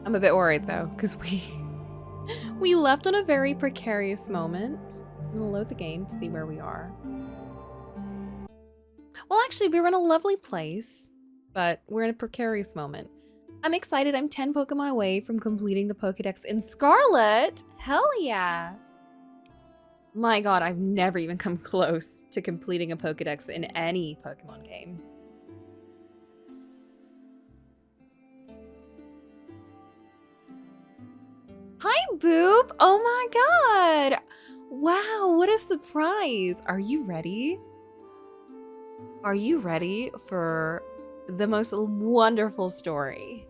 I'm a bit worried though, because we left on a very precarious moment. I'm gonna load the game to see where we are. Well, actually, we were in a lovely place, but we're in a precarious moment. I'm excited. I'm 10 Pokemon away from completing the Pokedex in Scarlet. Hell yeah. My god, I've never even come close to completing a Pokedex in any Pokemon game. Hi, Boop! Oh my god! Wow, what a surprise! Are you ready? Are you ready for the most wonderful story?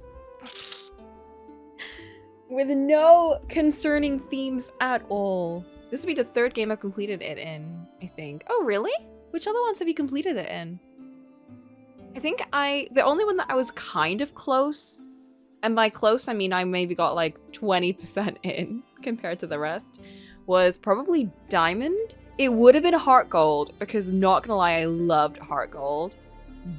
With no concerning themes at all. This would be the third game I've completed it in, I think. Oh, really? Which other ones have you completed it in? I think the only one that I was kind of close, and by close, I mean I maybe got like 20% in compared to the rest, was probably Diamond. It would have been Heart Gold, because not gonna lie, I loved Heart Gold,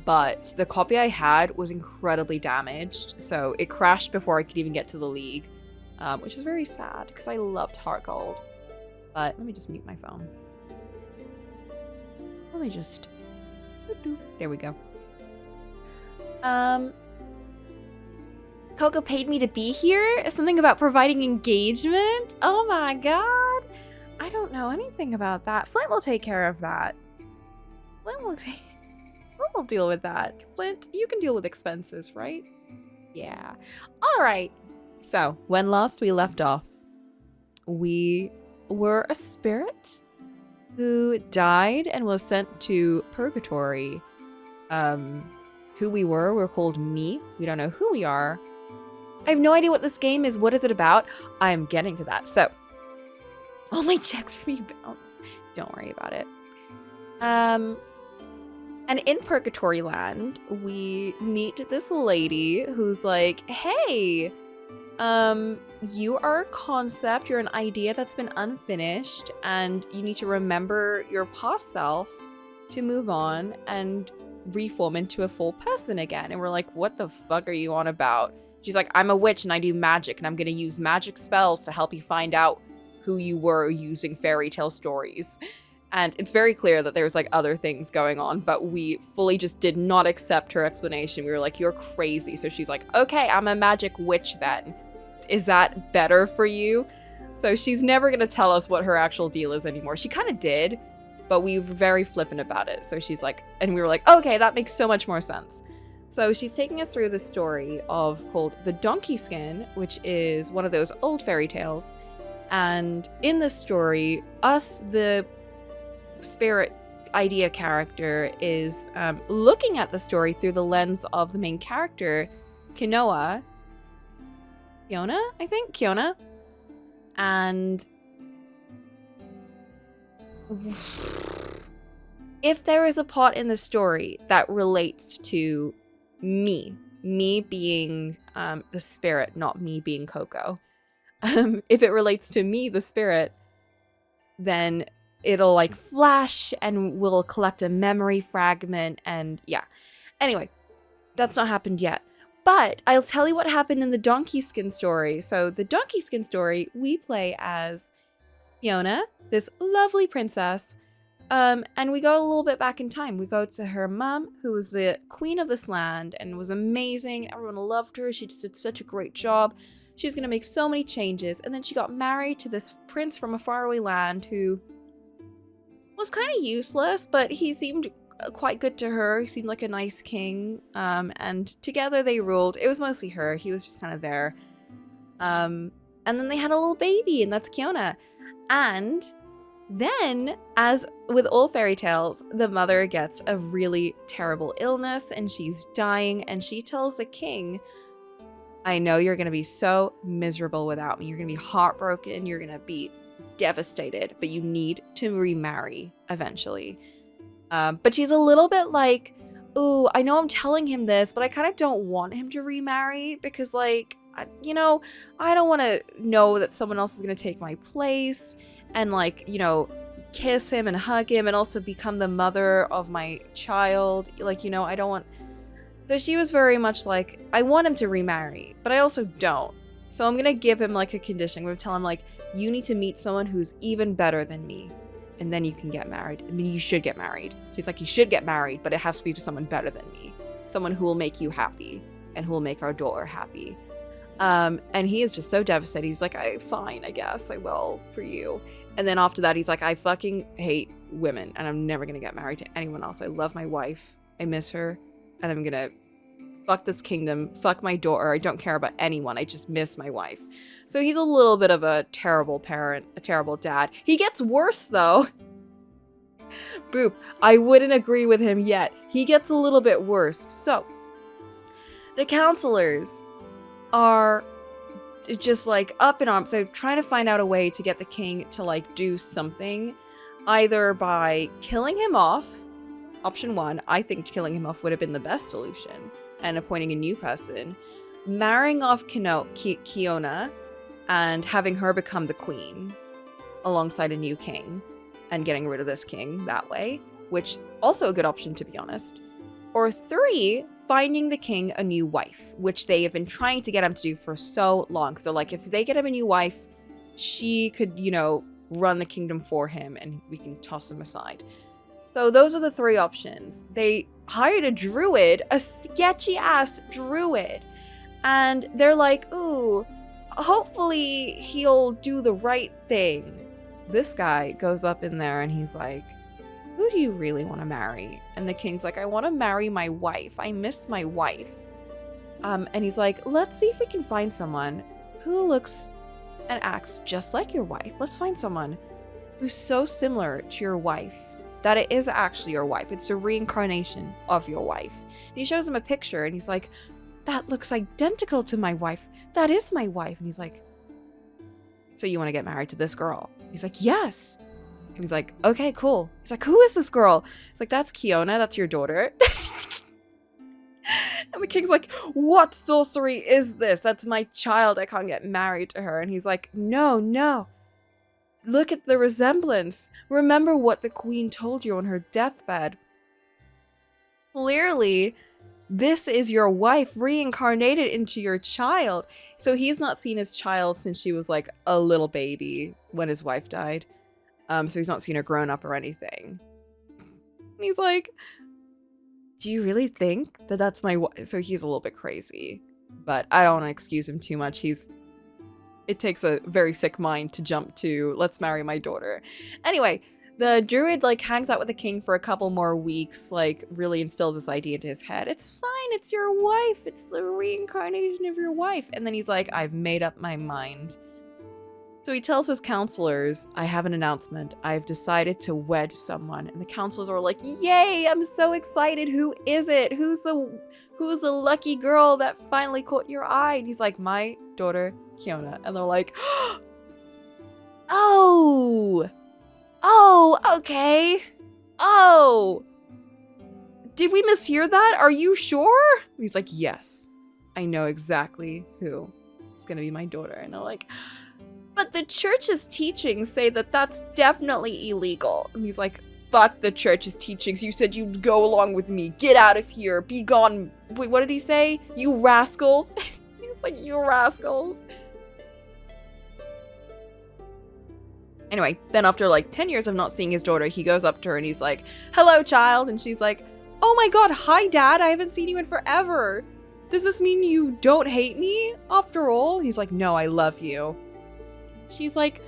but the copy I had was incredibly damaged, so it crashed before I could even get to the league, which is very sad, because I loved Heart Gold. But let me just mute my phone. Let me just... There we go. Coco paid me to be here? Something about providing engagement? Oh my god. I don't know anything about that. Flint will take care of that. Flint will deal with that. Flint, you can deal with expenses, right? Yeah. All right. So, when last we left off, we were a spirit who died and was sent to purgatory. Who we were called me. We don't know who we are. I have no idea what this game is. What is it about? I'm getting to that. So, all my checks for me bounce. Don't worry about it. And in Purgatory Land, we meet this lady who's like, hey, you are a concept, you're an idea that's been unfinished, and you need to remember your past self to move on and reform into a full person again. And we're like, what the fuck are you on about? She's like, I'm a witch and I do magic, and I'm gonna use magic spells to help you find out who you were using fairy tale stories. And it's very clear that there's like other things going on, but we fully just did not accept her explanation. We were like, you're crazy. So she's like, okay, I'm a magic witch then. Is that better for you? So she's never gonna tell us what her actual deal is anymore. She kind of did, but we were very flippant about it. So she's like, and we were like, okay, that makes so much more sense. So she's taking us through the story called The Donkey Skin, which is one of those old fairy tales. And in this story, the spirit idea character is looking at the story through the lens of the main character, Kiona, I think? Kiona. And if there is a part in the story that relates to me being the spirit, not me being Coco, if it relates to me, the spirit, then it'll like flash and we'll collect a memory fragment, and yeah. Anyway, that's not happened yet. But I'll tell you what happened in the Donkey Skin story. So the Donkey Skin story, we play as Fiona, this lovely princess, and we go a little bit back in time. We go to her mom, who was the queen of this land and was amazing. Everyone loved her. She just did such a great job. She was going to make so many changes. And then she got married to this prince from a faraway land who was kind of useless, but he seemed quite good to her. He seemed like a nice king, and together they ruled. It was mostly her. He was just kind of there. And then they had a little baby, and that's Kiona. And then, as with all fairy tales, the mother gets a really terrible illness, and she's dying, and she tells the king, I know you're going to be so miserable without me. You're going to be heartbroken. You're going to be devastated, but you need to remarry eventually. But she's a little bit like, ooh, I know I'm telling him this, but I kind of don't want him to remarry because, like, you know, I don't want to know that someone else is going to take my place and, like, you know, kiss him and hug him and also become the mother of my child. Like, you know, I don't want... So she was very much like, I want him to remarry, but I also don't. So I'm gonna give him like a condition. I'm gonna tell him like, you need to meet someone who's even better than me, and then you can get married. I mean, you should get married. He's like, you should get married, but it has to be to someone better than me. Someone who will make you happy and who will make our daughter happy. And he is just so devastated. He's like, fine, I guess I will for you. And then after that, he's like, I fucking hate women and I'm never gonna get married to anyone else. I love my wife. I miss her. And I'm gonna fuck this kingdom, fuck my daughter. I don't care about anyone. I just miss my wife. So he's a little bit of a terrible parent, a terrible dad. He gets worse though. Boop. I wouldn't agree with him yet. He gets a little bit worse. So the counselors are just like up in arms. So trying to find out a way to get the king to like do something, either by killing him off. Option one, I think killing him off would have been the best solution, and appointing a new person, marrying off Kiona and having her become the queen alongside a new king and getting rid of this king that way, which also a good option to be honest. Or three, finding the king a new wife, which they have been trying to get him to do for so long. Because they're like, if they get him a new wife, she could, you know, run the kingdom for him and we can toss him aside. So those are the three options. They hired a druid, a sketchy ass druid. And they're like, ooh, hopefully he'll do the right thing. This guy goes up in there and he's like, who do you really want to marry? And the king's like, I want to marry my wife. I miss my wife. And he's like, let's see if we can find someone who looks and acts just like your wife. Let's find someone who's so similar to your wife that it is actually your wife. It's a reincarnation of your wife. And he shows him a picture and he's like, that looks identical to my wife. That is my wife. And he's like, so you want to get married to this girl? He's like, yes. And he's like, okay, cool. He's like, who is this girl? He's like, that's Kiona. That's your daughter. And the king's like, what sorcery is this? That's my child. I can't get married to her. And he's like, no, no. Look at the resemblance. Remember what the queen told you on her deathbed. Clearly, this is your wife reincarnated into your child. So he's not seen his child since she was like a little baby when his wife died. So he's not seen her grown up or anything. And he's like, do you really think that that's my wife? So he's a little bit crazy, but I don't want to excuse him too much. It takes a very sick mind to jump to, let's marry my daughter. Anyway, the druid like hangs out with the king for a couple more weeks, like really instills this idea into his head. It's fine, it's your wife. It's the reincarnation of your wife. And then he's like, I've made up my mind. So he tells his counselors, I have an announcement. I've decided to wed someone. And the counselors are like, yay, I'm so excited. Who is it? Who's the lucky girl that finally caught your eye? And he's like, my daughter, Kiona. And they're like, oh, okay. Oh, did we mishear that? Are you sure? And he's like, yes, I know exactly who. It's going to be my daughter. And they're like, but the church's teachings say that that's definitely illegal. And he's like, fuck the church's teachings. You said you'd go along with me. Get out of here. Be gone. Wait, what did he say? You rascals. It's like, you rascals. Anyway, then after like 10 years of not seeing his daughter, he goes up to her and he's like, hello, child. And she's like, oh my god, hi, dad. I haven't seen you in forever. Does this mean you don't hate me after all? He's like, no, I love you. She's like,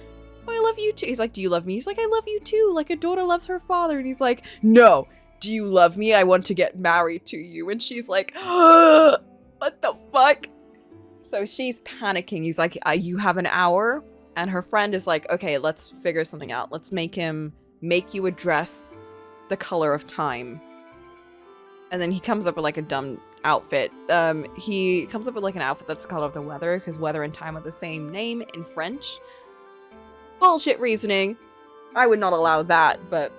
oh, I love you too. He's like, do you love me? He's like, I love you too. Like a daughter loves her father. And he's like, no, do you love me? I want to get married to you. And she's like, what the fuck? So she's panicking. He's like, you have an hour. And her friend is like, okay, let's figure something out. Let's make you a dress the color of time. And then he comes up with like a dumb outfit. He comes up with like an outfit that's the color of the weather, because weather and time are the same name in French. Bullshit reasoning. I would not allow that, but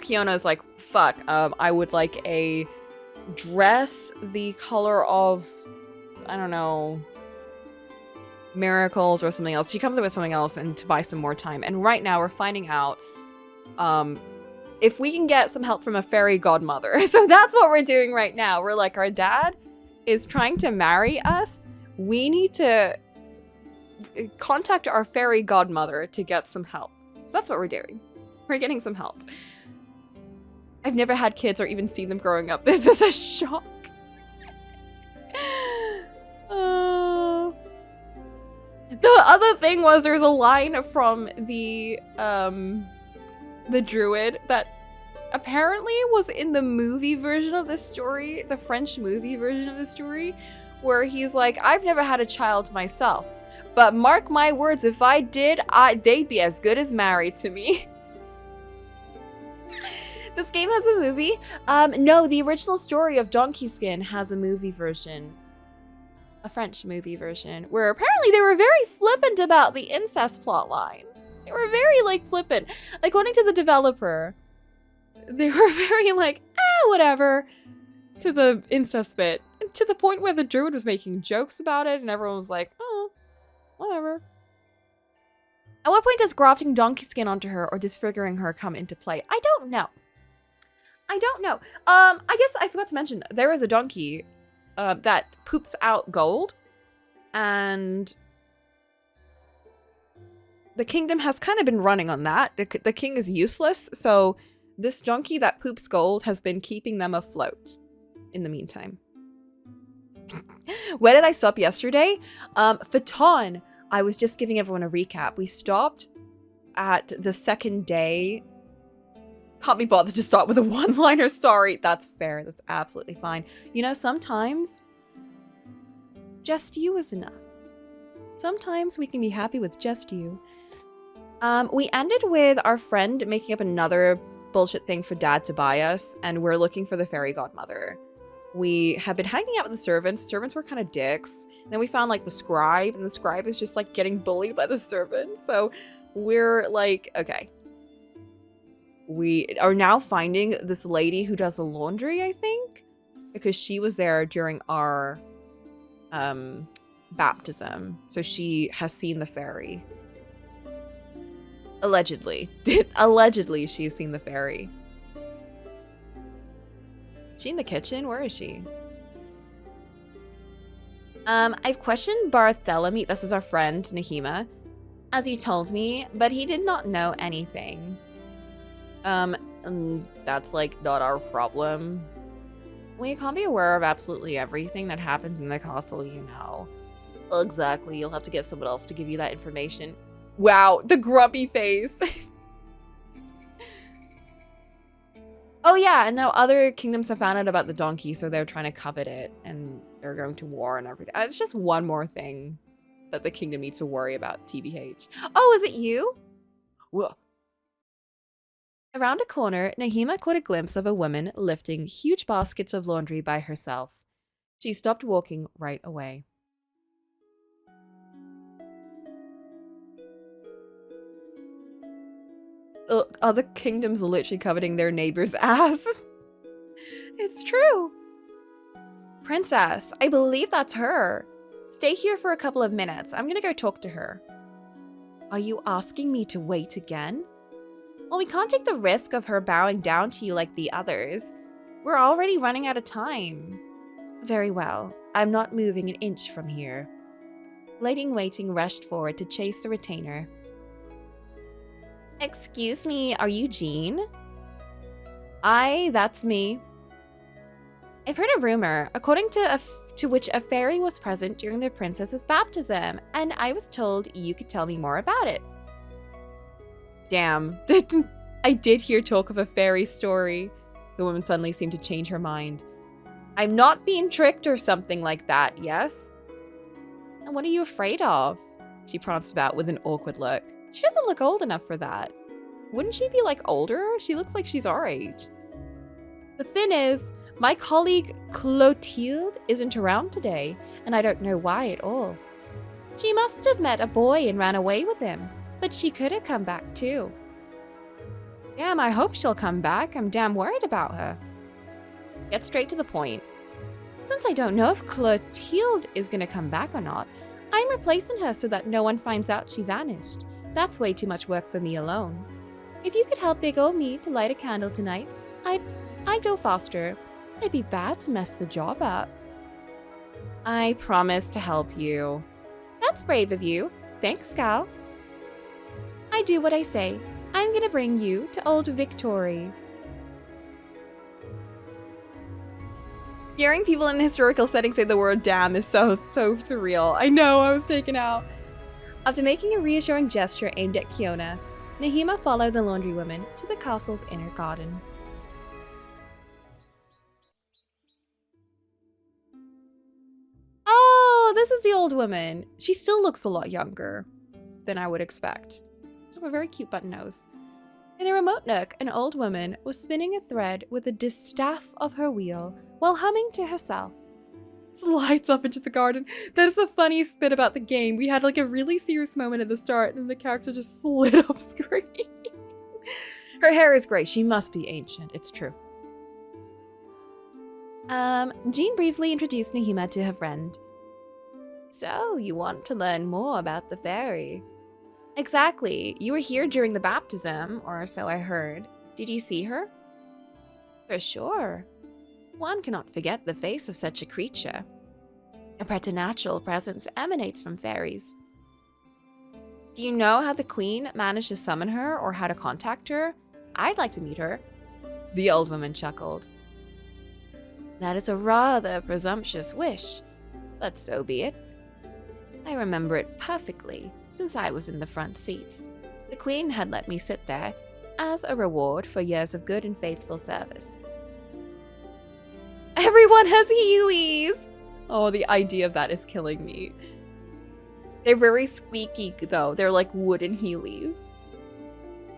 Kiona's like, fuck, I would like a dress the color of, I don't know, miracles or something else. She comes up with something else and to buy some more time. And right now we're finding out if we can get some help from a fairy godmother. So that's what we're doing right now. We're like, our dad is trying to marry us We need to contact our fairy godmother to get some help. So that's what we're doing. We're getting some help. I've never had kids or even seen them growing up. This is a shock. The other thing was there's a line from the druid that apparently was in the movie version of this story, the French movie version of the story, where he's like, I've never had a child myself, but mark my words, if I did, they'd be as good as married to me. This game has a movie. No, the original story of Donkey Skin has a movie version. A French movie version, where apparently they were very flippant about the incest plotline. They were very, like, flippant. According to the developer, they were very, like, whatever, to the incest bit. To the point where the druid was making jokes about it, and everyone was like, oh, whatever. At what point does grafting donkey skin onto her or disfiguring her come into play? I don't know. I don't know. I guess I forgot to mention, there is a donkey that poops out gold, and the kingdom has kind of been running on that. The king is useless, so this donkey that poops gold has been keeping them afloat in the meantime. Where did I stop yesterday? Faton, I was just giving everyone a recap. We stopped at the second day. Can't be bothered to start with a one-liner, sorry. That's fair, that's absolutely fine. You know, sometimes just you is enough. Sometimes we can be happy with just you. We ended with our friend making up another bullshit thing for dad to buy us, and we're looking for the fairy godmother. We have been hanging out with the servants. Servants were kind of dicks. And then we found like the scribe, and the scribe is just like getting bullied by the servants. So we're like, okay. We are now finding this lady who does the laundry, I think, because she was there during our baptism. So she has seen the fairy. Allegedly. Allegedly, she's seen the fairy. Is she in the kitchen? Where is she? I've questioned Bartholomew, this is our friend, Nahima, as you told me, but he did not know anything. And that's like not our problem. We can't be aware of absolutely everything that happens in the castle, you know. Exactly, you'll have to get someone else to give you that information. Wow, the grumpy face. Oh yeah, and now other kingdoms have found out about the donkey, so they're trying to covet it, and they're going to war and everything. It's just one more thing that the kingdom needs to worry about, TBH. Oh, is it you? Whoa. Around a corner, Nahima caught a glimpse of a woman lifting huge baskets of laundry by herself. She stopped walking right away. Other kingdoms are literally coveting their neighbor's ass. It's true. Princess, I believe that's her. Stay here for a couple of minutes. I'm gonna go talk to her. Are you asking me to wait again? Well, we can't take the risk of her bowing down to you like the others. We're already running out of time. Very well. I'm not moving an inch from here. Lady in Waiting rushed forward to chase the retainer. Excuse me, are you Jean? Aye, that's me. I've heard a rumor, according to which a fairy was present during the princess's baptism, and I was told you could tell me more about it. Damn, I did hear talk of a fairy story. The woman suddenly seemed to change her mind. I'm not being tricked or something like that, yes? And what are you afraid of? She pranced about with an awkward look. She doesn't look old enough for that. Wouldn't she be like older? She looks like she's our age. The thing is, my colleague Clotilde isn't around today, and I don't know why at all. She must have met a boy and ran away with him, but she could have come back too. Damn, I hope she'll come back. I'm damn worried about her. Get straight to the point. Since I don't know if Clotilde is gonna come back or not, I'm replacing her so that no one finds out she vanished. That's way too much work for me alone. If you could help big ol' me to light a candle tonight, I'd go faster. It'd be bad to mess the job up. I promise to help you. That's brave of you. Thanks, Gal. I do what I say. I'm gonna bring you to old Victory. Hearing people in a historical setting say the word damn is so surreal. I know, I was taken out. After making a reassuring gesture aimed at Kiona, Nahima followed the laundrywoman to the castle's inner garden. Oh, this is the old woman. She still looks a lot younger than I would expect. She's got a very cute button nose. In a remote nook, an old woman was spinning a thread with the distaff of her wheel while humming to herself. Slides up into the garden. That is a funny bit about the game. We had like a really serious moment at the start and the character just slid off screen. Her hair is grey. She must be ancient. It's true. Jean briefly introduced Nahima to her friend. So, you want to learn more about the fairy? Exactly. You were here during the baptism, or so I heard. Did you see her? For sure. One cannot forget the face of such a creature. A preternatural presence emanates from fairies. Do you know how the queen managed to summon her or how to contact her? I'd like to meet her. The old woman chuckled. That is a rather presumptuous wish, but so be it. I remember it perfectly, since I was in the front seats. The queen had let me sit there as a reward for years of good and faithful service. Everyone has Heelys! Oh, the idea of that is killing me. They're very squeaky, though. They're like wooden Heelys.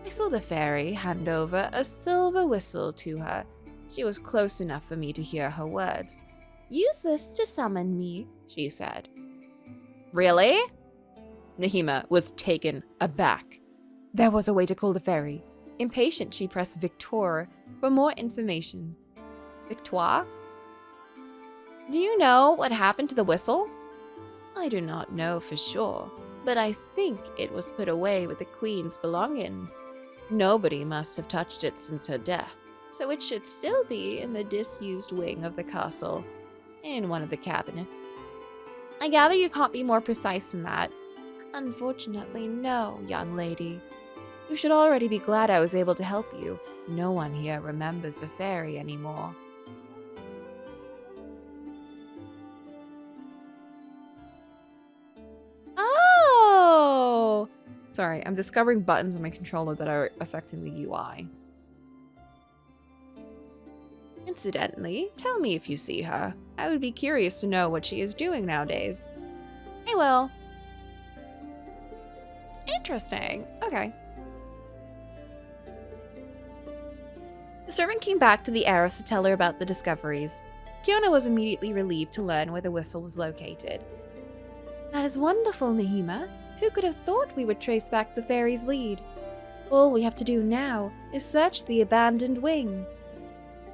I saw the fairy hand over a silver whistle to her. She was close enough for me to hear her words. Use this to summon me, she said. Really? Nahima was taken aback. There was a way to call the fairy. Impatient, she pressed Victor for more information. Victoire? Do you know what happened to the whistle? I do not know for sure, but I think it was put away with the queen's belongings. Nobody must have touched it since her death, so it should still be in the disused wing of the castle, in one of the cabinets. I gather you can't be more precise than that. Unfortunately, no, young lady. You should already be glad I was able to help you. No one here remembers the fairy anymore. Oh! Sorry, I'm discovering buttons on my controller that are affecting the UI. Incidentally, tell me if you see her. I would be curious to know what she is doing nowadays. I will. Interesting. Okay. The servant came back to the heiress to tell her about the discoveries. Kiona was immediately relieved to learn where the whistle was located. That is wonderful, Nahima. Who could have thought we would trace back the fairy's lead? All we have to do now is search the abandoned wing.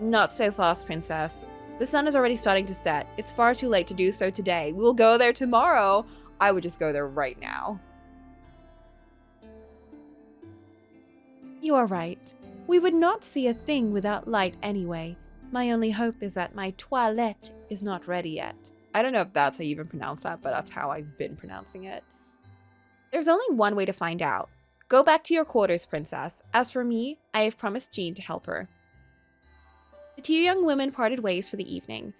Not so fast, princess. The sun is already starting to set. It's far too late to do so today. We'll go there tomorrow. I would just go there right now. You are right. We would not see a thing without light anyway. My only hope is that my toilette is not ready yet. I don't know if that's how you even pronounce that, but that's how I've been pronouncing it. There's only one way to find out. Go back to your quarters, princess. As for me, I have promised Jean to help her. The two young women parted ways for the evening.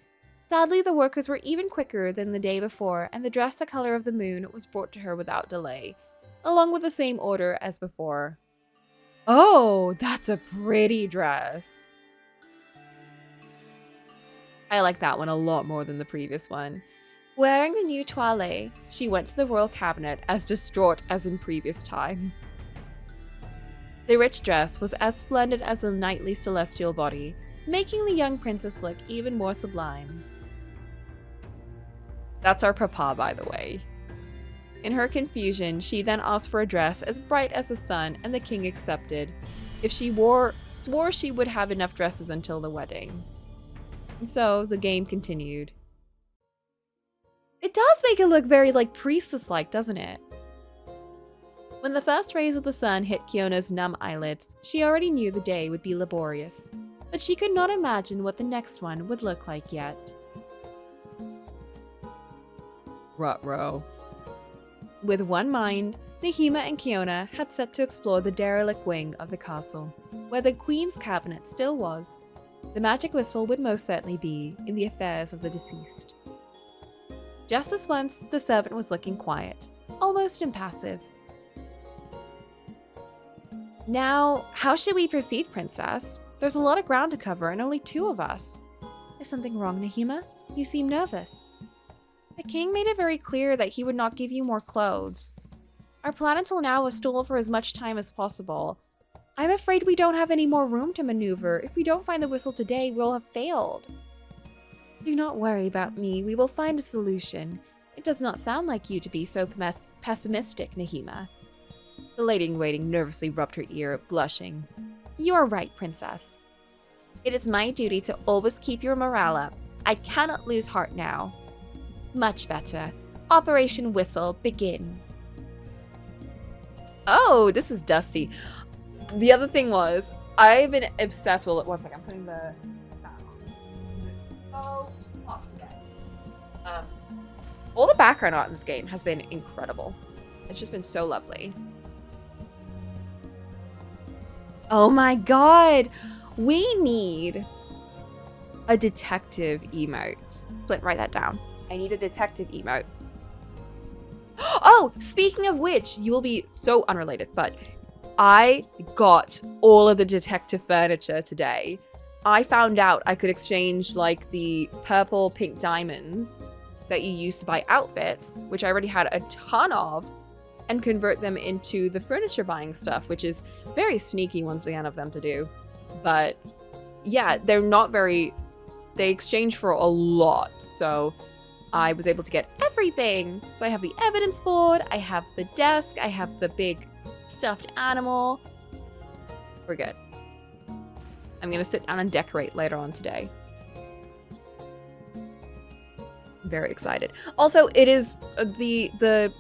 Sadly, the workers were even quicker than the day before, and the dress the color of the moon was brought to her without delay, along with the same order as before. Oh, that's a pretty dress. I like that one a lot more than the previous one. Wearing the new toilette, she went to the royal cabinet as distraught as in previous times. The rich dress was as splendid as the knightly celestial body, making the young princess look even more sublime. That's our papa, by the way. In her confusion, she then asked for a dress as bright as the sun, and the king accepted. If she swore she would have enough dresses until the wedding. And so, the game continued. It does make it look very, like, priestess-like, doesn't it? When the first rays of the sun hit Kiona's numb eyelids, she already knew the day would be laborious, but she could not imagine what the next one would look like yet. Ruh-roh. With one mind, Nahima and Kiona had set to explore the derelict wing of the castle, where the Queen's cabinet still was. The magic whistle would most certainly be in the affairs of the deceased. Just this once, the servant was looking quiet, almost impassive. Now, how should we proceed, Princess? There's a lot of ground to cover and only 2 of us. Is something wrong, Nahima? You seem nervous. The king made it very clear that he would not give you more clothes. Our plan until now was stalled for as much time as possible. I'm afraid we don't have any more room to maneuver. If we don't find the whistle today, we'll have failed. Do not worry about me. We will find a solution. It does not sound like you to be so pessimistic, Nahima. The lady-in-waiting nervously rubbed her ear, blushing. You are right, Princess. It is my duty to always keep your morale up. I cannot lose heart now. Much better. Operation Whistle, begin. Oh, this is dusty. The other thing was, I've been obsessed with it. One second, I'm putting the back on. It's so hot today. All the background art in this game has been incredible. It's just been so lovely. Oh my god! We need a detective emote. Flint, write that down. I need a detective emote. Oh, speaking of which, you will be so unrelated, but I got all of the detective furniture today. I found out I could exchange like the purple pink diamonds that you use to buy outfits, which I already had a ton of, and convert them into the furniture buying stuff, which is very sneaky once again of them to do. But yeah, they're not very, they exchange for a lot, so I was able to get everything. So I have the evidence board, I have the desk, I have the big stuffed animal. We're good. I'm gonna sit down and decorate later on today. I'm very excited. Also, it is the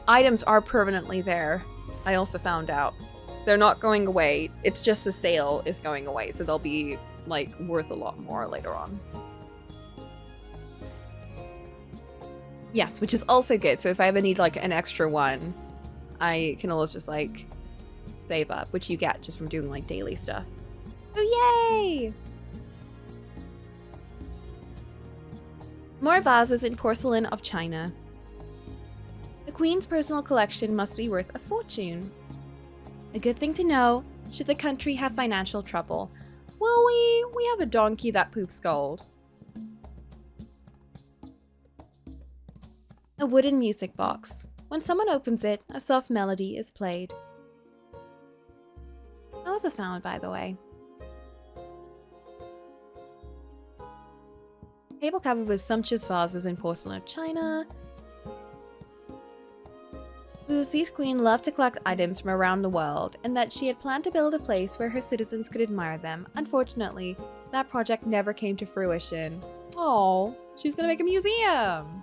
items are permanently there. I also found out they're not going away. It's just the sale is going away, so they'll be like worth a lot more later on. Yes, which is also good. So if I ever need like an extra one, I can always just like save up, which you get just from doing like daily stuff. Oh, yay! More vases in porcelain of China. The Queen's personal collection must be worth a fortune. A good thing to know, should the country have financial trouble. Well, we have a donkey that poops gold. A wooden music box. When someone opens it, a soft melody is played. How was the sound, by the way? Table covered with sumptuous vases in porcelain of China. The deceased queen loved to collect items from around the world, and that she had planned to build a place where her citizens could admire them. Unfortunately, that project never came to fruition. Oh, she was gonna make a museum!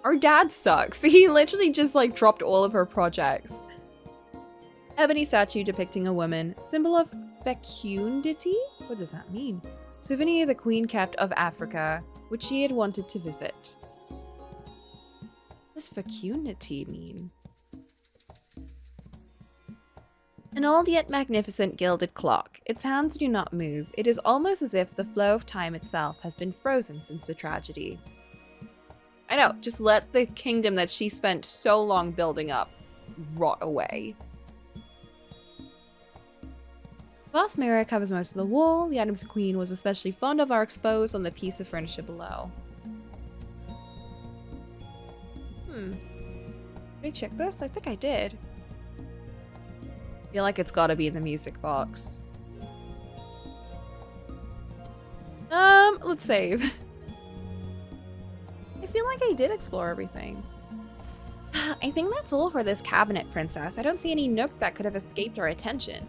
Our dad sucks. He literally just like dropped all of her projects. Ebony statue depicting a woman, symbol of fecundity? What does that mean? Souvenir the queen kept of Africa, which she had wanted to visit. What does fecundity mean? An old yet magnificent gilded clock. Its hands do not move. It is almost as if the flow of time itself has been frozen since the tragedy. I know, just let the kingdom that she spent so long building up rot away. Vast mirror covers most of the wall. The items the queen was especially fond of are exposed on the piece of furniture below. Did I check this? I think I did. I feel like it's gotta be in the music box. Let's save. I feel like I did explore everything. I think that's all for this cabinet, Princess. I don't see any nook that could have escaped our attention.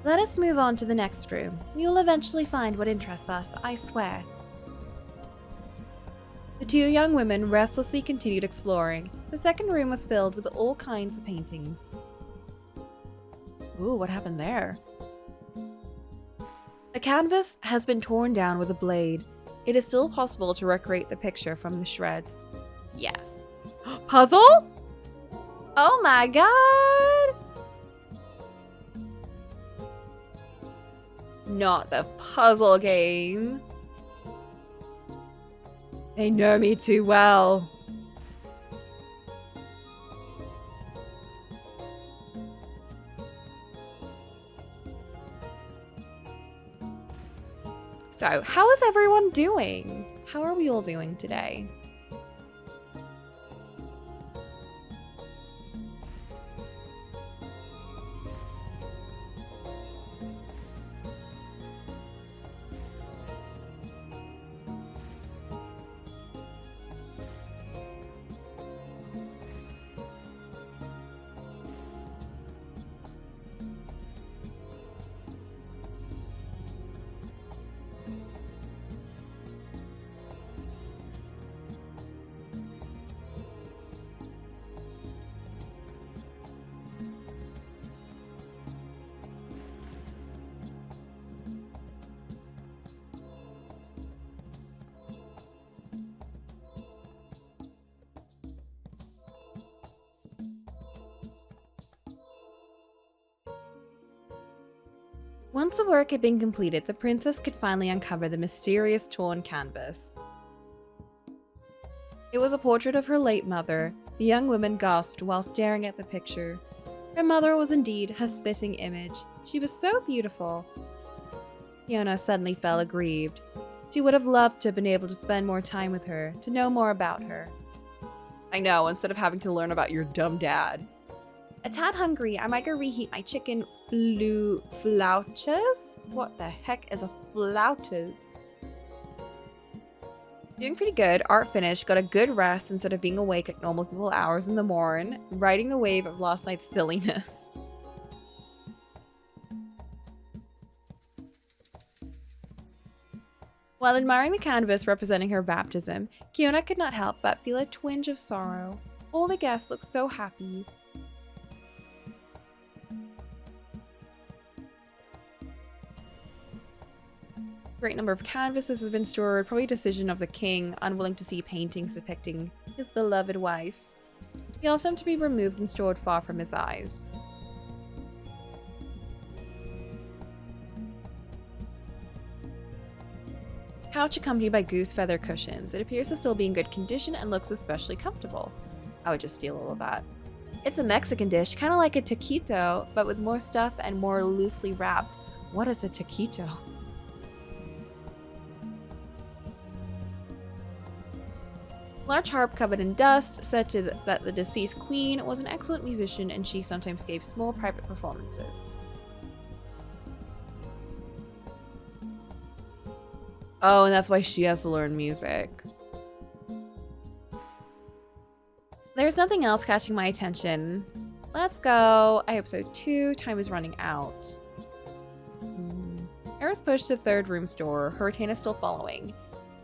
Let us move on to the next room. We will eventually find what interests us, I swear. The two young women restlessly continued exploring. The second room was filled with all kinds of paintings. Ooh, what happened there? A canvas has been torn down with a blade. It is still possible to recreate the picture from the shreds. Yes. Puzzle? Oh my god! Not the puzzle game. They know me too well. So, how is everyone doing? How are we all doing today? Once the work had been completed, the princess could finally uncover the mysterious torn canvas. It was a portrait of her late mother. The young woman gasped while staring at the picture. Her mother was indeed her spitting image. She was so beautiful. Fiona suddenly felt aggrieved. She would have loved to have been able to spend more time with her, to know more about her. I know, instead of having to learn about your dumb dad. A tad hungry, I might go reheat my chicken flautas? What the heck is a flautas? Doing pretty good, art finished, got a good rest instead of being awake at normal people hours in the morn, riding the wave of last night's silliness. While admiring the canvas representing her baptism, Kiona could not help but feel a twinge of sorrow. All the guests looked so happy. Great number of canvases has been stored, probably a decision of the king, unwilling to see paintings depicting his beloved wife. He asked them to be removed and stored far from his eyes. Couch accompanied by goose feather cushions. It appears to still be in good condition and looks especially comfortable. I would just steal all of that. It's a Mexican dish, kind of like a taquito, but with more stuff and more loosely wrapped. What is a taquito? Large harp covered in dust said that the deceased queen was an excellent musician and she sometimes gave small private performances. Oh, and that's why she has to learn music. There's nothing else catching my attention. Let's go. Episode 2. Time is running out. Eris pushed the third room door. Her retainer still following.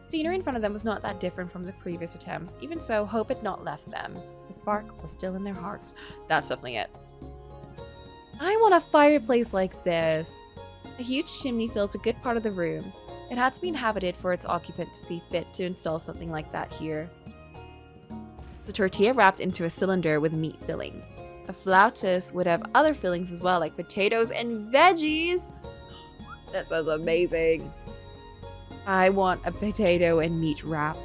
Scenery in front of them was not that different from the previous attempts. Even so, hope had not left them. The spark was still in their hearts. That's definitely it. I want a fireplace like this. A huge chimney fills a good part of the room. It had to be inhabited for its occupant to see fit to install something like that here. The tortilla wrapped into a cylinder with meat filling. A flautas would have other fillings as well, like potatoes and veggies. That sounds amazing. I want a potato and meat wrap.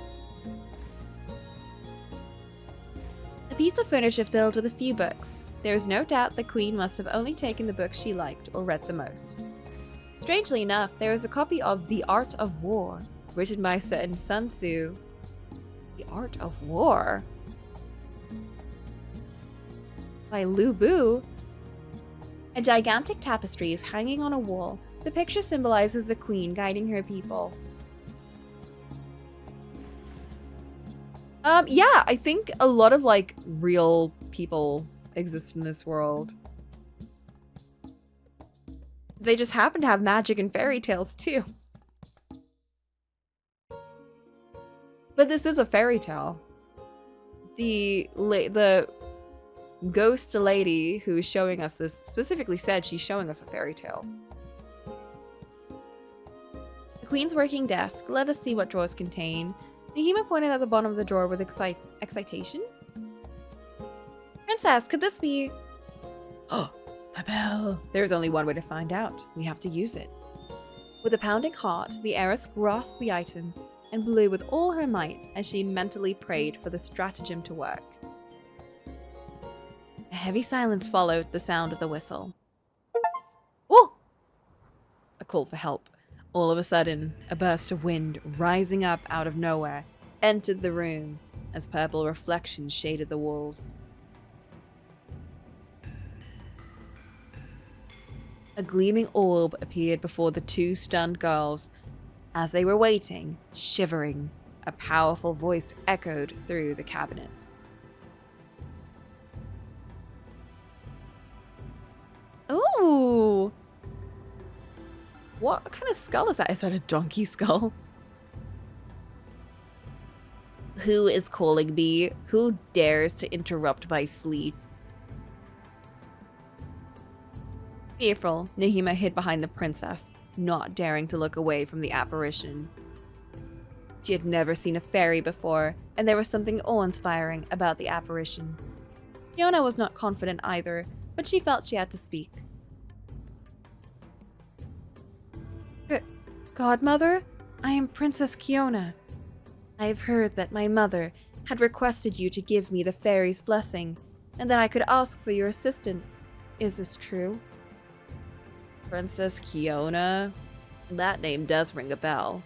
A piece of furniture filled with a few books. There is no doubt the queen must have only taken the books she liked or read the most. Strangely enough, there is a copy of The Art of War, written by certain Sun Tzu. The Art of War? By Lu Bu? A gigantic tapestry is hanging on a wall. The picture symbolizes the queen guiding her people. Yeah, I think a lot of, like, real people exist in this world. They just happen to have magic and fairy tales, too. But this is a fairy tale. The ghost lady who's showing us this specifically said she's showing us a fairy tale. Queen's working desk. Let us see what drawers contain. Nahima pointed at the bottom of the drawer with excitation. Princess, could this be... Oh, a bell. There's only one way to find out. We have to use it. With a pounding heart, the heiress grasped the item and blew with all her might as she mentally prayed for the stratagem to work. A heavy silence followed the sound of the whistle. Oh! A call for help. All of a sudden, a burst of wind, rising up out of nowhere, entered the room as purple reflections shaded the walls. A gleaming orb appeared before the two stunned girls. As they were waiting, shivering, a powerful voice echoed through the cabinet. Ooh! What kind of skull is that? Is that a donkey skull? Who is calling me? Who dares to interrupt my sleep? Fearful, Nahima hid behind the princess, not daring to look away from the apparition. She had never seen a fairy before, and there was something awe-inspiring about the apparition. Fiona was not confident either, but she felt she had to speak. Godmother, I am Princess Kiona. I have heard that my mother had requested you to give me the fairy's blessing, and that I could ask for your assistance. Is this true? Princess Kiona? That name does ring a bell.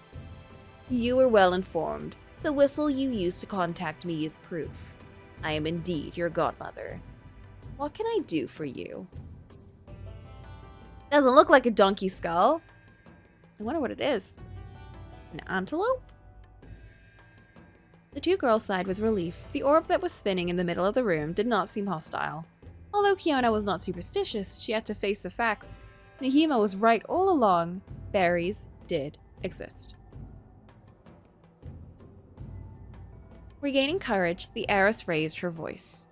You were well informed. The whistle you used to contact me is proof. I am indeed your godmother. What can I do for you? Doesn't look like a donkey skull. I wonder what it is. An antelope? The two girls sighed with relief. The orb that was spinning in the middle of the room did not seem hostile. Although Kiona was not superstitious, she had to face the facts. Nahima was right all along. Fairies did exist. Regaining courage, the heiress raised her voice.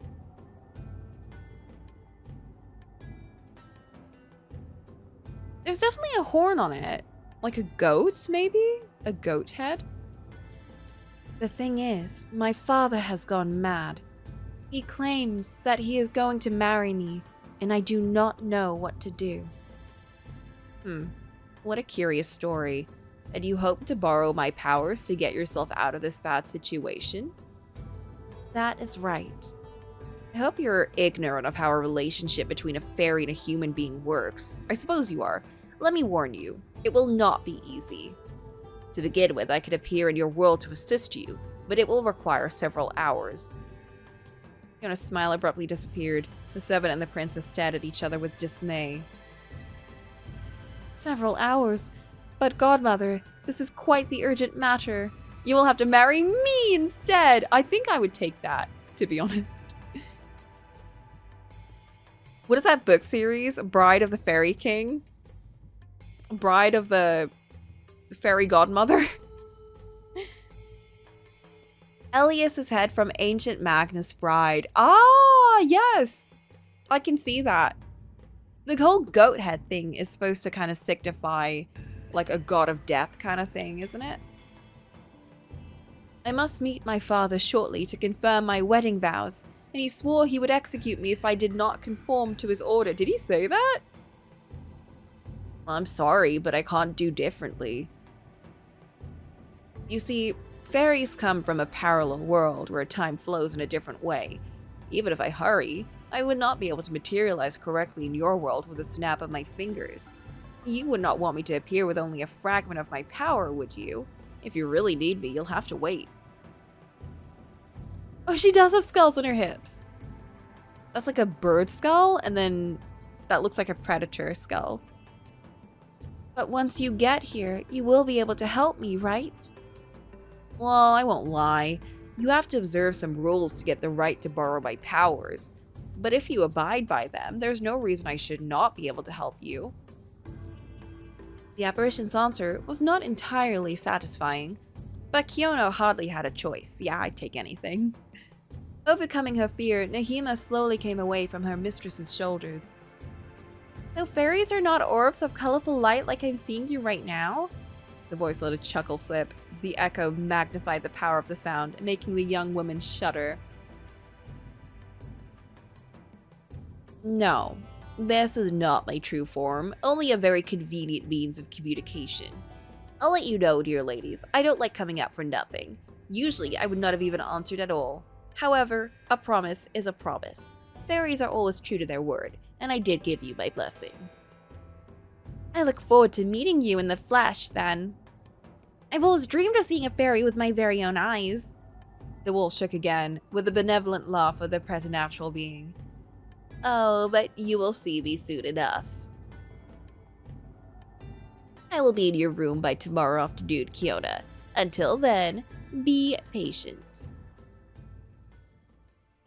There's definitely a horn on it. Like a goat, maybe? A goat head? The thing is, my father has gone mad. He claims that he is going to marry me, and I do not know what to do. What a curious story. And you hope to borrow my powers to get yourself out of this bad situation? That is right. I hope you're ignorant of how a relationship between a fairy and a human being works. I suppose you are. Let me warn you, it will not be easy. To begin with, I could appear in your world to assist you, but it will require several hours. Fiona's smile abruptly disappeared. The servant and the princess stared at each other with dismay. Several hours? But godmother, this is quite the urgent matter. You will have to marry me instead! I think I would take that, to be honest. What is that book series? Bride of the Fairy King? Bride of the Fairy Godmother? Elias's head from Ancient Magnus Bride. Ah, yes! I can see that. The whole goat head thing is supposed to kind of signify like a god of death kind of thing, isn't it? I must meet my father shortly to confirm my wedding vows, and he swore he would execute me if I did not conform to his order. Did he say that? Well, I'm sorry, but I can't do differently. You see, fairies come from a parallel world where time flows in a different way. Even if I hurry, I would not be able to materialize correctly in your world with a snap of my fingers. You would not want me to appear with only a fragment of my power, would you? If you really need me, you'll have to wait. Oh, she does have skulls on her hips. That's like a bird skull, and then that looks like a predator skull. But once you get here, you will be able to help me, right? Well, I won't lie. You have to observe some rules to get the right to borrow my powers. But if you abide by them, there's no reason I should not be able to help you. The apparition's answer was not entirely satisfying, but Kiona hardly had a choice. Yeah, I'd take anything. Overcoming her fear, Nahima slowly came away from her mistress's shoulders. So fairies are not orbs of colorful light like I'm seeing you right now? The voice let a chuckle slip. The echo magnified the power of the sound, making the young woman shudder. No, this is not my true form, only a very convenient means of communication. I'll let you know, dear ladies, I don't like coming out for nothing. Usually, I would not have even answered at all. However, a promise is a promise. Fairies are always true to their word, and I did give you my blessing. I look forward to meeting you in the flesh, then. I've always dreamed of seeing a fairy with my very own eyes. The wolf shook again, with a benevolent laugh of the preternatural being. Oh, but you will see me soon enough. I will be in your room by tomorrow afternoon, Kiona. Until then, be patient.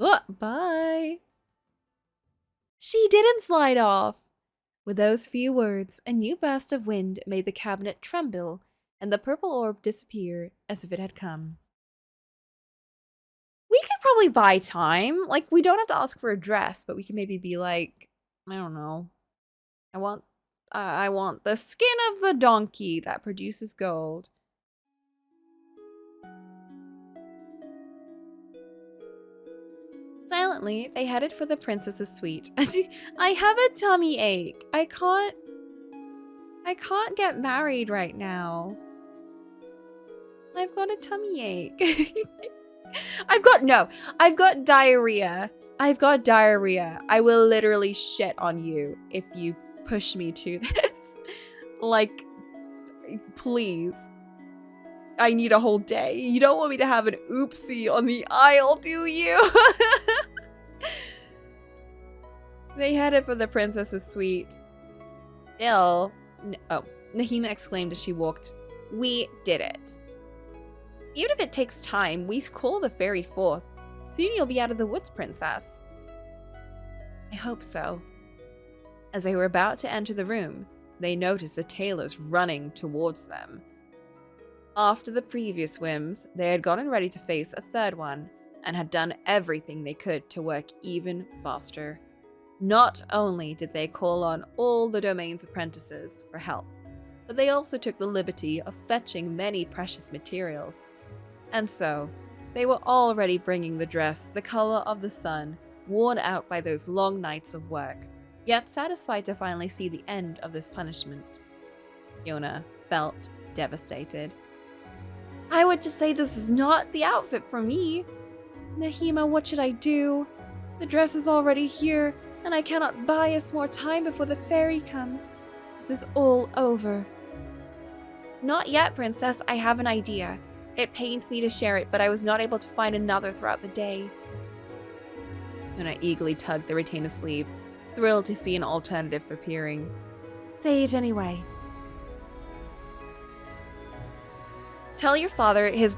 Oh, bye. She didn't slide off. With those few words, a new burst of wind made the cabinet tremble, and the purple orb disappear as if it had come. We could probably buy time. Like, we don't have to ask for a dress, but we can maybe be like, I don't know. I want the skin of the donkey that produces gold. Silently, they headed for the princess's suite. I have a tummy ache. I can't get married right now. I've got a tummy ache. I've got diarrhea. I've got diarrhea. I will literally shit on you if you push me to this. Like, please. I need a whole day. You don't want me to have an oopsie on the aisle, do you? They headed for the princess's suite. Oh, Nahima exclaimed as she walked. We did it. Even if it takes time, we call the fairy forth. Soon you'll be out of the woods, princess. I hope so. As they were about to enter the room, they noticed the tailors running towards them. After the previous whims, they had gotten ready to face a third one, and had done everything they could to work even faster. Not only did they call on all the domain's apprentices for help, but they also took the liberty of fetching many precious materials. And so, they were already bringing the dress the color of the sun, worn out by those long nights of work, yet satisfied to finally see the end of this punishment. Fiona felt devastated. I would just say this is not the outfit for me. Nahima, what should I do? The dress is already here, and I cannot buy us more time before the fairy comes. This is all over. Not yet, princess. I have an idea. It pains me to share it, but I was not able to find another throughout the day. Fiona eagerly tugged the retainer's sleeve, thrilled to see an alternative appearing. Say it anyway. Tell your father his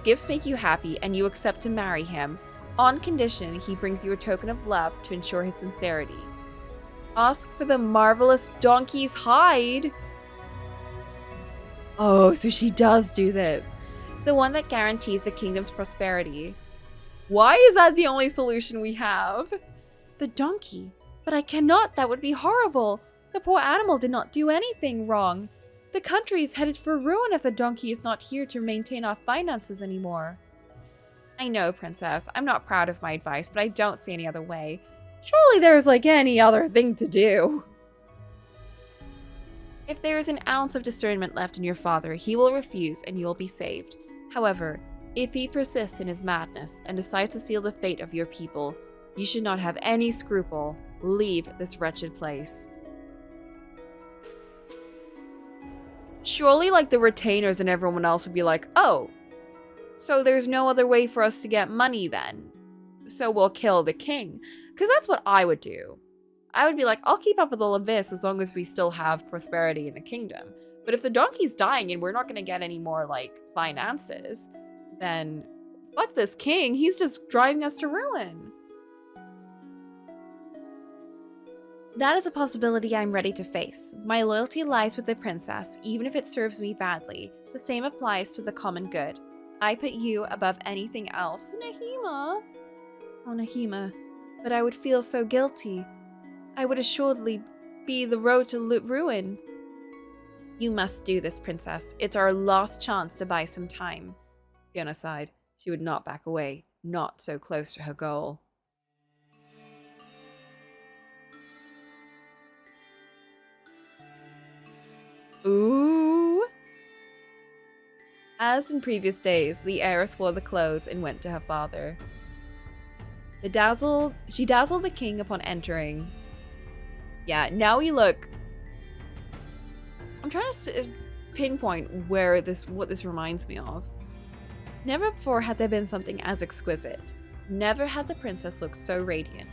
gifts make you happy and you accept to marry him, on condition he brings you a token of love to ensure his sincerity. Ask for the marvelous donkey's hide. Oh, so she does do this. The one that guarantees the kingdom's prosperity. Why is that the only solution we have? The donkey. But I cannot, that would be horrible. The poor animal did not do anything wrong. The country is headed for ruin if the donkey is not here to maintain our finances anymore. I know, princess. I'm not proud of my advice, but I don't see any other way. Surely there's like any other thing to do. If there is an ounce of discernment left in your father, he will refuse and you will be saved. However, if he persists in his madness and decides to seal the fate of your people, you should not have any scruple. Leave this wretched place. Surely, like, the retainers and everyone else would be like, oh, so there's no other way for us to get money then. So we'll kill the king. Because that's what I would do. I would be like, I'll keep up with all of this as long as we still have prosperity in the kingdom. But if the donkey's dying and we're not going to get any more, like, finances, then fuck this king. He's just driving us to ruin. That is a possibility I'm ready to face. My loyalty lies with the princess, even if it serves me badly. The same applies to the common good. I put you above anything else. Nahima. Oh, Nahima. But I would feel so guilty. I would assuredly be the road to ruin. You must do this, princess. It's our last chance to buy some time. Fiona sighed. She would not back away, not so close to her goal. Ooh! As in previous days, the heiress wore the clothes and went to her father. She dazzled the king upon entering. Yeah, now we look... I'm trying to pinpoint what this reminds me of. Never before had there been something as exquisite. Never had the princess looked so radiant.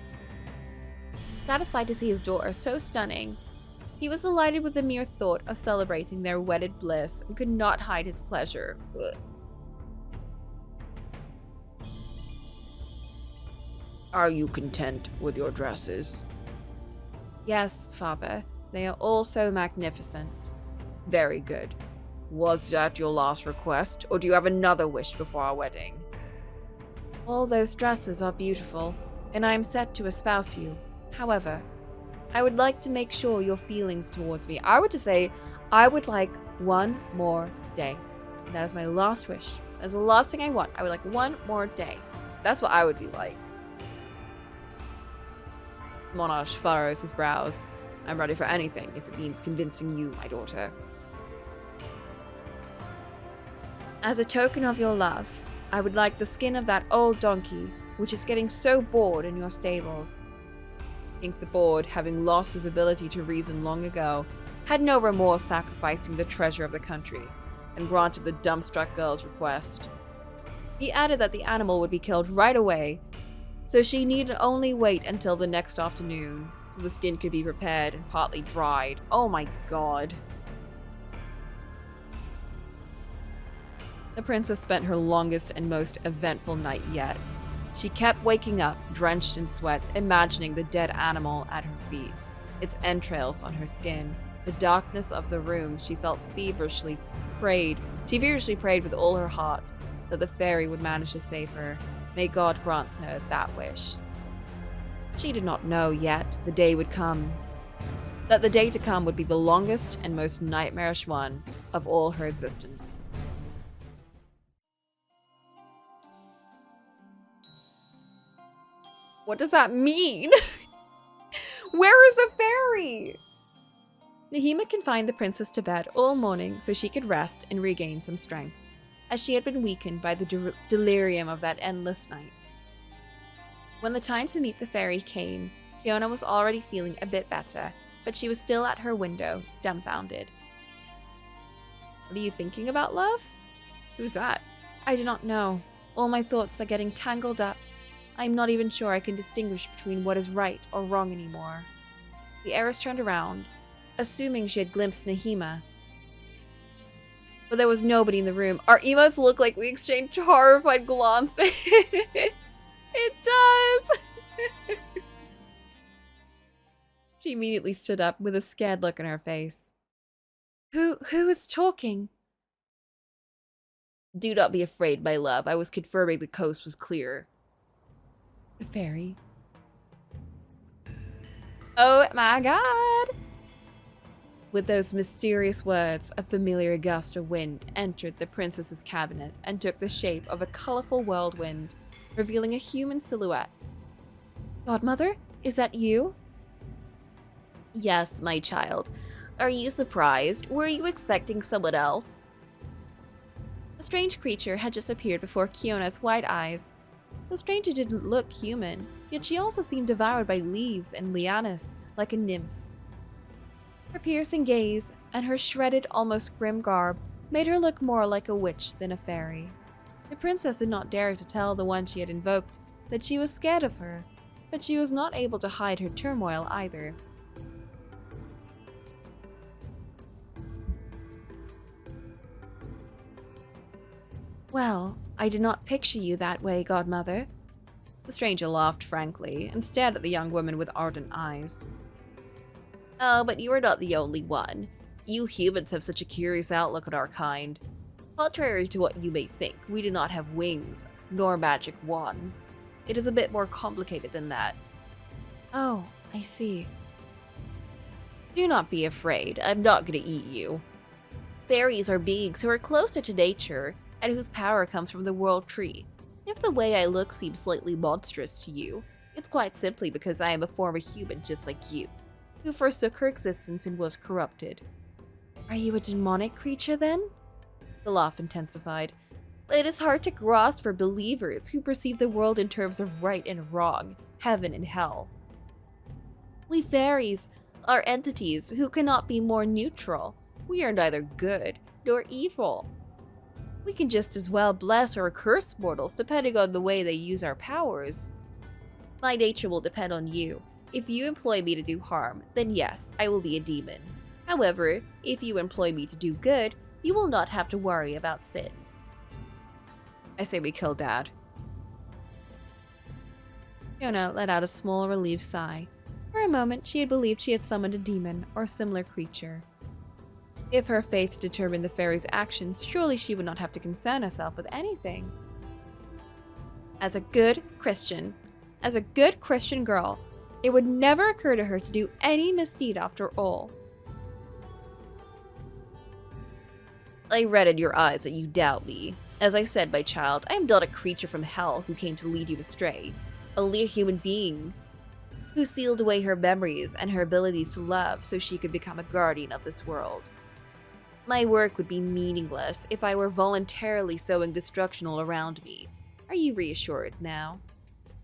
Satisfied to see his daughter so stunning, he was delighted with the mere thought of celebrating their wedded bliss and could not hide his pleasure. Ugh. Are you content with your dresses? Yes, father. They are all so magnificent. Very good. Was that your last request, or do you have another wish before our wedding? All those dresses are beautiful, and I am set to espouse you. However, I would like to make sure your feelings towards me. I would just say, I would like one more day. And that is my last wish. That is the last thing I want. I would like one more day. That's what I would be like. Monash furrows his brows. I'm ready for anything if it means convincing you, my daughter. As a token of your love, I would like the skin of that old donkey, which is getting so bored in your stables. I think the board, having lost his ability to reason long ago, had no remorse sacrificing the treasure of the country, and granted the dumbstruck girl's request. He added that the animal would be killed right away, so she needed only wait until the next afternoon, so the skin could be prepared and partly dried. Oh my god. The princess spent her longest and most eventful night yet. She kept waking up, drenched in sweat, imagining the dead animal at her feet, its entrails on her skin. The darkness of the room, she feverishly prayed with all her heart that the fairy would manage to save her. May God grant her that wish. She did not know yet that the day to come would be the longest and most nightmarish one of all her existence. What does that mean? Where is the fairy? Nahima confined the princess to bed all morning so she could rest and regain some strength, as she had been weakened by the delirium of that endless night. When the time to meet the fairy came, Fiona was already feeling a bit better, but she was still at her window, dumbfounded. What are you thinking about, love? Who's that? I do not know. All my thoughts are getting tangled up. I am not even sure I can distinguish between what is right or wrong anymore. The heiress turned around, assuming she had glimpsed Nahima. But there was nobody in the room. Our emotes look like we exchanged horrified glances. It does! She immediately stood up with a scared look on her face. Who is talking? Do not be afraid, my love. I was confirming the coast was clear. The fairy. Oh my god! With those mysterious words, a familiar gust of wind entered the princess's cabinet and took the shape of a colorful whirlwind, revealing a human silhouette. Godmother, is that you? Yes, my child. Are you surprised? Were you expecting someone else? A strange creature had just appeared before Kiona's wide eyes. The stranger didn't look human, yet she also seemed devoured by leaves and lianas, like a nymph. Her piercing gaze and her shredded, almost grim garb made her look more like a witch than a fairy. The princess did not dare to tell the one she had invoked that she was scared of her, but she was not able to hide her turmoil either. Well, I did not picture you that way, Godmother. The stranger laughed frankly and stared at the young woman with ardent eyes. Oh, but you are not the only one. You humans have such a curious outlook on our kind. Contrary to what you may think, we do not have wings, nor magic wands. It is a bit more complicated than that. Oh, I see. Do not be afraid. I'm not going to eat you. Fairies are beings who are closer to nature and whose power comes from the world tree. If the way I look seems slightly monstrous to you, it's quite simply because I am a former human just like you, who forsook her existence and was corrupted. Are you a demonic creature then? The laugh intensified. It is hard to grasp for believers who perceive the world in terms of right and wrong, heaven and hell. We fairies are entities who cannot be more neutral. We are neither good nor evil. We can just as well bless or curse mortals depending on the way they use our powers. My nature will depend on you. If you employ me to do harm, then yes, I will be a demon. However, if you employ me to do good, you will not have to worry about sin. I say we kill Dad. Fiona let out a small relieved sigh. For a moment, she had believed she had summoned a demon or similar creature. If her faith determined the fairy's actions, surely she would not have to concern herself with anything. As a good Christian girl, it would never occur to her to do any misdeed after all. I read in your eyes that you doubt me. As I said, my child, I am not a creature from hell who came to lead you astray. Only a human being who sealed away her memories and her abilities to love so she could become a guardian of this world. My work would be meaningless if I were voluntarily sowing destruction all around me. Are you reassured now?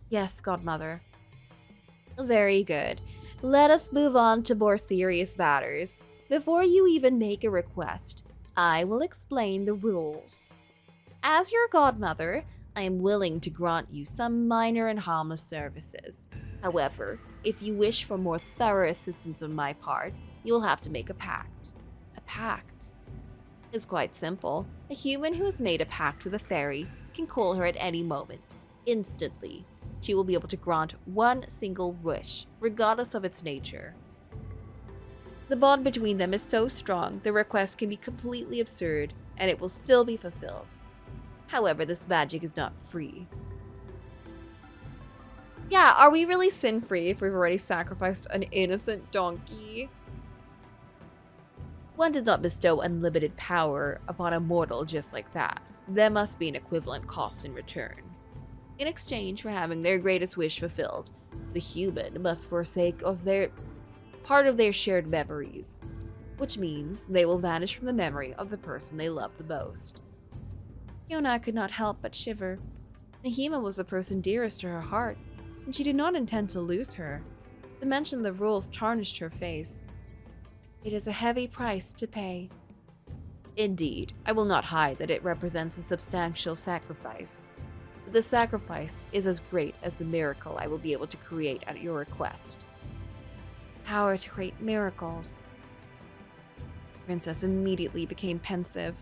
Yes, Godmother. Very good. Let us move on to more serious matters. Before you even make a request, I will explain the rules. As your godmother, I am willing to grant you some minor and harmless services. However, if you wish for more thorough assistance on my part, you will have to make a pact. A pact? It's quite simple. A human who has made a pact with a fairy can call her at any moment, instantly. She will be able to grant one single wish, regardless of its nature. The bond between them is so strong, the request can be completely absurd, and it will still be fulfilled. However, this magic is not free. Yeah, are we really sin-free if we've already sacrificed an innocent donkey? One does not bestow unlimited power upon a mortal just like that. There must be an equivalent cost in return. In exchange for having their greatest wish fulfilled, the human must forsake part of their shared memories, which means they will vanish from the memory of the person they love the most. Fiona could not help but shiver. Nahima was the person dearest to her heart, and she did not intend to lose her. The mention of the rules tarnished her face. It is a heavy price to pay. Indeed, I will not hide that it represents a substantial sacrifice. But the sacrifice is as great as the miracle I will be able to create at your request. Power to create miracles. The princess immediately became pensive.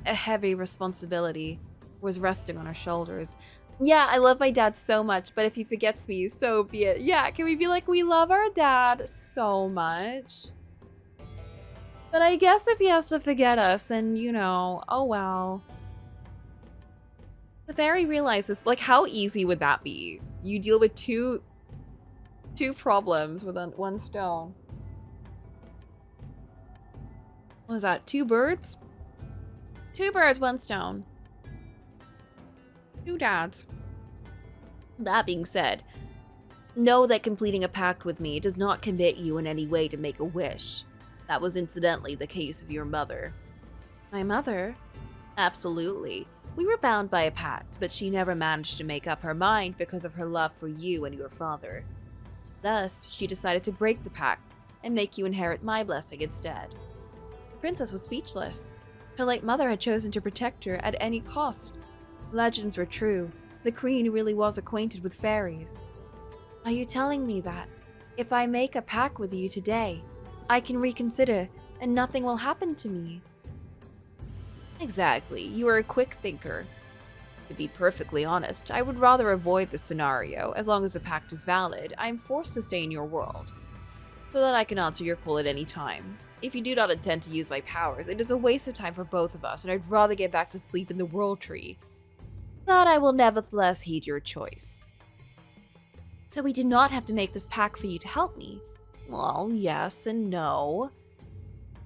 A heavy responsibility was resting on her shoulders. Yeah, I love my dad so much, but if he forgets me, so be it. Yeah, can we be like, we love our dad so much? But I guess if he has to forget us, then, you know, oh well. The fairy realizes, like, how easy would that be? You deal with two problems with one stone. What was that? 2 birds? 2 birds, 1 stone. 2 dads. That being said, know that completing a pact with me does not commit you in any way to make a wish. That was incidentally the case of your mother. My mother? Absolutely. We were bound by a pact, but she never managed to make up her mind because of her love for you and your father. Thus, she decided to break the pact and make you inherit my blessing instead. The princess was speechless. Her late mother had chosen to protect her at any cost. Legends were true. The queen really was acquainted with fairies. Are you telling me that, if I make a pact with you today, I can reconsider and nothing will happen to me? Exactly. You are a quick thinker. To be perfectly honest, I would rather avoid this scenario. As long as the pact is valid, I am forced to stay in your world, so that I can answer your call at any time. If you do not intend to use my powers, it is a waste of time for both of us, and I'd rather get back to sleep in the world tree. But I will nevertheless heed your choice. So we do not have to make this pact for you to help me? Well, yes and no.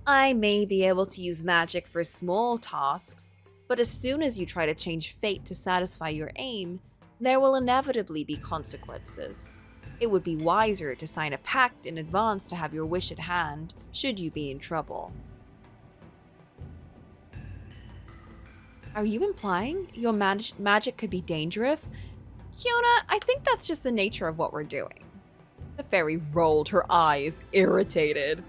I may be able to use magic for small tasks, but as soon as you try to change fate to satisfy your aim, there will inevitably be consequences. It would be wiser to sign a pact in advance to have your wish at hand, should you be in trouble. Are you implying your magic could be dangerous? Kiona, I think that's just the nature of what we're doing. The fairy rolled her eyes, irritated.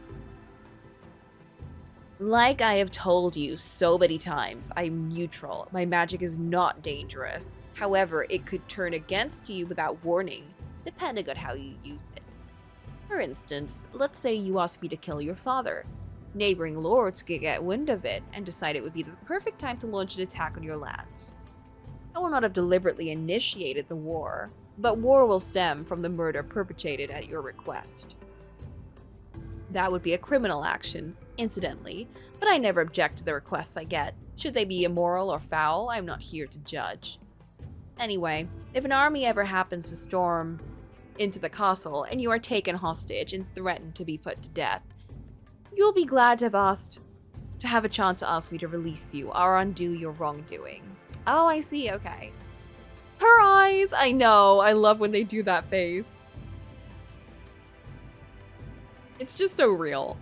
Like I have told you so many times, I'm neutral. My magic is not dangerous. However, it could turn against you without warning, depending on how you use it. For instance, let's say you ask me to kill your father. Neighboring lords could get wind of it and decide it would be the perfect time to launch an attack on your lands. I will not have deliberately initiated the war, but war will stem from the murder perpetrated at your request. That would be a criminal action, incidentally, but I never object to the requests I get. Should they be immoral or foul, I'm not here to judge. Anyway, if an army ever happens to storm into the castle and you are taken hostage and threatened to be put to death, you'll be glad to have a chance to ask me to release you or undo your wrongdoing. Oh, I see, okay. Her eyes! I know, I love when they do that face. It's just so real.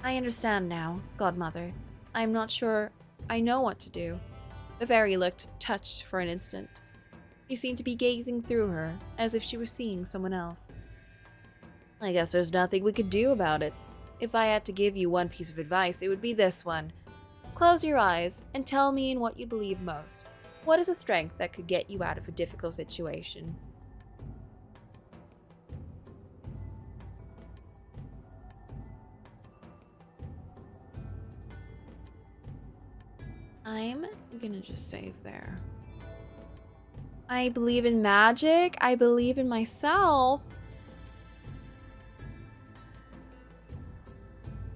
I understand now, Godmother. I'm not sure I know what to do. The fairy looked touched for an instant. He seemed to be gazing through her, as if she were seeing someone else. I guess there's nothing we could do about it. If I had to give you one piece of advice, it would be this one. Close your eyes and tell me in what you believe most. What is a strength that could get you out of a difficult situation? I'm gonna just save there. I believe in magic. I believe in myself.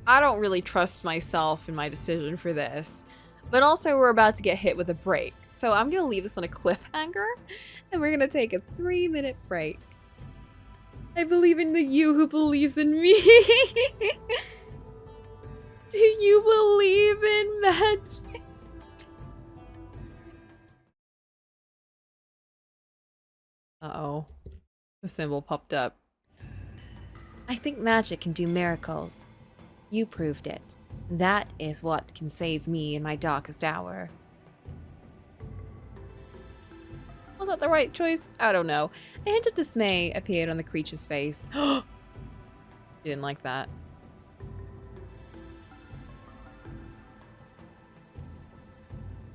I don't really trust myself in my decision for this. But also we're about to get hit with a break. So I'm gonna leave this on a cliffhanger and we're gonna take a 3-minute break. I believe in the you who believes in me. Do you believe in magic? Uh-oh. The symbol popped up. I think magic can do miracles. You proved it. That is what can save me in my darkest hour. Was that the right choice? I don't know. A hint of dismay appeared on the creature's face. He didn't like that.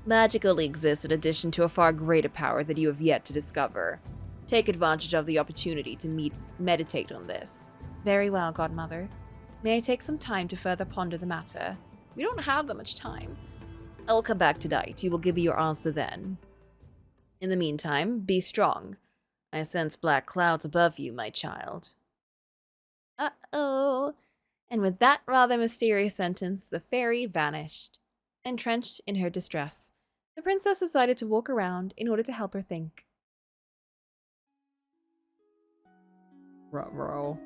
Magic only exists in addition to a far greater power that you have yet to discover. Take advantage of the opportunity to meditate on this. Very well, Godmother. May I take some time to further ponder the matter? We don't have that much time. I will come back tonight. You will give me your answer then. In the meantime, be strong. I sense black clouds above you, my child. Uh-oh. And with that rather mysterious sentence, the fairy vanished. Entrenched in her distress, the princess decided to walk around in order to help her think. Ruh-roh.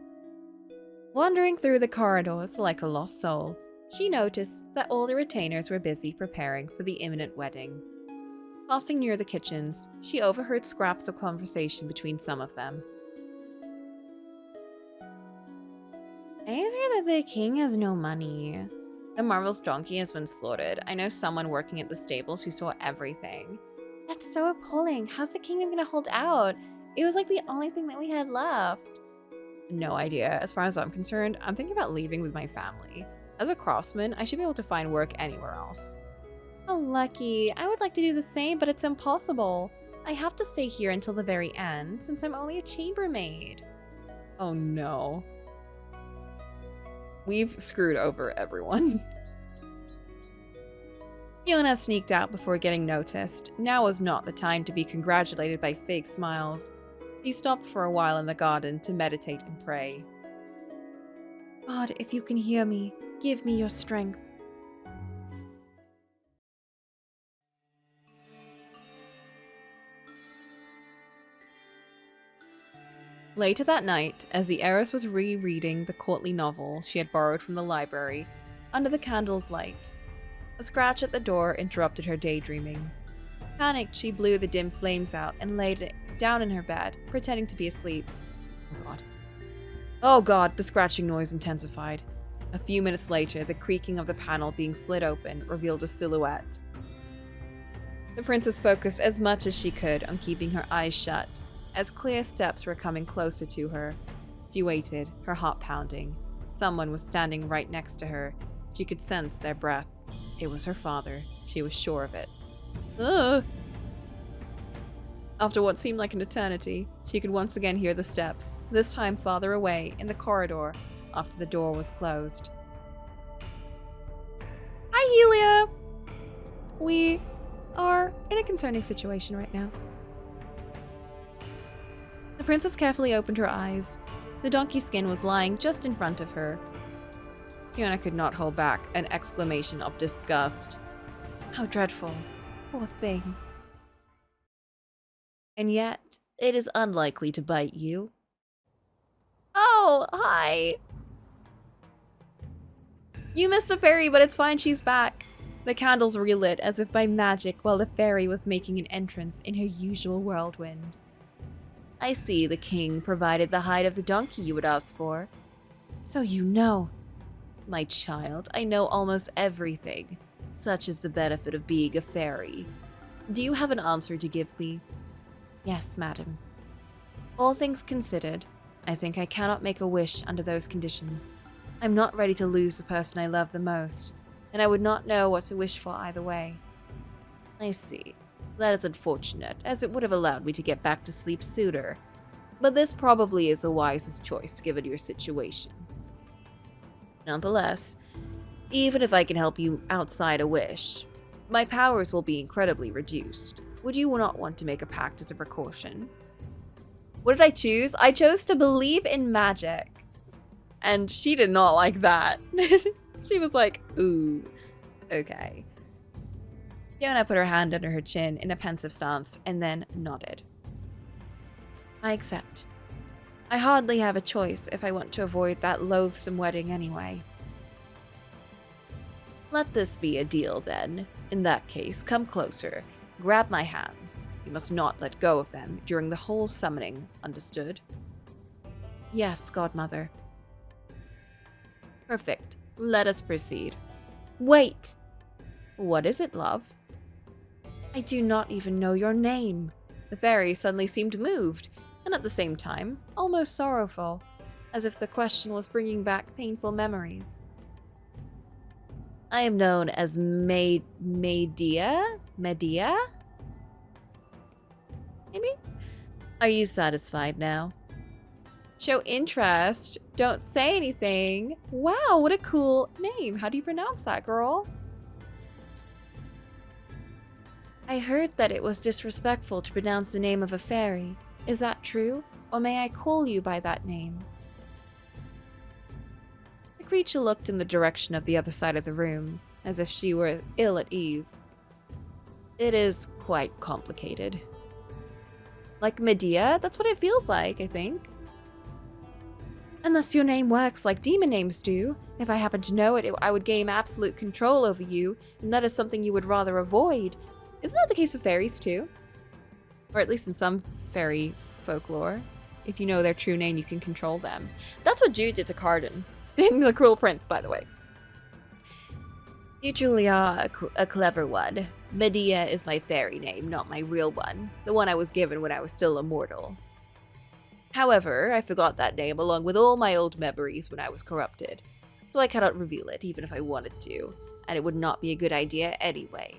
Wandering through the corridors like a lost soul, she noticed that all the retainers were busy preparing for the imminent wedding. Passing near the kitchens, she overheard scraps of conversation between some of them. I have heard that the king has no money. The Marvel's donkey has been slaughtered. I know someone working at the stables who saw everything. That's so appalling. How's the kingdom gonna hold out? It was like the only thing that we had left. No idea. As far as I'm concerned, I'm thinking about leaving with my family. As a craftsman, I should be able to find work anywhere else. Oh, lucky. I would like to do the same, but it's impossible. I have to stay here until the very end, since I'm only a chambermaid. Oh no. We've screwed over everyone. Fiona sneaked out before getting noticed. Now was not the time to be congratulated by fake smiles. He stopped for a while in the garden to meditate and pray. God, if you can hear me, give me your strength. Later that night, as the heiress was rereading the courtly novel she had borrowed from the library, under the candle's light. A scratch at the door interrupted her daydreaming. Panicked, she blew the dim flames out and laid down in her bed, pretending to be asleep. Oh god. Oh god, the scratching noise intensified. A few minutes later, the creaking of the panel being slid open revealed a silhouette. The princess focused as much as she could on keeping her eyes shut, as clear steps were coming closer to her. She waited, her heart pounding. Someone was standing right next to her. She could sense their breath. It was her father. She was sure of it. Ugh. After what seemed like an eternity, she could once again hear the steps, this time farther away, in the corridor, after the door was closed. Hi, Helia! We are in a concerning situation right now. The princess carefully opened her eyes. The donkey skin was lying just in front of her. Fiona could not hold back an exclamation of disgust. How dreadful. Poor thing. And yet, it is unlikely to bite you. Oh, hi! You missed a fairy, but it's fine, she's back. The candles relit as if by magic while the fairy was making an entrance in her usual whirlwind. I see the king provided the hide of the donkey you would ask for. So you know. My child, I know almost everything. Such is the benefit of being a fairy. Do you have an answer to give me? Yes, madam. All things considered, I think I cannot make a wish under those conditions. I'm not ready to lose the person I love the most, and I would not know what to wish for either way. I see. That is unfortunate, as it would have allowed me to get back to sleep sooner. But this probably is the wisest choice given your situation. Nonetheless, even if I can help you outside a wish, my powers will be incredibly reduced. Would you not want to make a pact as a precaution? What did I choose? I chose to believe in magic. And she did not like that. She was like, ooh, okay. Fiona put her hand under her chin in a pensive stance and then nodded. I accept. I hardly have a choice if I want to avoid that loathsome wedding anyway. Let this be a deal then. In that case, come closer. Grab my hands. You must not let go of them during the whole summoning, understood? Yes, godmother. Perfect. Let us proceed. Wait! What is it, love? I do not even know your name. The fairy suddenly seemed moved, and at the same time, almost sorrowful, as if the question was bringing back painful memories. I am known as Medea? Medea? Maybe? Are you satisfied now? Show interest. Don't say anything. Wow, what a cool name. How do you pronounce that, girl? I heard that it was disrespectful to pronounce the name of a fairy. Is that true? Or may I call you by that name? The creature looked in the direction of the other side of the room, as if she were ill at ease. It is quite complicated. Like Medea? That's what it feels like, I think. Unless your name works like demon names do. If I happen to know it, I would gain absolute control over you, and that is something you would rather avoid. Isn't that the case with fairies too? Or at least in some fairy folklore. If you know their true name, you can control them. That's what Jude did to Cardan in The Cruel Prince, by the way. You truly are a clever one. Medea is my fairy name, not my real one. The one I was given when I was still immortal. However, I forgot that name along with all my old memories when I was corrupted. So I cannot reveal it even if I wanted to, and it would not be a good idea anyway.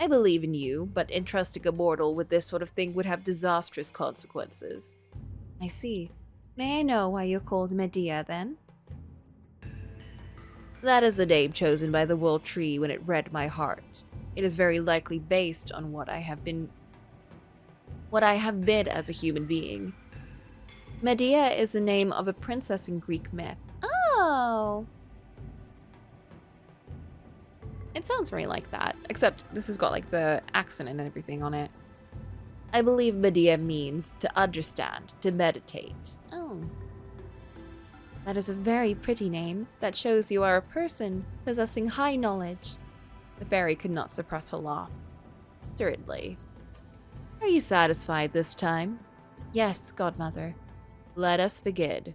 I believe in you, but entrusting a mortal with this sort of thing would have disastrous consequences. I see. May I know why you're called Medea, then? That is the name chosen by the World Tree when it read my heart. It is very likely based on what I have been as a human being. Medea is the name of a princess in Greek myth. Oh! It sounds very like that, except this has got like the accent and everything on it. I believe Medea means to understand, to meditate. Oh. That is a very pretty name that shows you are a person possessing high knowledge. The fairy could not suppress her laugh. Certainly. Are you satisfied this time? Yes, godmother. Let us begin.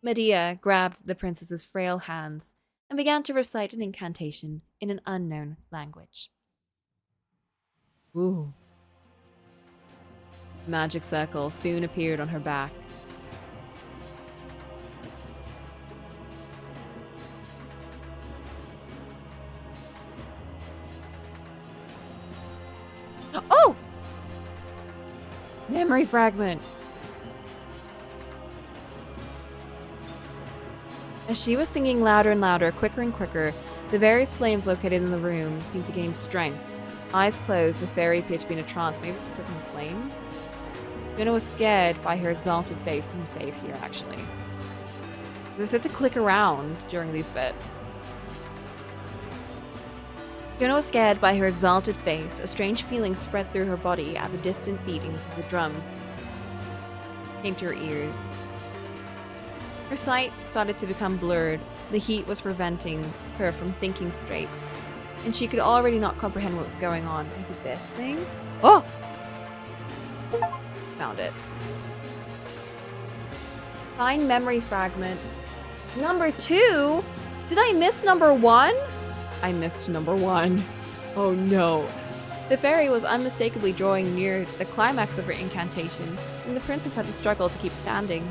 Medea grabbed the princess's frail hands and began to recite an incantation in an unknown language. Ooh. The magic circle soon appeared on her back. Oh! Memory fragment. As she was singing louder and louder, quicker and quicker, the various flames located in the room seemed to gain strength. Eyes closed, the fairy appeared to be in a trance, maybe to quicken the flames. Fiona was scared by her exalted face. I'm going to save here, actually. They said to click around during these bits. Fiona was scared by her exalted face. A strange feeling spread through her body at the distant beatings of the drums. Came to her ears. Her sight started to become blurred. The heat was preventing her from thinking straight. And she could already not comprehend what was going on. Maybe this thing? Oh! Found it. Find memory fragment. Number 2? Did I miss number 1? I missed number 1. Oh no. The fairy was unmistakably drawing near the climax of her incantation, and the princess had to struggle to keep standing.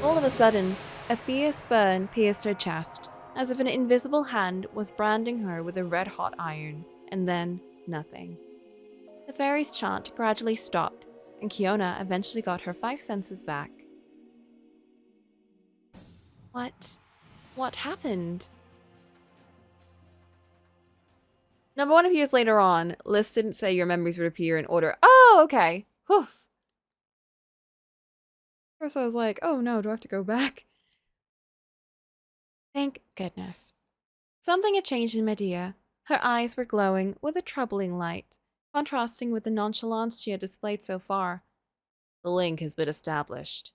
All of a sudden, a fierce burn pierced her chest, as if an invisible hand was branding her with a red-hot iron, and then nothing. The fairy's chant gradually stopped, and Kiona eventually got her 5 senses back. What happened? Number 1 appears later on. List didn't say your memories would appear in order. Oh, okay. Whew. First I was like, oh no, do I have to go back? Thank goodness. Something had changed in Medea. Her eyes were glowing with a troubling light, contrasting with the nonchalance she had displayed so far. The link has been established.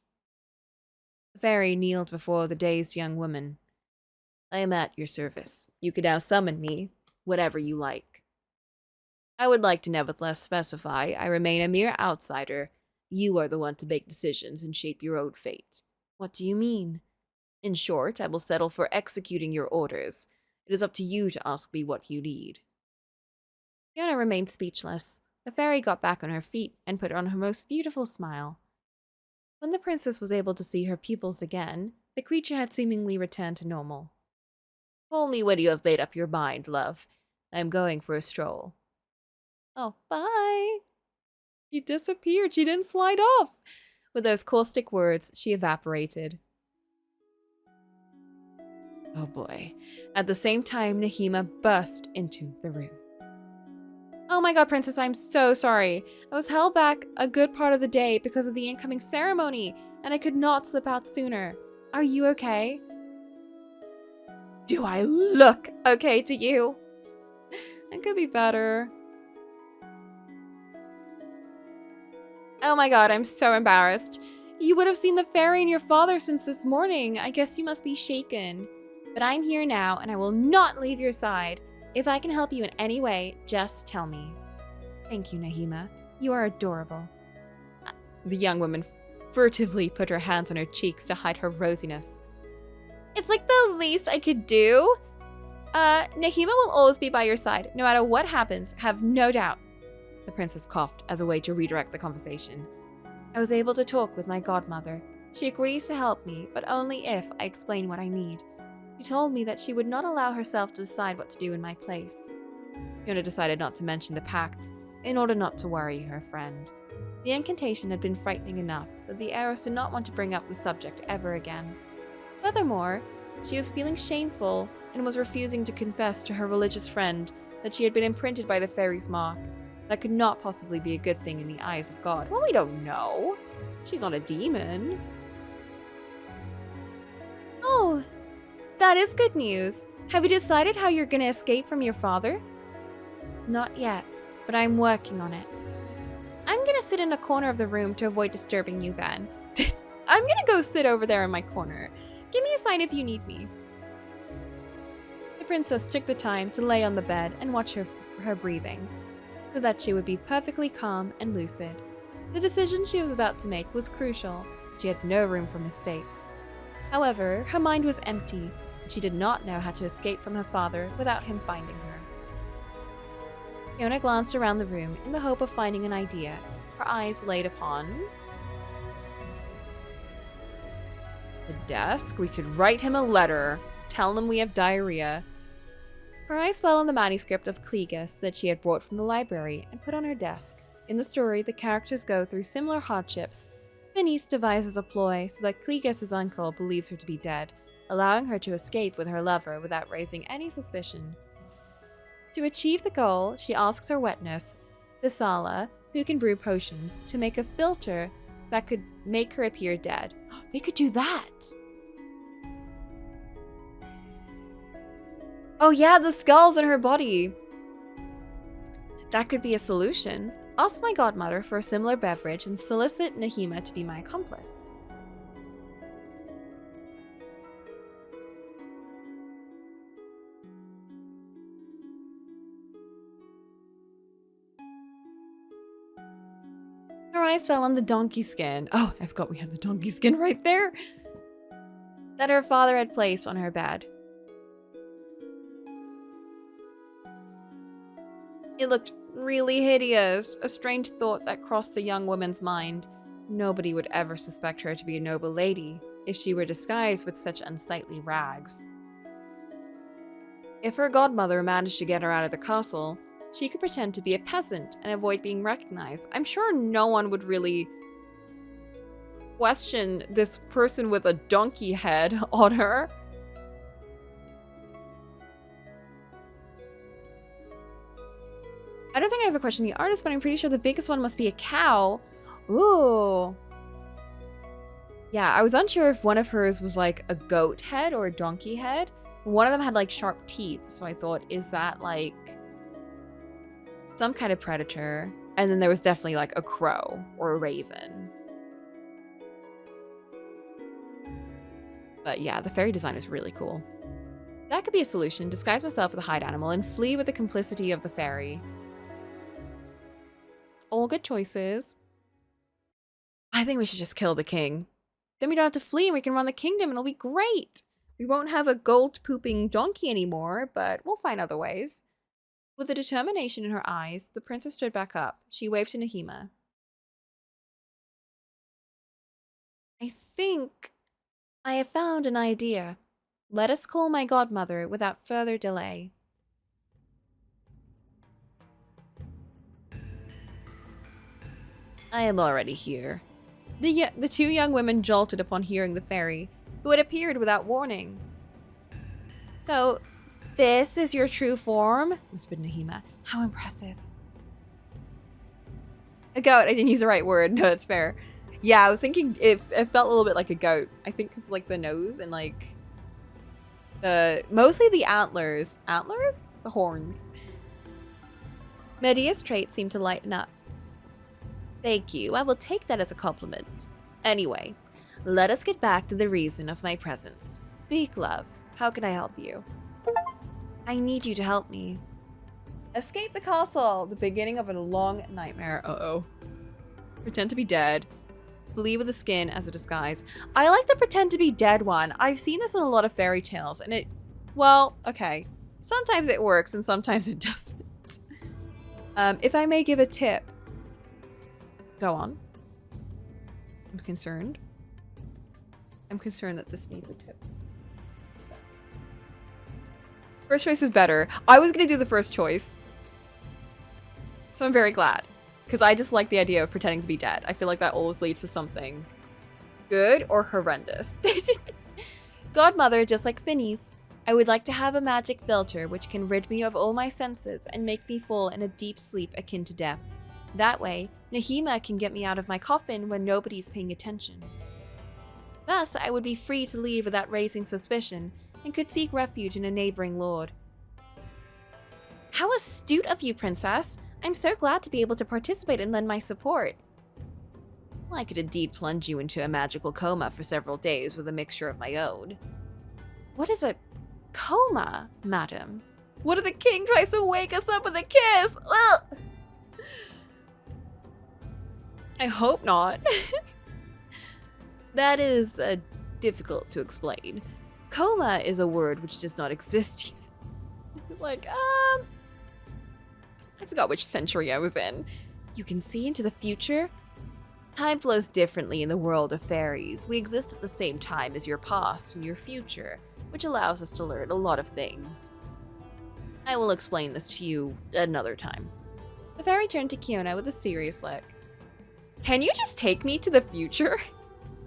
The fairy kneeled before the dazed young woman. I am at your service. You can now summon me, whatever you like. I would like to nevertheless specify I remain a mere outsider. You are the one to make decisions and shape your own fate. What do you mean? In short, I will settle for executing your orders. It is up to you to ask me what you need. Fiona remained speechless. The fairy got back on her feet and put on her most beautiful smile. When the princess was able to see her pupils again, the creature had seemingly returned to normal. Call me when you have made up your mind, love. I am going for a stroll. Oh, bye. She disappeared. She didn't slide off. With those caustic words, she evaporated. Oh boy. At the same time, Nahima burst into the room. Oh my god, princess, I'm so sorry. I was held back a good part of the day because of the incoming ceremony, and I could not slip out sooner. Are you okay? Do I look okay to you? It could be better. Oh my god, I'm so embarrassed. You would have seen the fairy and your father since this morning. I guess you must be shaken. But I'm here now, and I will not leave your side. If I can help you in any way, just tell me. Thank you, Nahima. You are adorable. The young woman furtively put her hands on her cheeks to hide her rosiness. It's like the least I could do. Nahima will always be by your side, no matter what happens, have no doubt. The princess coughed as a way to redirect the conversation. I was able to talk with my godmother. She agrees to help me, but only if I explain what I need. She told me that she would not allow herself to decide what to do in my place. Fiona decided not to mention the pact, in order not to worry her friend. The incantation had been frightening enough that the heiress did not want to bring up the subject ever again. Furthermore, she was feeling shameful and was refusing to confess to her religious friend that she had been imprinted by the fairy's mark. That could not possibly be a good thing in the eyes of God. Well, we don't know. She's not a demon. Oh, that is good news. Have you decided how you're going to escape from your father? Not yet, but I'm working on it. I'm going to sit in a corner of the room to avoid disturbing you then. I'm gonna go sit over there in my corner. Give me a sign if you need me. The princess took the time to lay on the bed and watch her breathing, so that she would be perfectly calm and lucid. The decision she was about to make was crucial. She had no room for mistakes. However, her mind was empty, and she did not know how to escape from her father without him finding her. Fiona glanced around the room in the hope of finding an idea, her eyes laid upon the desk. We could write him a letter, tell him we have diarrhea. Her eyes fell on the manuscript of Clegus that she had brought from the library and put on her desk. In the story, the characters go through similar hardships. Phineas devises a ploy so that Clegus' uncle believes her to be dead, allowing her to escape with her lover without raising any suspicion. To achieve the goal, she asks her wet nurse, Thisala, who can brew potions, to make a filter that could make her appear dead. They could do that! Oh yeah, the skulls in her body! That could be a solution. Ask my godmother for a similar beverage and solicit Nahima to be my accomplice. Her eyes fell on the donkey skin. Oh, I forgot we had the donkey skin right there. That her father had placed on her bed. It looked really hideous, a strange thought that crossed the young woman's mind. Nobody would ever suspect her to be a noble lady if she were disguised with such unsightly rags. If her godmother managed to get her out of the castle, she could pretend to be a peasant and avoid being recognized. I'm sure no one would really question this person with a donkey head on her. I don't think I have a question the artist, but I'm pretty sure the biggest one must be a cow. Ooh. Yeah, I was unsure if one of hers was like a goat head or a donkey head. One of them had like sharp teeth, so I thought, is that like some kind of predator? And then there was definitely like a crow or a raven. But yeah, the fairy design is really cool. That could be a solution. Disguise myself with a hide animal and flee with the complicity of the fairy. All good choices. I think we should just kill the king. Then we don't have to flee and we can run the kingdom and it'll be great. We won't have a gold-pooping donkey anymore, but we'll find other ways. With a determination in her eyes, the princess stood back up. She waved to Nahima. I think I have found an idea. Let us call my godmother without further delay. I am already here. The two young women jolted upon hearing the fairy, who had appeared without warning. So, this is your true form? Whispered Nahima. How impressive. A goat. I didn't use the right word. No, that's fair. Yeah, I was thinking it felt a little bit like a goat. I think because like the nose and like mostly the antlers. Antlers? The horns. Medea's trait seemed to lighten up. Thank you. I will take that as a compliment. Anyway, let us get back to the reason of my presence. Speak, love. How can I help you? I need you to help me. Escape the castle. The beginning of a long nightmare. Uh-oh. Pretend to be dead. Flee with the skin as a disguise. I like the pretend to be dead one. I've seen this in a lot of fairy tales and it, well, okay. Sometimes it works and sometimes it doesn't. If I may give a tip. Go on. I'm concerned. I'm concerned that this needs a tip. First choice is better. I was gonna do the first choice. So I'm very glad. Because I just like the idea of pretending to be dead. I feel like that always leads to something good or horrendous. Godmother, just like Phineas, I would like to have a magic filter which can rid me of all my senses and make me fall in a deep sleep akin to death. That way, Nahima can get me out of my coffin when nobody's paying attention. Thus, I would be free to leave without raising suspicion and could seek refuge in a neighboring lord. How astute of you, princess! I'm so glad to be able to participate and lend my support. I could indeed plunge you into a magical coma for several days with a mixture of my own. What is a coma, madam? What if the king tries to wake us up with a kiss? Ugh! I hope not. That is difficult to explain. Coma is a word which does not exist yet. Like, I forgot which century I was in. You can see into the future? Time flows differently in the world of fairies. We exist at the same time as your past and your future, which allows us to learn a lot of things. I will explain this to you another time. The fairy turned to Kiona with a serious look. Can you just take me to the future?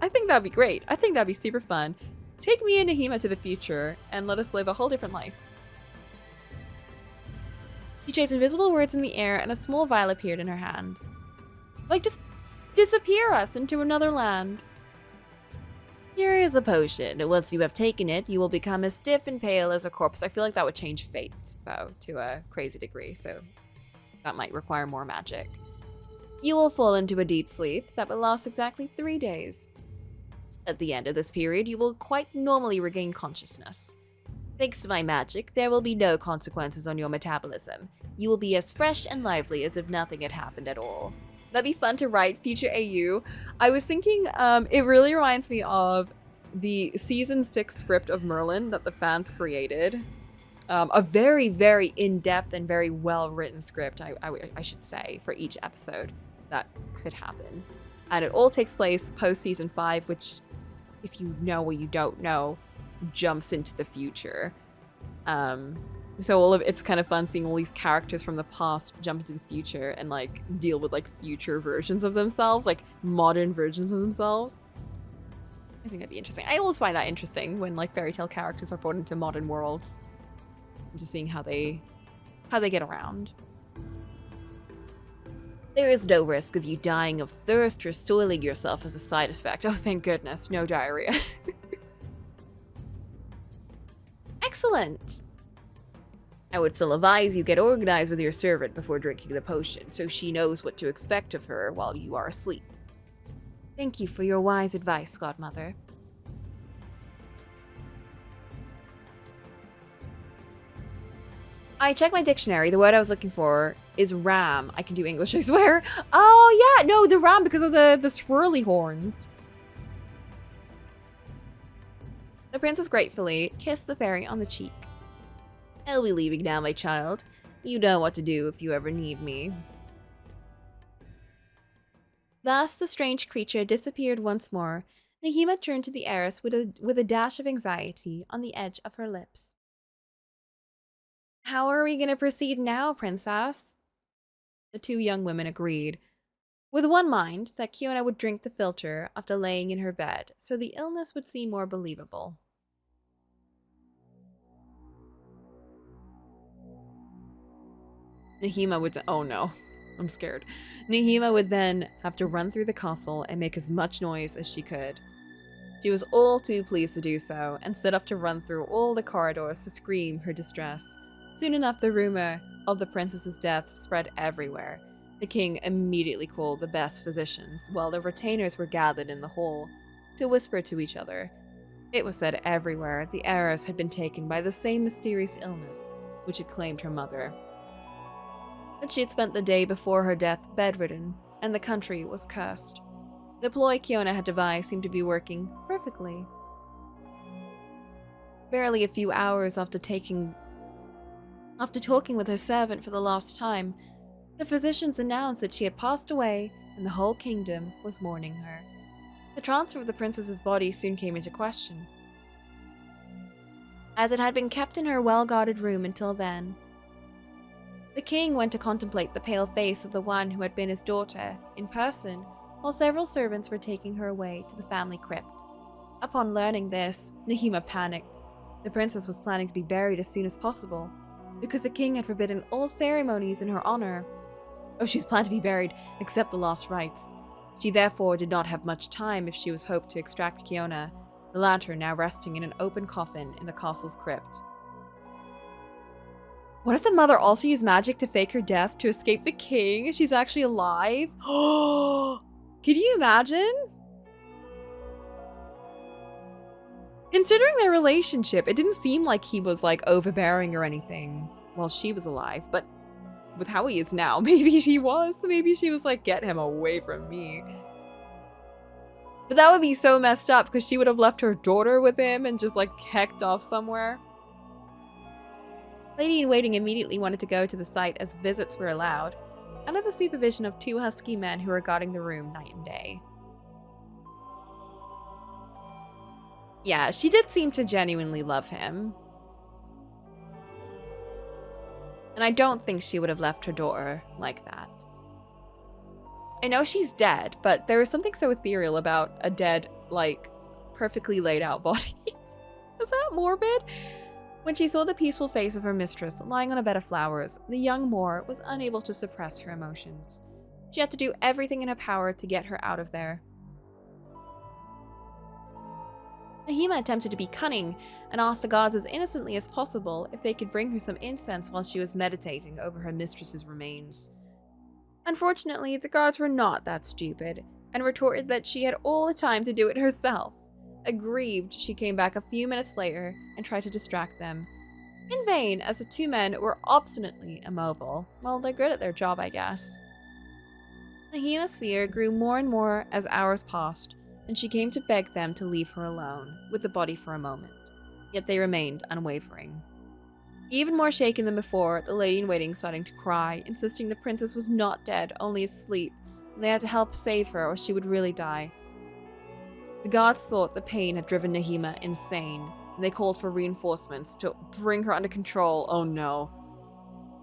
I think that'd be great. I think that'd be super fun. Take me and Nahima to the future and let us live a whole different life. She traced invisible words in the air and a small vial appeared in her hand. Like, just disappear us into another land. Here is a potion. Once you have taken it, you will become as stiff and pale as a corpse. I feel like that would change fate, though, to a crazy degree, so that might require more magic. You will fall into a deep sleep that will last exactly 3 days. At the end of this period, you will quite normally regain consciousness. Thanks to my magic, there will be no consequences on your metabolism. You will be as fresh and lively as if nothing had happened at all. That'd be fun to write, future AU. I was thinking, it really reminds me of the season 6 script of Merlin that the fans created. A very, very in-depth and very well-written script, I should say, for each episode that could happen. And it all takes place post-season 5, which, if you know or you don't know, jumps into the future. So it's kind of fun seeing all these characters from the past jump into the future and like deal with like future versions of themselves, like modern versions of themselves. I think that'd be interesting. I always find that interesting when like fairy tale characters are brought into modern worlds. Just seeing how they get around. There is no risk of you dying of thirst or soiling yourself as a side effect. Oh, thank goodness, no diarrhea. Excellent. I would still advise you get organized with your servant before drinking the potion, so she knows what to expect of her while you are asleep. Thank you for your wise advice, Godmother. I checked my dictionary. The word I was looking for is ram. I can do English, I swear. Oh, yeah. No, the ram because of the swirly horns. The princess gratefully kissed the fairy on the cheek. I'll be leaving now, my child. You know what to do if you ever need me. Thus, the strange creature disappeared once more. Nahima turned to the heiress with a dash of anxiety on the edge of her lips. How are we going to proceed now, princess? The two young women agreed, with one mind that Kiona would drink the filter after laying in her bed, so the illness would seem more believable. Nahima would... Oh no, I'm scared. Nahima would then have to run through the castle and make as much noise as she could. She was all too pleased to do so, and set off to run through all the corridors to scream her distress. Soon enough, the rumor of the princess's death spread everywhere. The king immediately called the best physicians, while the retainers were gathered in the hall to whisper to each other. It was said everywhere the heiress had been taken by the same mysterious illness which had claimed her mother. That she had spent the day before her death bedridden, and the country was cursed. The ploy Kiona had devised seemed to be working perfectly. Barely a few hours after talking with her servant for the last time, the physicians announced that she had passed away and the whole kingdom was mourning her. The transfer of the princess's body soon came into question, as it had been kept in her well-guarded room until then. The king went to contemplate the pale face of the one who had been his daughter in person, while several servants were taking her away to the family crypt. Upon learning this, Nahima panicked. The princess was planning to be buried as soon as possible, because the king had forbidden all ceremonies in her honor. Oh, she was planned to be buried, except the last rites. She therefore did not have much time if she was hoped to extract Kiona, the latter now resting in an open coffin in the castle's crypt. What if the mother also used magic to fake her death to escape the king? She's actually alive? Oh! Could you imagine? Considering their relationship, it didn't seem like he was like overbearing or anything while she was alive, but with how he is now, maybe she was. Maybe she was like, get him away from me. But that would be so messed up because she would have left her daughter with him and just like hecked off somewhere. Lady-in-Waiting immediately wanted to go to the site as visits were allowed, under the supervision of 2 husky men who were guarding the room night and day. Yeah, she did seem to genuinely love him. And I don't think she would have left her daughter like that. I know she's dead, but there is something so ethereal about a dead, like, perfectly laid out body. Is that morbid? When she saw the peaceful face of her mistress lying on a bed of flowers, the young Moor was unable to suppress her emotions. She had to do everything in her power to get her out of there. Nahima attempted to be cunning and asked the gods as innocently as possible if they could bring her some incense while she was meditating over her mistress's remains. Unfortunately, the guards were not that stupid and retorted that she had all the time to do it herself. Aggrieved, she came back a few minutes later and tried to distract them. In vain, as the 2 men were obstinately immobile. Well, they're good at their job, I guess. Nahima's fear grew more and more as hours passed, and she came to beg them to leave her alone with the body for a moment. Yet they remained unwavering. Even more shaken than before, the lady-in-waiting starting to cry, insisting the princess was not dead, only asleep, and they had to help save her or she would really die. The gods thought the pain had driven Nahima insane, and they called for reinforcements to bring her under control. Oh no.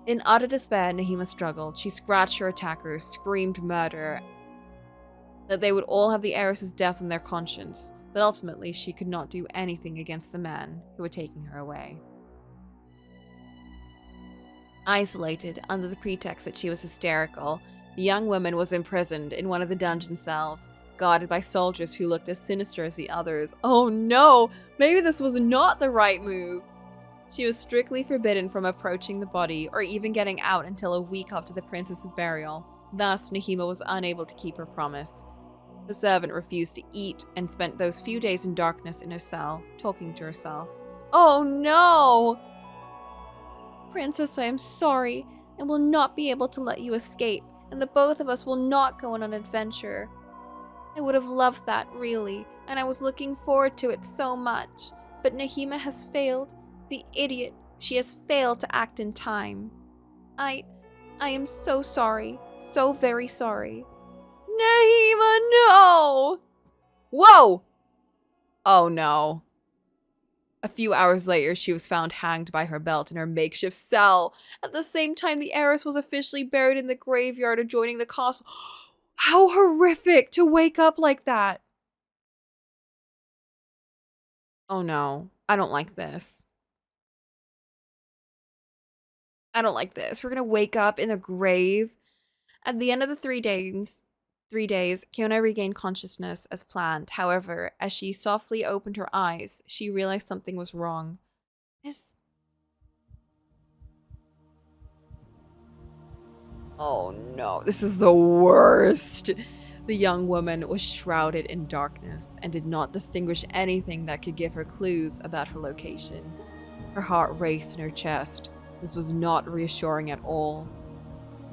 In utter despair, Nahima struggled. She scratched her attackers, screamed murder, that they would all have the heiress's death on their conscience, but ultimately she could not do anything against the men who were taking her away. Isolated under the pretext that she was hysterical, the young woman was imprisoned in one of the dungeon cells, guarded by soldiers who looked as sinister as the others. Oh no! Maybe this was not the right move! She was strictly forbidden from approaching the body or even getting out until a week after the princess's burial. Thus, Nahima was unable to keep her promise. The servant refused to eat and spent those few days in darkness in her cell, talking to herself. Oh no! Princess, I am sorry. I will not be able to let you escape, and the both of us will not go on an adventure. I would have loved that, really, and I was looking forward to it so much. But Nahima has failed. The idiot. She has failed to act in time. I am so sorry. So very sorry. Nahima, no! Whoa! Oh no. A few hours later, she was found hanged by her belt in her makeshift cell. At the same time, the heiress was officially buried in the graveyard adjoining the castle. How horrific to wake up like that. Oh no, I don't like this. I don't like this. We're gonna wake up in a grave. At the end of the 3 days, Kiona regained consciousness as planned. However, as she softly opened her eyes, she realized something was wrong. Oh no, this is the worst. The young woman was shrouded in darkness and did not distinguish anything that could give her clues about her location. Her heart raced in her chest. This was not reassuring at all.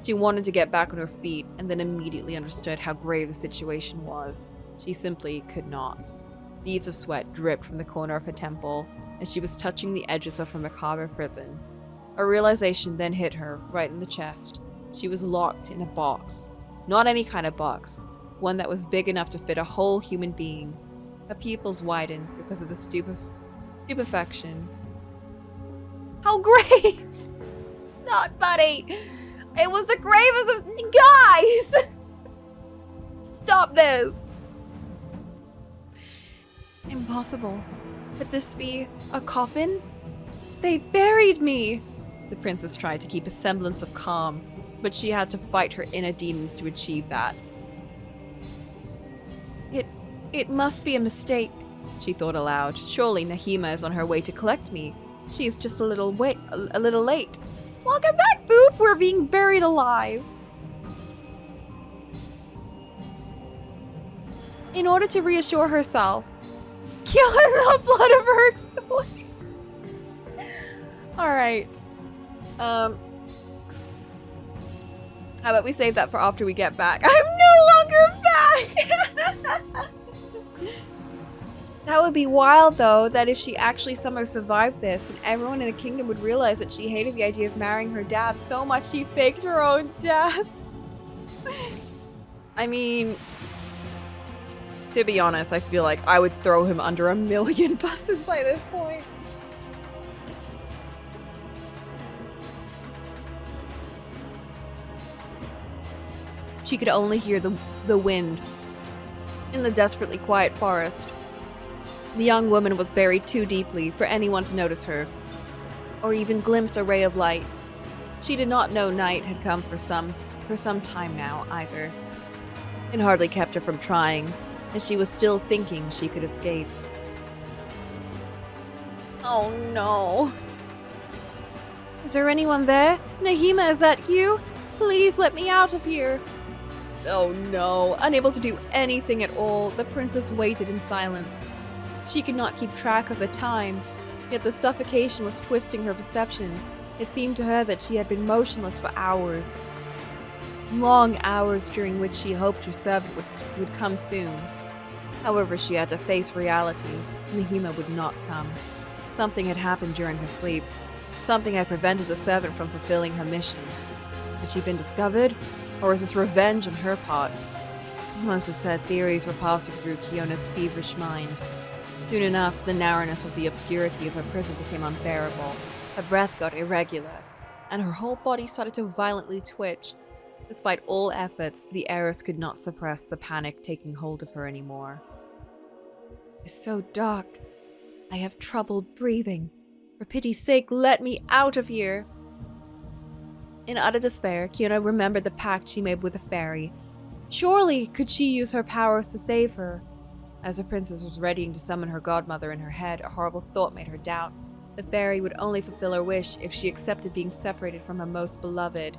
She wanted to get back on her feet and then immediately understood how grave the situation was. She simply could not. Beads of sweat dripped from the corner of her temple as she was touching the edges of her macabre prison. A realization then hit her right in the chest. She was locked in a box. Not any kind of box. One that was big enough to fit a whole human being. Her pupils widened because of the stupefaction. How grave! It's not funny! It was the gravest of... Guys! Stop this! Impossible. Could this be a coffin? They buried me! The princess tried to keep a semblance of calm, but she had to fight her inner demons to achieve that. It must be a mistake, she thought aloud. Surely Nahima is on her way to collect me. She is just a little late. Welcome back, Boop! We're being buried alive! in order to reassure herself. Kill the blood of Hercules. Alright. How about we save that for after we get back? I'm no longer back! That would be wild, though, that if she actually somehow survived this, and everyone in the kingdom would realize that she hated the idea of marrying her dad so much she faked her own death. I mean, to be honest, I feel like I would throw him under a million buses by this point. She could only hear the wind in the desperately quiet forest. The young woman was buried too deeply for anyone to notice her, or even glimpse a ray of light. She did not know night had come for some time now, either. It hardly kept her from trying, as she was still thinking she could escape. Oh no. Is there anyone there? Nahima, is that you? Please let me out of here. Oh no. Unable to do anything at all, the princess waited in silence. She could not keep track of the time, yet the suffocation was twisting her perception. It seemed to her that she had been motionless for hours. Long hours during which she hoped her servant would come soon. However, she had to face reality. Nahima would not come. Something had happened during her sleep. Something had prevented the servant from fulfilling her mission. Had she been discovered? Or was this revenge on her part? Most absurd theories were passing through Kiona's feverish mind. Soon enough, the narrowness of the obscurity of her prison became unbearable. Her breath got irregular, and her whole body started to violently twitch. Despite all efforts, the heiress could not suppress the panic taking hold of her anymore. It's so dark. I have trouble breathing. For pity's sake, let me out of here. In utter despair, Kiona remembered the pact she made with the fairy. Surely could she use her powers to save her? As the princess was readying to summon her godmother in her head, a horrible thought made her doubt. The fairy would only fulfill her wish if she accepted being separated from her most beloved,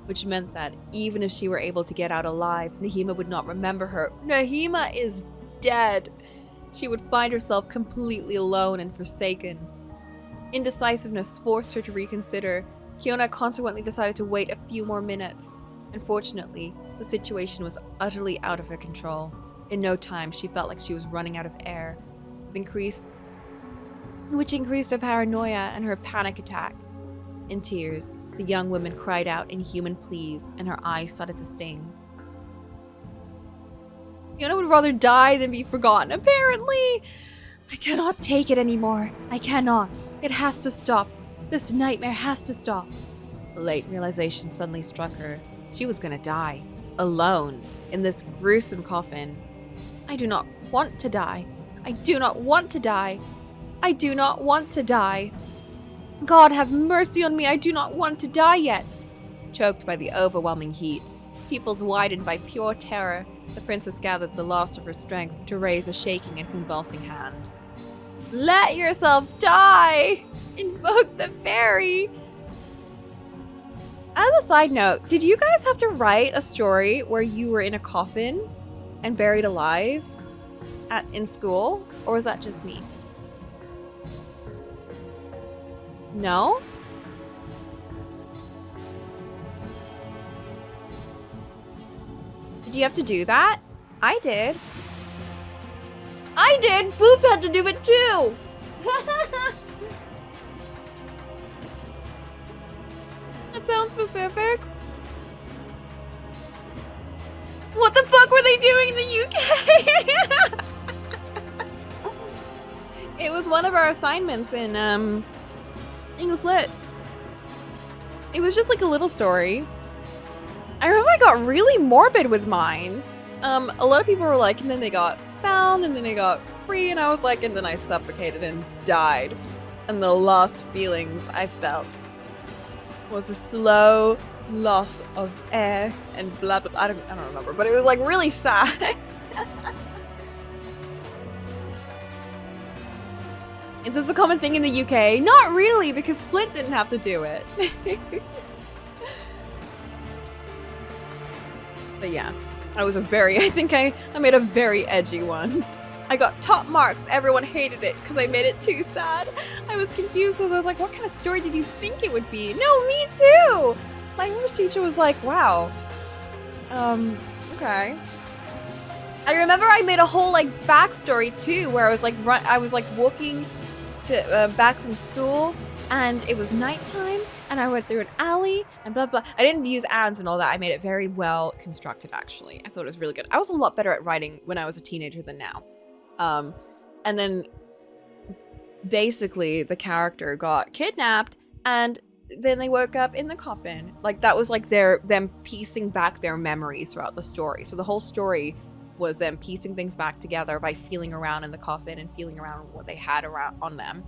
which meant that, even if she were able to get out alive, Nahima would not remember her. Nahima is dead! She would find herself completely alone and forsaken. Indecisiveness forced her to reconsider. Kiona consequently decided to wait a few more minutes. Unfortunately, the situation was utterly out of her control. In no time, she felt like she was running out of air, which increased her paranoia and her panic attack. In tears, the young woman cried out in human pleas, and her eyes started to sting. Fiona would rather die than be forgotten, apparently! I cannot take it anymore. I cannot. It has to stop. This nightmare has to stop. A late realization suddenly struck her. She was gonna die. Alone. In this gruesome coffin. I do not want to die. I do not want to die. I do not want to die. God have mercy on me. I do not want to die yet. Choked by the overwhelming heat, pupils widened by pure terror, the princess gathered the last of her strength to raise a shaking and convulsing hand. Let yourself die! Invoke the fairy! As a side note, did you guys have to write a story where you were in a coffin and buried alive in school? Or was that just me? No? Did you have to do that? I did. I did! Boop had to do it too! That sounds specific. What the fuck were they doing in the UK? It was one of our assignments in English Lit. It was just like a little story. I remember I got really morbid with mine. A lot of people were like, and then they got found, and then they got free, and I was like, and then I suffocated and died. And the last feelings I felt was a slow loss of air and blah blah. I don't remember, but it was like really sad. Is this a common thing in the UK? Not really, because Flint didn't have to do it. But yeah. I think I made a very edgy one. I got top marks. Everyone hated it because I made it too sad. I was confused because I was like, what kind of story did you think it would be? No, me too. My English teacher was like, wow. Okay. I remember I made a whole like backstory too, where I was like walking to back from school, and it was nighttime, and I went through an alley, and blah blah. I didn't use ads and all that. I made it very well constructed, actually. I thought it was really good. I was a lot better at writing when I was a teenager than now. And then basically the character got kidnapped, and then they woke up in the coffin. Like that was like them piecing back their memories throughout the story. So the whole story was them piecing things back together by feeling around in the coffin and feeling around what they had around on them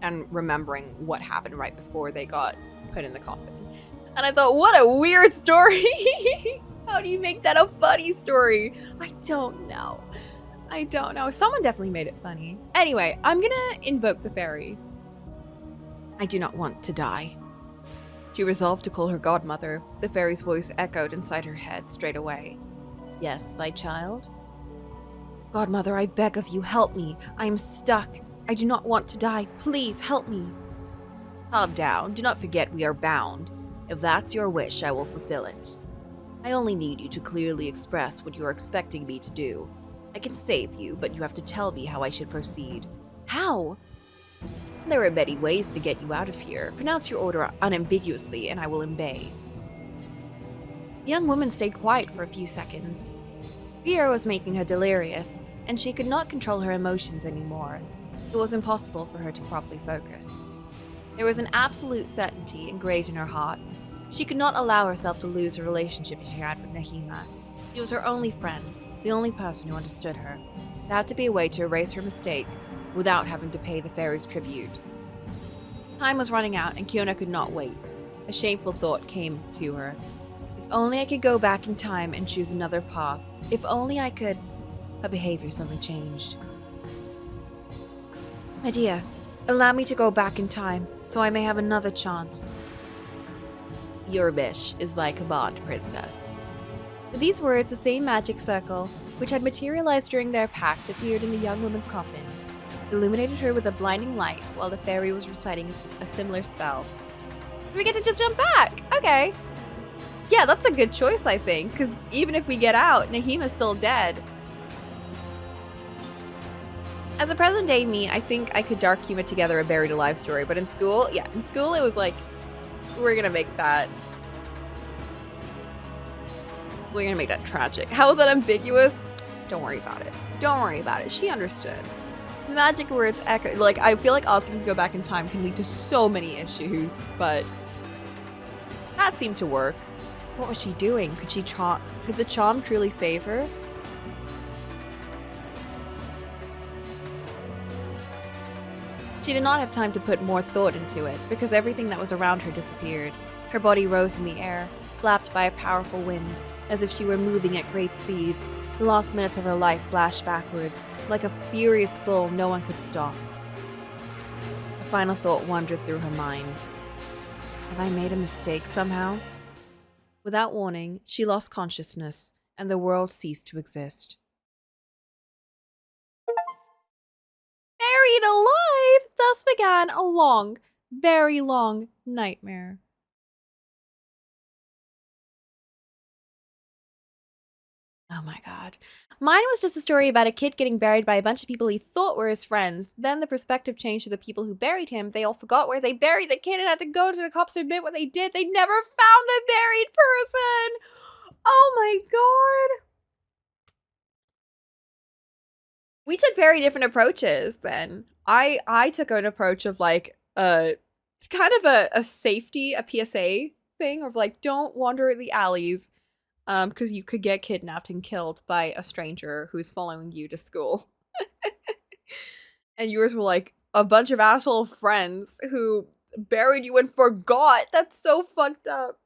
and remembering what happened right before they got put in the coffin. And I thought, what a weird story. How do you make that a funny story? I don't know. Someone definitely made it funny. Anyway, I'm gonna invoke the fairy. I do not want to die. She resolved to call her godmother. The fairy's voice echoed inside her head straight away. Yes, my child? Godmother, I beg of you, help me. I am stuck. I do not want to die. Please help me. Calm down. Do not forget we are bound. If that's your wish, I will fulfill it. I only need you to clearly express what you are expecting me to do. I can save you, but you have to tell me how I should proceed. How? There are many ways to get you out of here. Pronounce your order unambiguously, and I will obey. The young woman stayed quiet for a few seconds. Fear was making her delirious, and she could not control her emotions anymore. It was impossible for her to properly focus. There was an absolute certainty engraved in her heart. She could not allow herself to lose the relationship she had with Nahima. He was her only friend, the only person who understood her. There had to be a way to erase her mistake without having to pay the fairy's tribute. Time was running out, and Kiona could not wait. A shameful thought came to her. If only I could go back in time and choose another path. If only I could... Her behavior suddenly changed. My dear, allow me to go back in time, so I may have another chance. Your wish is my command, princess. With these words, the same magic circle, which had materialized during their pact, appeared in the young woman's coffin. It illuminated her with a blinding light while the fairy was reciting a similar spell. So we get to just jump back! Okay. Yeah, that's a good choice, I think, because even if we get out, Nahima's still dead. As a present-day me, I think I could dark humor together a buried alive story, but in school, it was like, we're gonna make that tragic. How is that ambiguous? Don't worry about it. Don't worry about it. She understood. The magic words echo. Like, I feel like asking to go back in time can lead to so many issues, but that seemed to work. What was she doing? Could the charm truly save her? She did not have time to put more thought into it, because everything that was around her disappeared. Her body rose in the air, flapped by a powerful wind, as if she were moving at great speeds. The last minutes of her life flashed backwards. Like a furious bull, no one could stop. A final thought wandered through her mind. Have I made a mistake somehow? Without warning, she lost consciousness, and the world ceased to exist. Buried alive! Thus began a long, very long nightmare. Oh my god. Mine was just a story about a kid getting buried by a bunch of people he thought were his friends. Then the perspective changed to the people who buried him. They all forgot where they buried the kid and had to go to the cops to admit what they did. They never found the buried person! Oh my god. We took very different approaches then. I took an approach of like, it's kind of a safety, a PSA thing of like, don't wander the alleys. Because you could get kidnapped and killed by a stranger who's following you to school. And yours were like a bunch of asshole friends who buried you and forgot. That's so fucked up.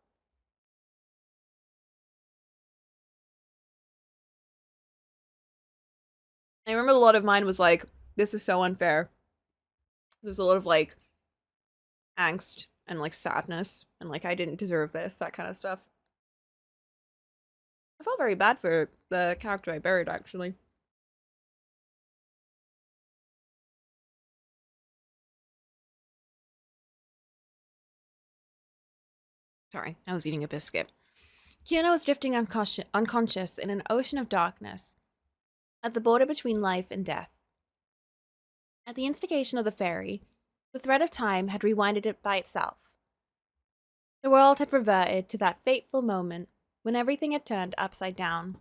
I remember a lot of mine was like, this is so unfair. There's a lot of like angst and like sadness and like I didn't deserve this, that kind of stuff. I felt very bad for the character I buried, actually. Sorry, I was eating a biscuit. Kiana was drifting unconscious in an ocean of darkness, at the border between life and death. At the instigation of the fairy, the thread of time had rewinded it by itself. The world had reverted to that fateful moment when everything had turned upside down.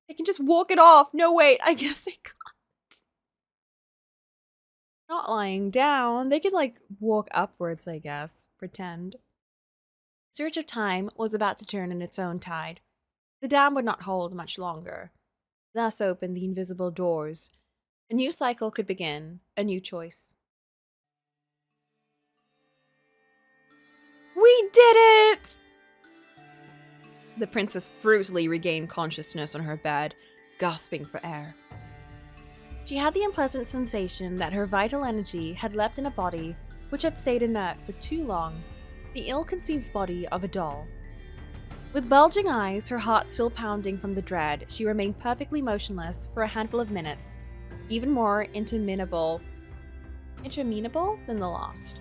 They can just walk it off! No, wait, I guess they can't. Not lying down. They could, like, walk upwards, I guess. Pretend. Surge of time was about to turn in its own tide. The dam would not hold much longer. Thus opened the invisible doors. A new cycle could begin, a new choice. We did it! The princess brutally regained consciousness on her bed, gasping for air. She had the unpleasant sensation that her vital energy had leapt in a body which had stayed inert for too long. The ill-conceived body of a doll. With bulging eyes, her heart still pounding from the dread, she remained perfectly motionless for a handful of minutes, even more interminable than the last.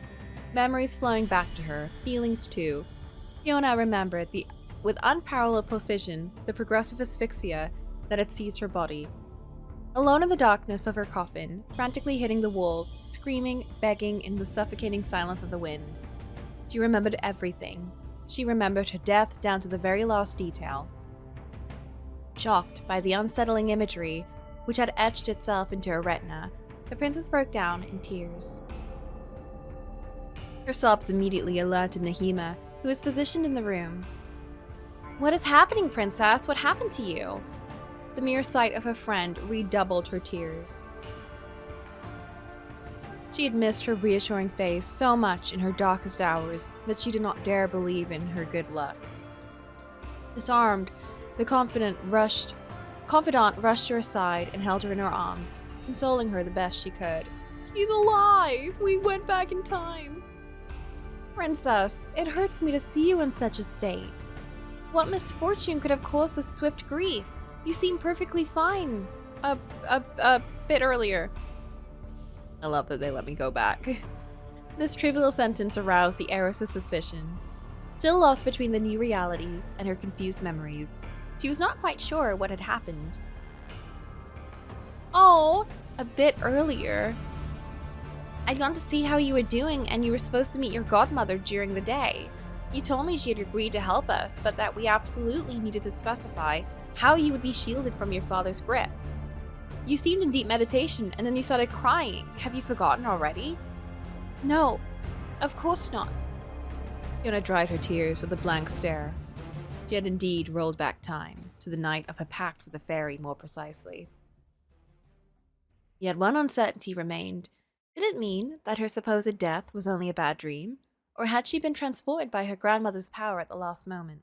Memories flowing back to her, feelings too. Fiona remembered with unparalleled precision the progressive asphyxia that had seized her body. Alone in the darkness of her coffin, frantically hitting the walls, screaming, begging in the suffocating silence of the wind. She remembered everything. She remembered her death down to the very last detail. Shocked by the unsettling imagery which had etched itself into her retina, the princess broke down in tears. Her sobs immediately alerted Nahima, who was positioned in the room. "What is happening, princess? What happened to you?" The mere sight of her friend redoubled her tears. She had missed her reassuring face so much in her darkest hours that she did not dare believe in her good luck. Disarmed, the confidant rushed to her side and held her in her arms, consoling her the best she could. "She's alive! We went back in time!" "Princess, it hurts me to see you in such a state. What misfortune could have caused this swift grief? You seem perfectly fine. A bit earlier." I love that they let me go back. This trivial sentence aroused the heiress's suspicion. Still lost between the new reality and her confused memories, she was not quite sure what had happened. "Oh, a bit earlier. I'd gone to see how you were doing, and you were supposed to meet your godmother during the day. You told me she had agreed to help us, but that we absolutely needed to specify how you would be shielded from your father's grip. You seemed in deep meditation, and then you started crying. Have you forgotten already?" "No, of course not." Fiona dried her tears with a blank stare. She had indeed rolled back time, to the night of her pact with the fairy more precisely. Yet one uncertainty remained. Did it mean that her supposed death was only a bad dream, or had she been transported by her grandmother's power at the last moment?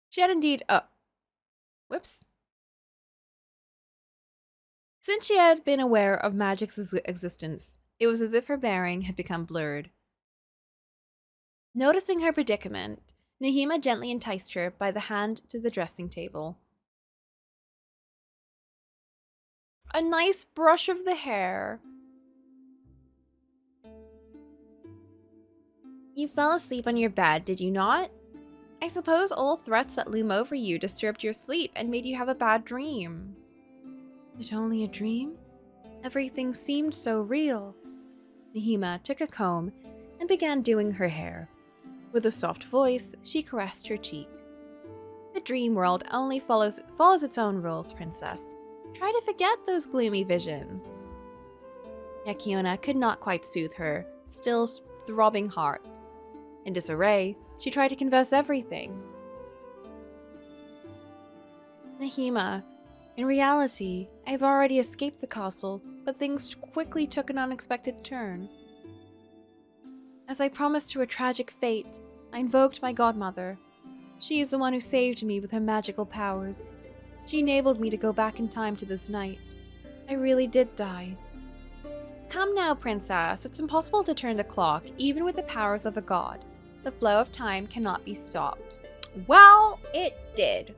She had indeed, whoops. Since she had been aware of magic's existence, it was as if her bearing had become blurred. Noticing her predicament, Nahima gently enticed her by the hand to the dressing table. A nice brush of the hair. "You fell asleep on your bed, did you not? I suppose all threats that loom over you disturbed your sleep and made you have a bad dream." "Is it only a dream? Everything seemed so real." Nahima took a comb and began doing her hair. With a soft voice, she caressed her cheek. "The dream world only follows its own rules, princess. Try to forget those gloomy visions." Yet Kiona could not quite soothe her still throbbing heart. In disarray, she tried to confess everything. "Nahima, in reality, I've already escaped the castle, but things quickly took an unexpected turn. As I promised to a tragic fate, I invoked my godmother. She is the one who saved me with her magical powers. She enabled me to go back in time to this night. I really did die." "Come now, princess. It's impossible to turn the clock, even with the powers of a god. The flow of time cannot be stopped. Well, it did.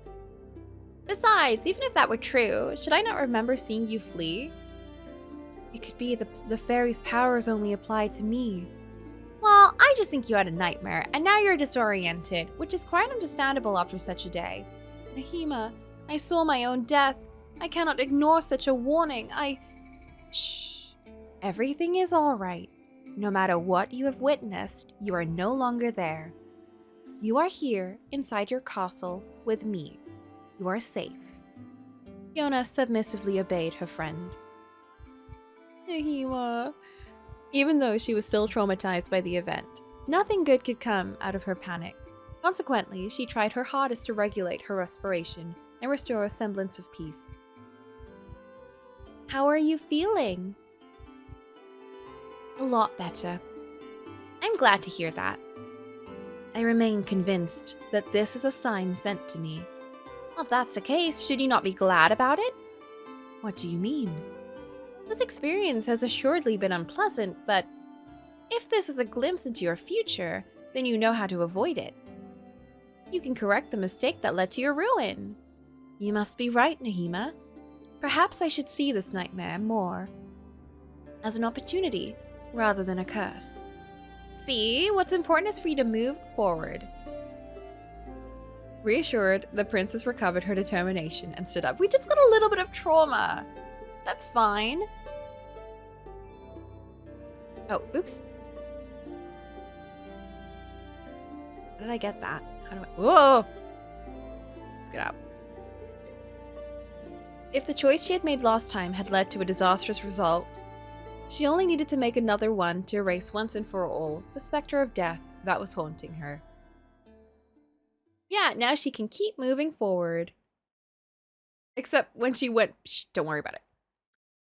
Besides, even if that were true, should I not remember seeing you flee? It could be the fairy's powers only apply to me. Well, I just think you had a nightmare, and now you're disoriented, which is quite understandable after such a day. Nahima, I saw my own death. I cannot ignore such a warning. Shh. Everything is all right. No matter what you have witnessed, you are no longer there. You are here, inside your castle, with me. You are safe. Fiona submissively obeyed her friend. Nahima. Even though she was still traumatized by the event, nothing good could come out of her panic. Consequently, she tried her hardest to regulate her respiration and restore a semblance of peace. How are you feeling? A lot better. I'm glad to hear that. I remain convinced that this is a sign sent to me. Well, if that's the case, should you not be glad about it? What do you mean? This experience has assuredly been unpleasant, but if this is a glimpse into your future, then you know how to avoid it. You can correct the mistake that led to your ruin. You must be right, Nahima. Perhaps I should see this nightmare more as an opportunity rather than a curse. See, what's important is for you to move forward. Reassured, the princess recovered her determination and stood up. We just got a little bit of trauma. That's fine. Oh, oops. How did I get that? How do I... Whoa! Let's get out. If the choice she had made last time had led to a disastrous result, she only needed to make another one to erase once and for all the specter of death that was haunting her. Yeah, now she can keep moving forward. Except when she went... Shh, don't worry about it.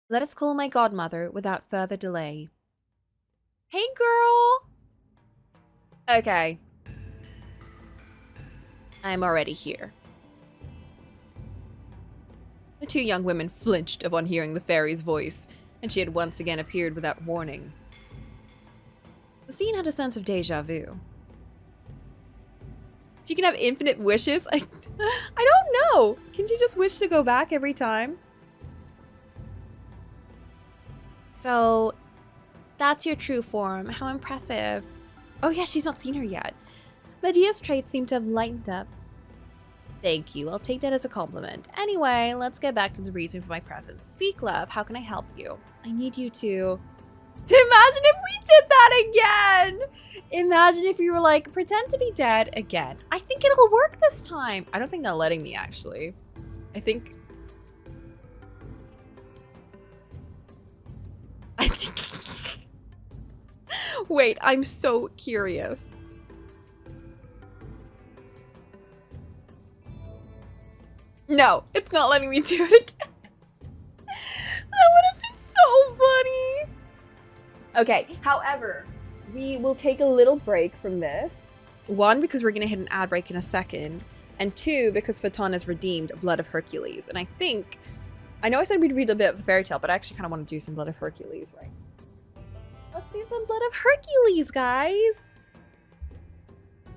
Let us call my godmother without further delay. Hey, girl! Okay. I'm already here. The two young women flinched upon hearing the fairy's voice, and she had once again appeared without warning. The scene had a sense of deja vu. She can have infinite wishes? I don't know! Can she just wish to go back every time? So, that's your true form. How impressive. Oh yeah, she's not seen her yet. Medea's traits seem to have lightened up. Thank you, I'll take that as a compliment. Anyway, let's get back to the reason for my presence. Speak, love, how can I help you? I need you to... Imagine if we did that again! Imagine if you were like, pretend to be dead again. I think it'll work this time. I don't think they're letting me, actually. I think... Wait, I'm so curious. No, it's not letting me do it again. That would have been so funny. Okay, however, we will take a little break from this. One, because we're going to hit an ad break in a second. And two, because Phaeton has redeemed Blood of Hercules. And I think... I know I said we'd read a bit of the fairy tale, but I actually kind of want to do some Blood of Hercules, right? Let's do some Blood of Hercules, guys!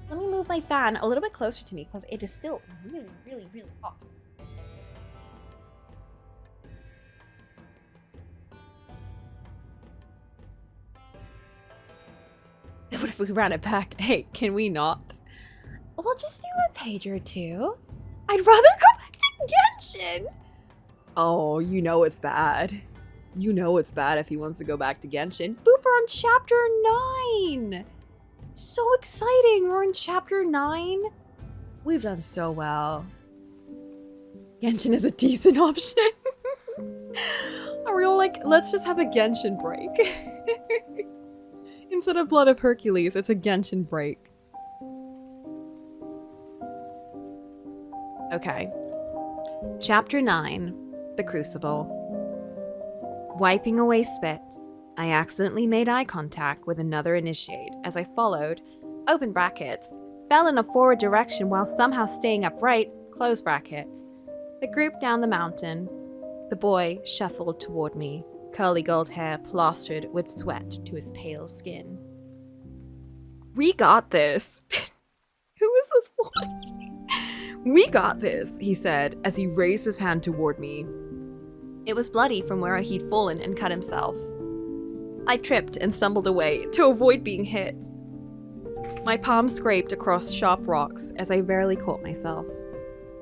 Let me move my fan a little bit closer to me, because it is still really, really, really hot. What if we ran it back? Hey, can we not? We'll just do a page or two. I'd rather go back to Genshin! Oh, you know it's bad. You know it's bad if he wants to go back to Genshin. Boop, we're on chapter 9! So exciting, we're in chapter 9. We've done so well. Genshin is a decent option. Are we all like, let's just have a Genshin break. Instead of Blood of Hercules, it's a Genshin break. Okay. Chapter 9. The Crucible. Wiping away spit, I accidentally made eye contact with another initiate as I followed, open brackets, fell in a forward direction while somehow staying upright, close brackets. The group down the mountain. The boy shuffled toward me, curly gold hair plastered with sweat to his pale skin. We got this. Who is this boy? We got this, he said as he raised his hand toward me. It was bloody from where he'd fallen and cut himself. I tripped and stumbled away to avoid being hit. My palm scraped across sharp rocks as I barely caught myself.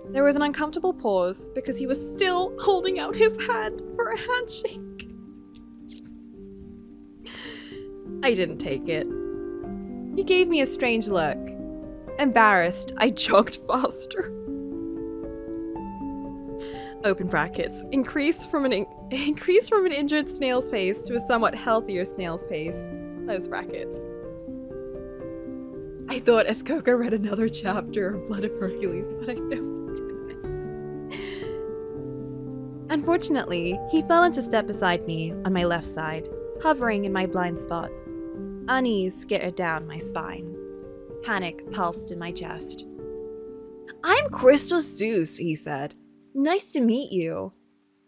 There was an uncomfortable pause because he was still holding out his hand for a handshake. I didn't take it. He gave me a strange look. Embarrassed, I jogged faster. Open brackets. Increased from an injured snail's pace to a somewhat healthier snail's pace. Close brackets. I thought as Coca read another chapter of Blood of Hercules, but I know he didn't. Unfortunately, he fell into step beside me on my left side, hovering in my blind spot. Unease skittered down my spine. Panic pulsed in my chest. I'm Crystal Zeus, he said. Nice to meet you.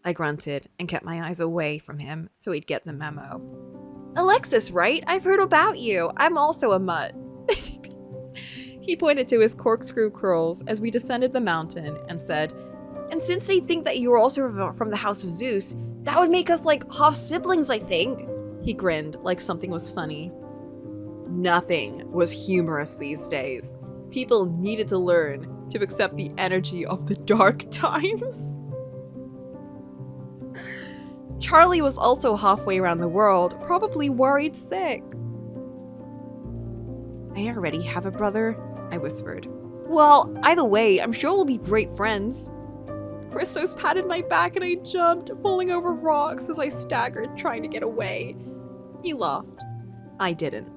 I grunted and kept my eyes away from him so he'd get the memo. Alexis, right? I've heard about you. I'm also a mutt. He pointed to his corkscrew curls as we descended the mountain and said, and since they think that you were also from the House of Zeus, that would make us like half siblings, I think. He grinned like something was funny. Nothing was humorous these days. People needed to learn to accept the energy of the dark times. Charlie was also halfway around the world, probably worried sick. I already have a brother, I whispered. Well, either way, I'm sure we'll be great friends. Christos patted my back and I jumped, falling over rocks as I staggered, trying to get away. He laughed. I didn't.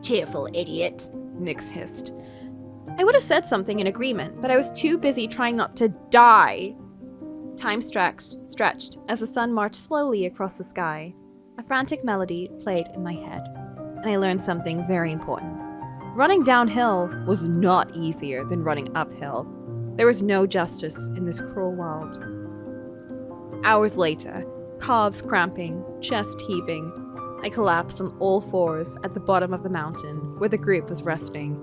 Cheerful idiot, Nyx hissed. I would have said something in agreement, but I was too busy trying not to die. Time stretched as the sun marched slowly across the sky. A frantic melody played in my head, and I learned something very important. Running downhill was not easier than running uphill. There was no justice in this cruel world. Hours later, calves cramping, chest heaving, I collapsed on all fours at the bottom of the mountain where the group was resting.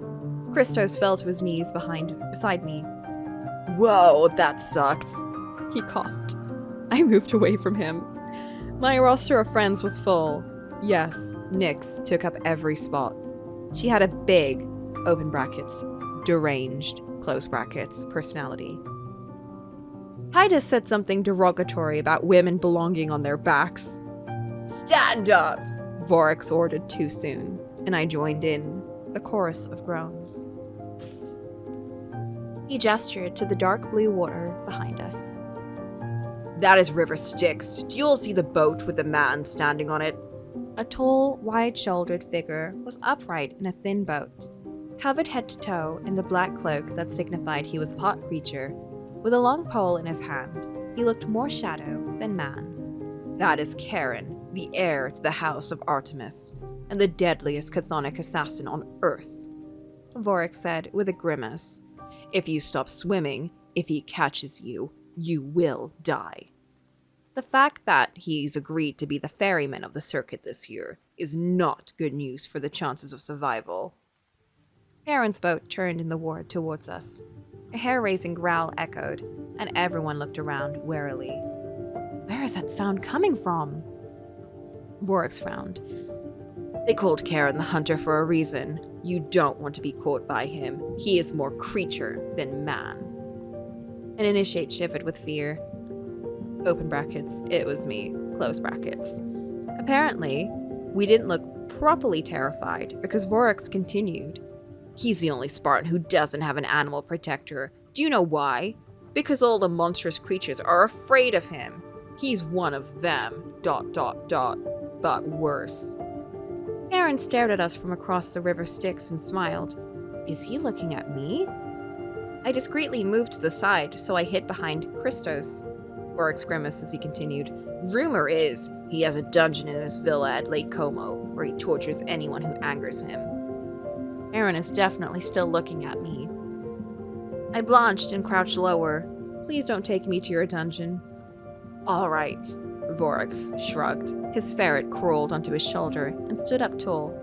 Christos fell to his knees beside me. Whoa, that sucked. He coughed. I moved away from him. My roster of friends was full. Yes, Nyx took up every spot. She had a big, open brackets, deranged, close brackets, personality. Titus said something derogatory about women belonging on their backs. Stand up! Vorax ordered too soon, and I joined in the chorus of groans. He gestured to the dark blue water behind us. That is River Styx. Do you all see the boat with the man standing on it? A tall, wide-shouldered figure was upright in a thin boat, covered head to toe in the black cloak that signified he was a pot creature. With a long pole in his hand, he looked more shadow than man. That is Charon, the heir to the house of Artemis, and the deadliest chthonic assassin on Earth, Vorax said with a grimace. If you stop swimming, if he catches you, you will die. The fact that he's agreed to be the ferryman of the circuit this year is not good news for the chances of survival. Charon's boat turned in the water towards us. A hair-raising growl echoed, and everyone looked around warily. Where is that sound coming from? Vorax frowned. They called Charon the Hunter for a reason. You don't want to be caught by him. He is more creature than man. An initiate shivered with fear. Open brackets, it was me. Close brackets. Apparently, we didn't look properly terrified because Vorax continued. He's the only Spartan who doesn't have an animal protector. Do you know why? Because all the monstrous creatures are afraid of him. He's one of them. ... But worse. Aaron stared at us from across the River Styx and smiled. Is he looking at me? I discreetly moved to the side, so I hid behind Christos. Vorax grimaced as he continued. Rumor is he has a dungeon in his villa at Lake Como, where he tortures anyone who angers him. Aaron is definitely still looking at me. I blanched and crouched lower. Please don't take me to your dungeon. All right. Vorax shrugged. His ferret crawled onto his shoulder and stood up tall.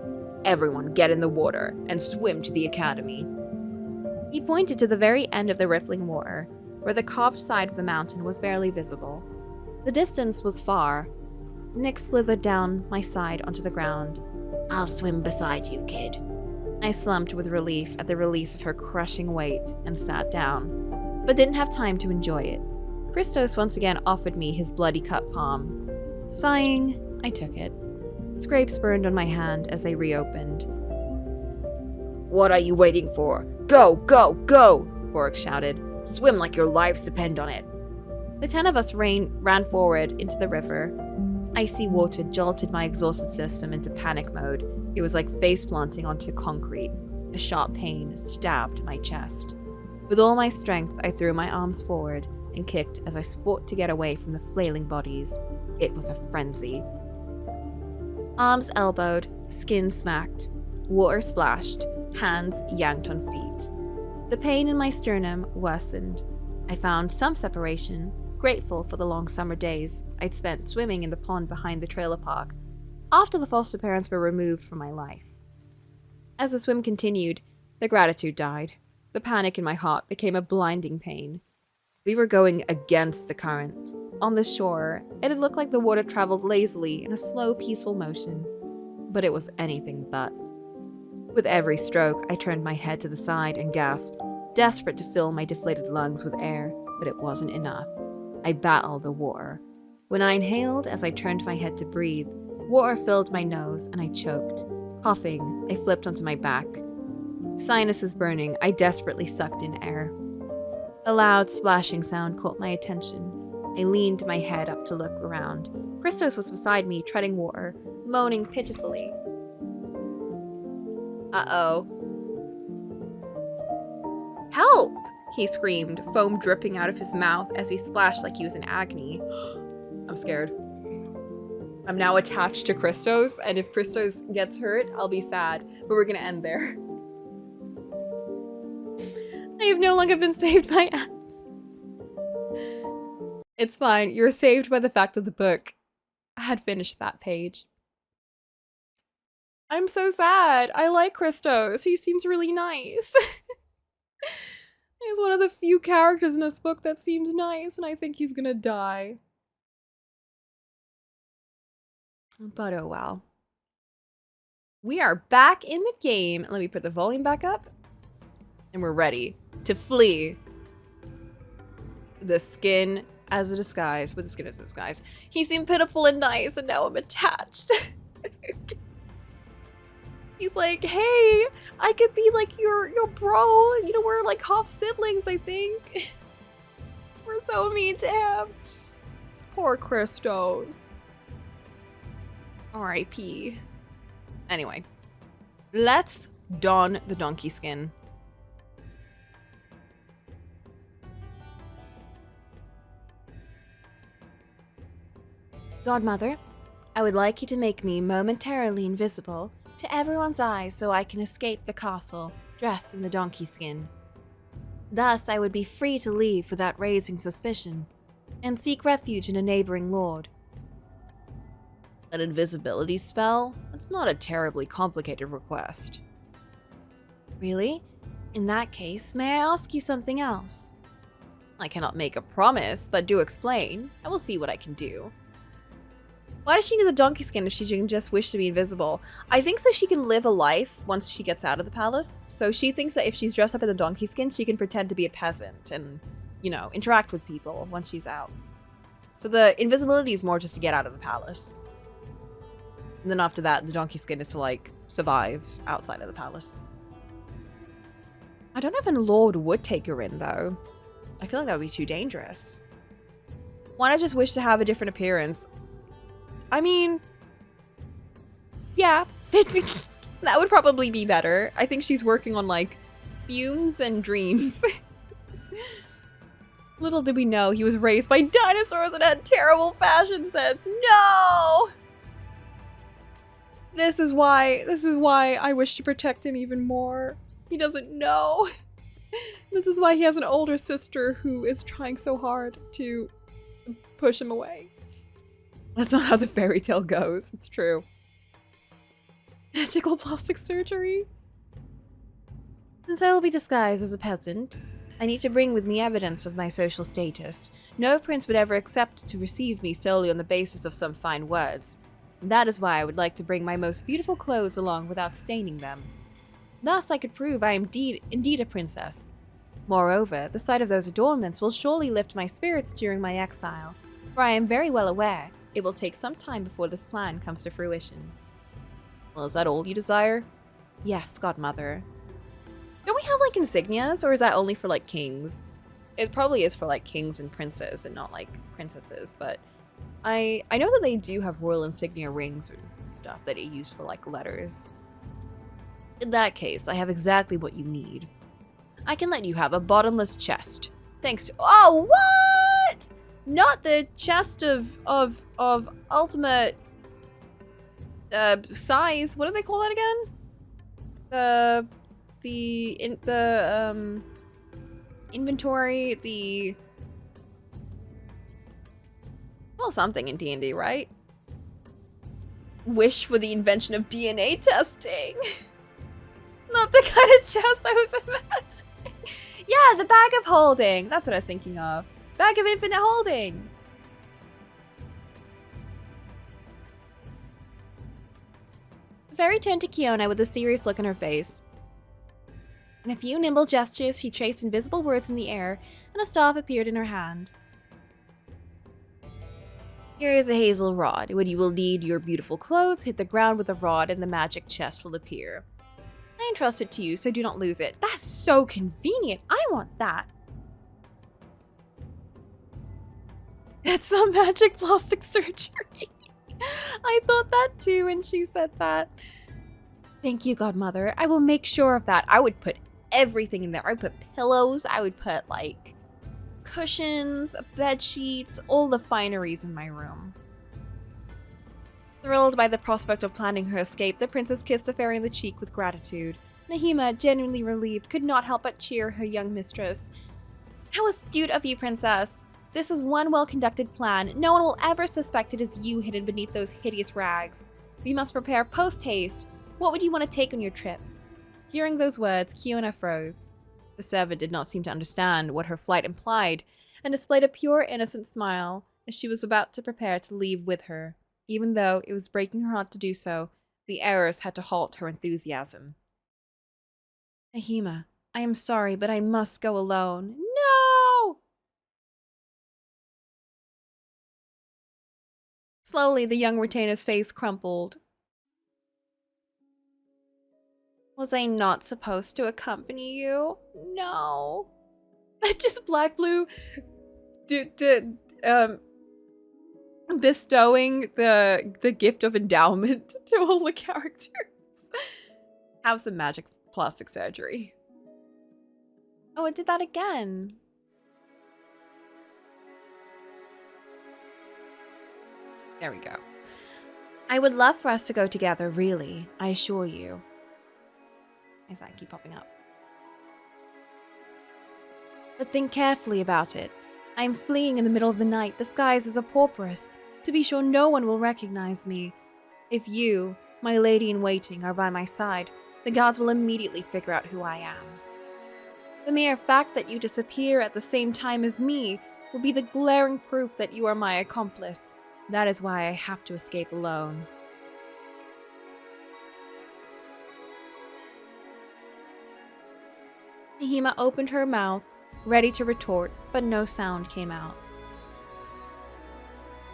Everyone get in the water and swim to the academy. He pointed to the very end of the rippling water, where the carved side of the mountain was barely visible. The distance was far. Nick slithered down my side onto the ground. I'll swim beside you, kid. I slumped with relief at the release of her crushing weight and sat down, but didn't have time to enjoy it. Christos once again offered me his bloody cut palm. Sighing, I took it. Scrapes burned on my hand as I reopened. What are you waiting for? Go, go, go! Vorik shouted. Swim like your lives depend on it. The 10 of us ran forward into the river. Icy water jolted my exhausted system into panic mode. It was like face planting onto concrete. A sharp pain stabbed my chest. With all my strength, I threw my arms forward and kicked as I fought to get away from the flailing bodies. It was a frenzy. Arms elbowed, skin smacked, water splashed, hands yanked on feet. The pain in my sternum worsened. I found some separation, grateful for the long summer days I'd spent swimming in the pond behind the trailer park after the foster parents were removed from my life. As the swim continued, the gratitude died. The panic in my heart became a blinding pain. We were going against the current. On the shore, it had looked like the water traveled lazily in a slow, peaceful motion, but it was anything but. With every stroke, I turned my head to the side and gasped, desperate to fill my deflated lungs with air, but it wasn't enough. I battled the water. When I inhaled as I turned my head to breathe, water filled my nose and I choked. Coughing, I flipped onto my back. Sinuses burning, I desperately sucked in air. A loud splashing sound caught my attention. I leaned my head up to look around. Christos was beside me, treading water, moaning pitifully. Uh-oh. Help! He screamed, foam dripping out of his mouth as he splashed like he was in agony. I'm scared. I'm now attached to Christos, and if Christos gets hurt, I'll be sad. But we're gonna end there. I have no longer been saved by Axe. It's fine. You're saved by the fact that the book had finished that page. I'm so sad. I like Christos. He seems really nice. He's one of the few characters in this book that seems nice, and I think he's gonna die. But oh well. We are back in the game. Let me put the volume back up. And we're ready to flee the skin as a disguise. With the skin as a disguise. He seemed pitiful and nice, and now I'm attached. He's like, hey, I could be like your bro. You know, we're like half siblings, I think. We're so mean to him. Poor Christos. R.I.P. Anyway, let's don the donkey skin. Godmother, I would like you to make me momentarily invisible to everyone's eyes so I can escape the castle dressed in the donkey skin. Thus, I would be free to leave without raising suspicion and seek refuge in a neighboring lord. An invisibility spell? That's not a terribly complicated request. Really? In that case, may I ask you something else? I cannot make a promise, but do explain. I will see what I can do. Why does she need the donkey skin if she can just wish to be invisible? I think so she can live a life once she gets out of the palace. So she thinks that if she's dressed up in the donkey skin, she can pretend to be a peasant and, you know, interact with people once she's out. So the invisibility is more just to get out of the palace. And then after that, the donkey skin is to, like, survive outside of the palace. I don't know if a lord would take her in, though. I feel like that would be too dangerous. Why not just wish to have a different appearance? I mean, yeah, that would probably be better. I think she's working on, like, fumes and dreams. Little did we know he was raised by dinosaurs and had terrible fashion sense. No! This is why I wish to protect him even more. He doesn't know. This is why he has an older sister who is trying so hard to push him away. That's not how the fairy tale goes. It's true. Magical plastic surgery? Since I will be disguised as a peasant, I need to bring with me evidence of my social status. No prince would ever accept to receive me solely on the basis of some fine words. That is why I would like to bring my most beautiful clothes along without staining them. Thus I could prove I am indeed a princess. Moreover, the sight of those adornments will surely lift my spirits during my exile, for I am very well aware it will take some time before this plan comes to fruition. Well, is that all you desire? Yes, godmother. Don't we have, like, insignias, or is that only for, like, kings? It probably is for, like, kings and princes and not, like, princesses, but I know that they do have royal insignia rings and stuff that they use for, like, letters. In that case, I have exactly what you need. I can let you have a bottomless chest. Thanks to— Oh, what? Not the chest of ultimate size. What do they call that again? Inventory, well, something in D&D, right? Wish for the invention of DNA testing. Not the kind of chest I was imagining. Yeah, the bag of holding. That's what I was thinking of. Bag of infinite holding. The fairy turned to Kiona with a serious look on her face. In a few nimble gestures, he traced invisible words in the air, and a staff appeared in her hand. Here is a hazel rod. When you will need your beautiful clothes, hit the ground with a rod and the magic chest will appear. I entrust it to you, so do not lose it. That's so convenient. I want that. It's some magic plastic surgery. I thought that too when she said that. Thank you, godmother. I will make sure of that. I would put everything in there. I would put pillows. I would put, like, cushions, bed sheets, all the fineries in my room. Thrilled by the prospect of planning her escape, the princess kissed the fairy on the cheek with gratitude. Nahima, genuinely relieved, could not help but cheer her young mistress. How astute of you, princess! This is one well-conducted plan. No one will ever suspect it is you hidden beneath those hideous rags. We must prepare post-haste. What would you want to take on your trip? Hearing those words, Kiona froze. The servant did not seem to understand what her flight implied, and displayed a pure, innocent smile as she was about to prepare to leave with her. Even though it was breaking her heart to do so, the heiress had to halt her enthusiasm. Nahima, I am sorry, but I must go alone. No! Slowly, the young retainer's face crumpled. Was I not supposed to accompany you? No. Just black blue bestowing the gift of endowment to all the characters. Have some magic plastic surgery. Oh, it did that again. There we go. I would love for us to go together, really, I assure you. As I keep popping up. But think carefully about it. I am fleeing in the middle of the night, disguised as a pauperess. To be sure no one will recognize me. If you, my lady-in-waiting, are by my side, the gods will immediately figure out who I am. The mere fact that you disappear at the same time as me will be the glaring proof that you are my accomplice. That is why I have to escape alone. Nahima opened her mouth, ready to retort, but no sound came out.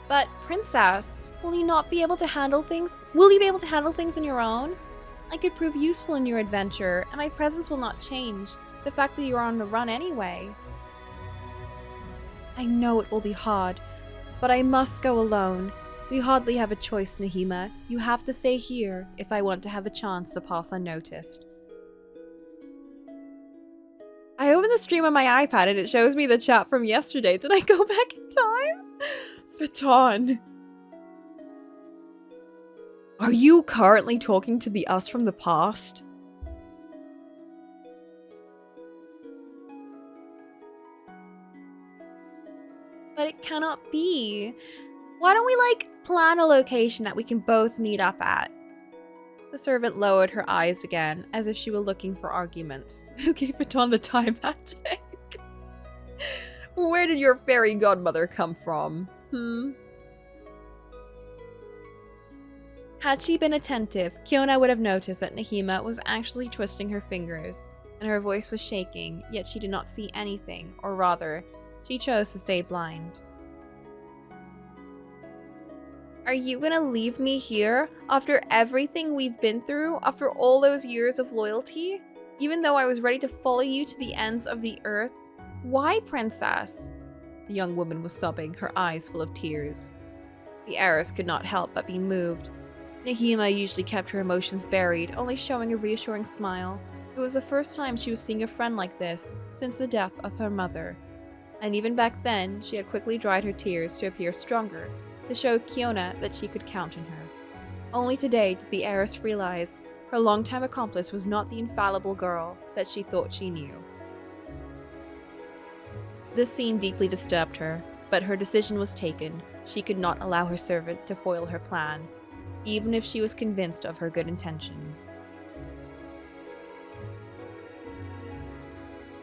But, princess, will you not be able to handle things? Will you be able to handle things on your own? I could prove useful in your adventure, and my presence will not change the fact that you are on the run anyway. I know it will be hard, but I must go alone. We hardly have a choice, Nahima. You have to stay here if I want to have a chance to pass unnoticed. I opened the stream on my iPad and it shows me the chat from yesterday. Did I go back in time? Faton. Are you currently talking to the us from the past? But it cannot be. Why don't we, like, plan a location that we can both meet up at? The servant lowered her eyes again, as if she were looking for arguments. Who gave it on the time magic? Where did your fairy godmother come from? Had she been attentive, Kiona would have noticed that Nahima was actually twisting her fingers, and her voice was shaking, yet she did not see anything, or rather, she chose to stay blind. Are you gonna leave me here after everything we've been through, after all those years of loyalty? Even though I was ready to follow you to the ends of the earth? Why, princess? The young woman was sobbing, her eyes full of tears. The heiress could not help but be moved. Nahima usually kept her emotions buried, only showing a reassuring smile. It was the first time she was seeing a friend like this since the death of her mother. And even back then, she had quickly dried her tears to appear stronger, to show Kiona that she could count on her. Only today did the heiress realize her longtime accomplice was not the infallible girl that she thought she knew. This scene deeply disturbed her, but her decision was taken. She could not allow her servant to foil her plan, even if she was convinced of her good intentions.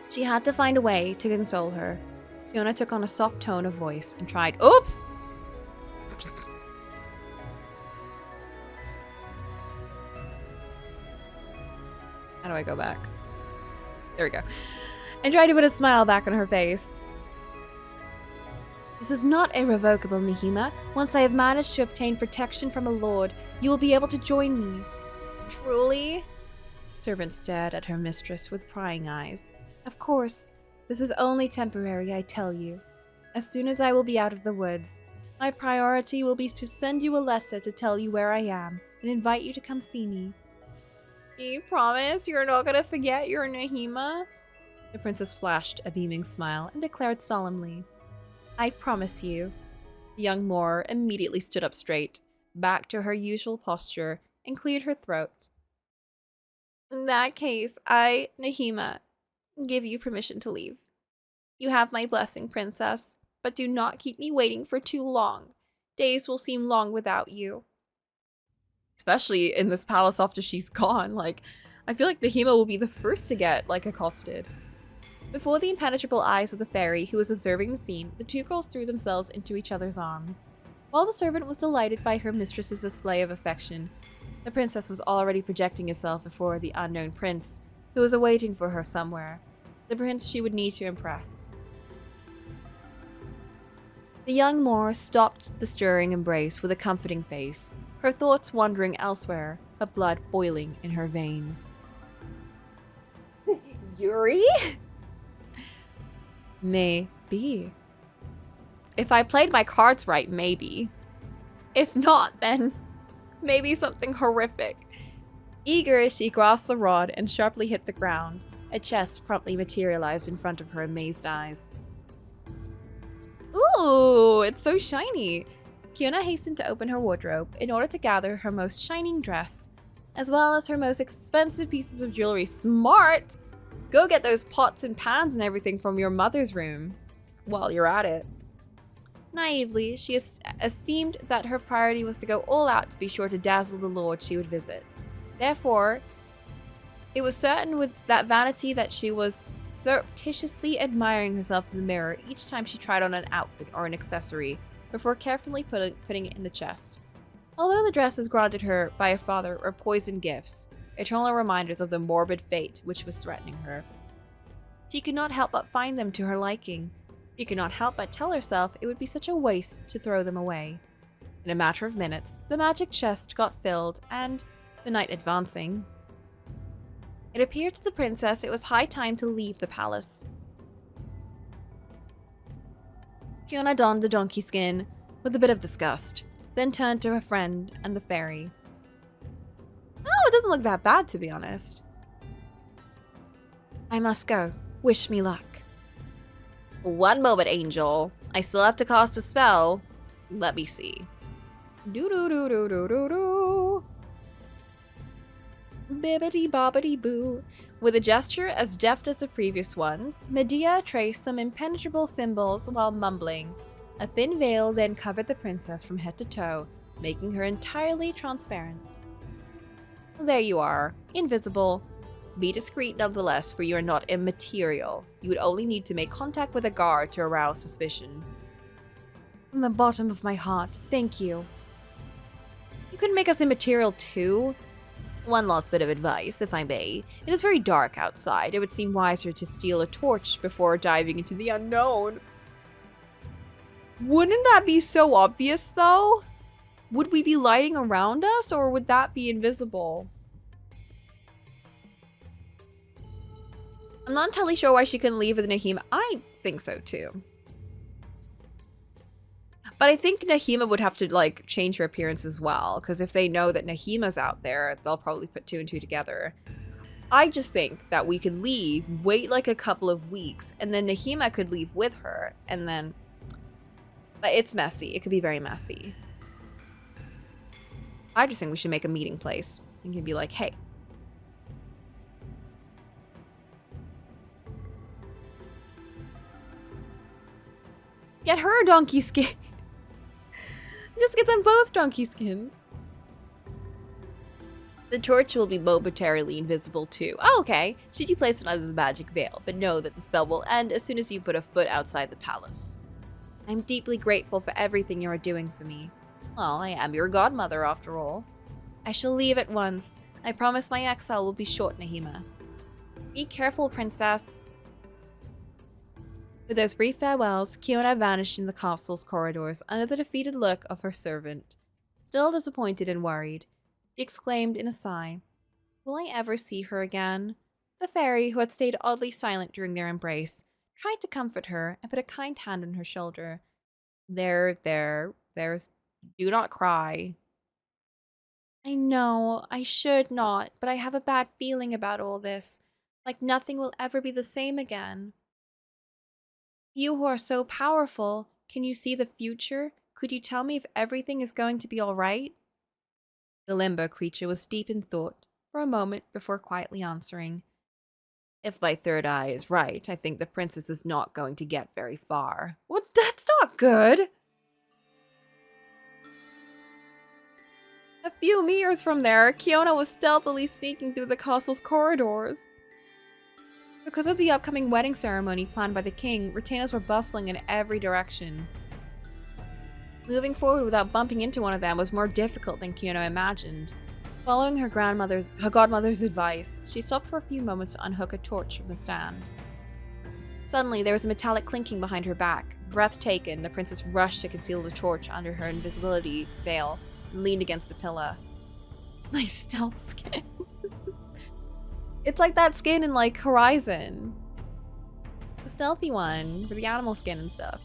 She had to find a way to console her. Fiona took on a soft tone of voice and tried— Oops! How do I go back? There we go. And tried to put a smile back on her face. This is not irrevocable, Nahima. Once I have managed to obtain protection from a lord, you will be able to join me. Truly? The servant stared at her mistress with prying eyes. Of course. This is only temporary, I tell you. As soon as I will be out of the woods, my priority will be to send you a letter to tell you where I am and invite you to come see me. You promise you're not gonna forget your Nahima? The princess flashed a beaming smile and declared solemnly, I promise you. The young Moor immediately stood up straight, back to her usual posture, and cleared her throat. In that case, I, Nahima, give you permission to leave. You have my blessing, princess, but do not keep me waiting for too long. Days will seem long without you. Especially in this palace after she's gone. I feel like Nahima will be the first to get, accosted. Before the impenetrable eyes of the fairy who was observing the scene, the two girls threw themselves into each other's arms. While the servant was delighted by her mistress's display of affection, the princess was already projecting herself before the unknown prince, who was awaiting for her somewhere. The prince she would need to impress. The young Moor stopped the stirring embrace with a comforting face, her thoughts wandering elsewhere, her blood boiling in her veins. Yuri? Maybe. If I played my cards right, maybe. If not, then maybe something horrific. Eager as she grasped the rod and sharply hit the ground, a chest promptly materialized in front of her amazed eyes. Ooh, it's so shiny. Kiona hastened to open her wardrobe in order to gather her most shining dress, as well as her most expensive pieces of jewelry. Smart! Go get those pots and pans and everything from your mother's room while you're at it. Naively, she esteemed that her priority was to go all out to be sure to dazzle the lord she would visit. Therefore, it was certain with that vanity that she was surreptitiously admiring herself in the mirror each time she tried on an outfit or an accessory, before carefully putting it in the chest. Although the dresses granted her by her father were poisoned gifts, eternal reminders of the morbid fate which was threatening her, she could not help but find them to her liking. She could not help but tell herself it would be such a waste to throw them away. In a matter of minutes, the magic chest got filled, and, the night advancing, it appeared to the princess it was high time to leave the palace. Kiona donned the donkey skin with a bit of disgust, then turned to her friend and the fairy. Oh, it doesn't look that bad, to be honest. I must go. Wish me luck. One moment, Angel. I still have to cast a spell. Let me see. Do-do-do-do-do-do-do. Bibbidi-bobbidi-boo. With a gesture as deft as the previous ones, Medea traced some impenetrable symbols while mumbling. A thin veil then covered the princess from head to toe, making her entirely transparent. There you are, invisible. Be discreet nonetheless, for you are not immaterial. You would only need to make contact with a guard to arouse suspicion. From the bottom of my heart, thank you. You couldn't make us immaterial too? One last bit of advice, if I may. It is very dark outside. It would seem wiser to steal a torch before diving into the unknown. Wouldn't that be so obvious, though? Would we be lighting around us, or would that be invisible? I'm not entirely sure why she couldn't leave with Nahima. I think so, too. But I think Nahima would have to, like, change her appearance as well, because if they know that Nahima's out there, they'll probably put two and two together. I just think that we could leave, wait like a couple of weeks, and then Nahima could leave with her, and then... But it's messy. It could be very messy. I just think we should make a meeting place. You can be like, hey. Get her a donkey skin. Just get them both donkey skins. The torch will be momentarily invisible too. Oh, okay. Should you place it under the magic veil, but know that the spell will end as soon as you put a foot outside the palace. I'm deeply grateful for everything you are doing for me. Well, I am your godmother after all. I shall leave at once. I promise my exile will be short, Nahima. Be careful, princess. With those brief farewells, Kiona vanished in the castle's corridors under the defeated look of her servant. Still disappointed and worried, she exclaimed in a sigh, "Will I ever see her again?" The fairy, who had stayed oddly silent during their embrace, tried to comfort her and put a kind hand on her shoulder. There's... Do not cry. I know, I should not, but I have a bad feeling about all this. Like nothing will ever be the same again. You who are so powerful, can you see the future? Could you tell me if everything is going to be all right? The limbo creature was deep in thought for a moment before quietly answering. If my third eye is right, I think the princess is not going to get very far. Well, that's not good! A few meters from there, Kiona was stealthily sneaking through the castle's corridors. Because of the upcoming wedding ceremony planned by the king, retainers were bustling in every direction. Moving forward without bumping into one of them was more difficult than Kiona imagined. Following her godmother's advice, she stopped for a few moments to unhook a torch from the stand. Suddenly, there was a metallic clinking behind her back. Breath taken, the princess rushed to conceal the torch under her invisibility veil and leaned against a pillar. Nice stealth skin. It's like that skin in, like, Horizon. The stealthy one, for the animal skin and stuff.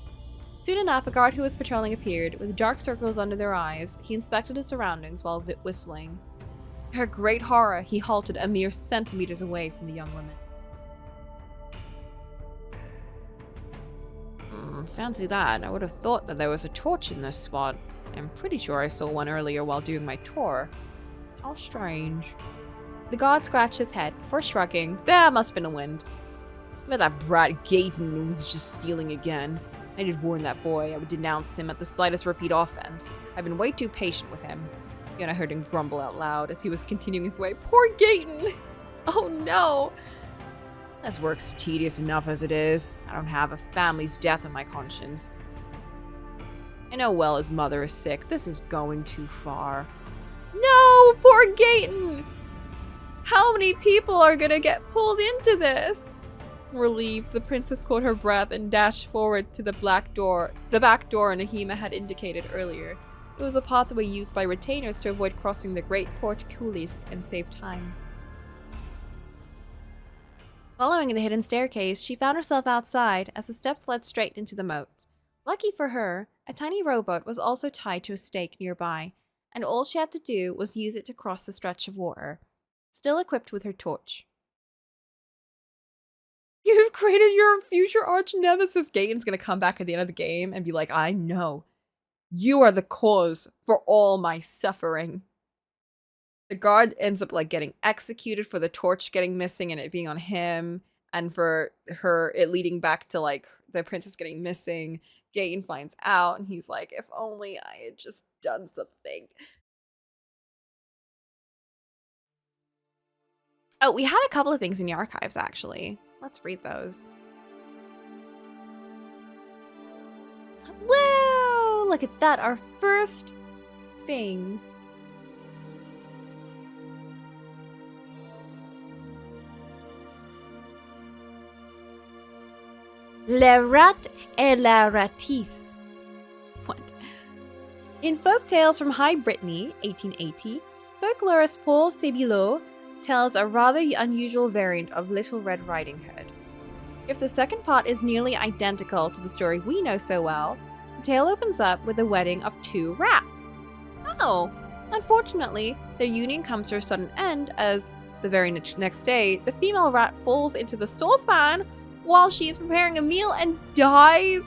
Soon enough, a guard who was patrolling appeared. With dark circles under their eyes, he inspected his surroundings while whistling. To her great horror, he halted a mere centimeters away from the young woman. Fancy that. I would have thought that there was a torch in this spot. I'm pretty sure I saw one earlier while doing my tour. How strange. The guard scratched his head before shrugging. That must have been a wind. But that brat Gaten was just stealing again. I did warn that boy I would denounce him at the slightest repeat offense. I've been way too patient with him. And I heard him grumble out loud as he was continuing his way. Poor Gaten! Oh no! This work's tedious enough as it is. I don't have a family's death on my conscience. I know well his mother is sick. This is going too far. No! Poor Gaten! How many people are gonna get pulled into this? Relieved, the princess caught her breath and dashed forward to the back door Nahima had indicated earlier. It was a pathway used by retainers to avoid crossing the great portcullis and save time. Following the hidden staircase, she found herself outside as the steps led straight into the moat. Lucky for her, a tiny rowboat was also tied to a stake nearby, and all she had to do was use it to cross the stretch of water, still equipped with her torch. You've created your future arch nemesis. Gaten's gonna come back at the end of the game and be like, I know. You are the cause for all my suffering. The guard ends up like getting executed for the torch getting missing and it being on him, and for it leading back to like the princess getting missing. Gaten finds out and he's like, if only I had just done something. Oh, we have a couple of things in the archives, actually. Let's read those. Whoa! Look at that, our first thing. Le rat et la ratisse. What? In folk tales from High Brittany, 1880, folklorist Paul Sébillot tells a rather unusual variant of Little Red Riding Hood. If the second part is nearly identical to the story we know so well, the tale opens up with the wedding of two rats. Oh, unfortunately, their union comes to a sudden end as, the very next day, the female rat falls into the saucepan while she is preparing a meal and dies.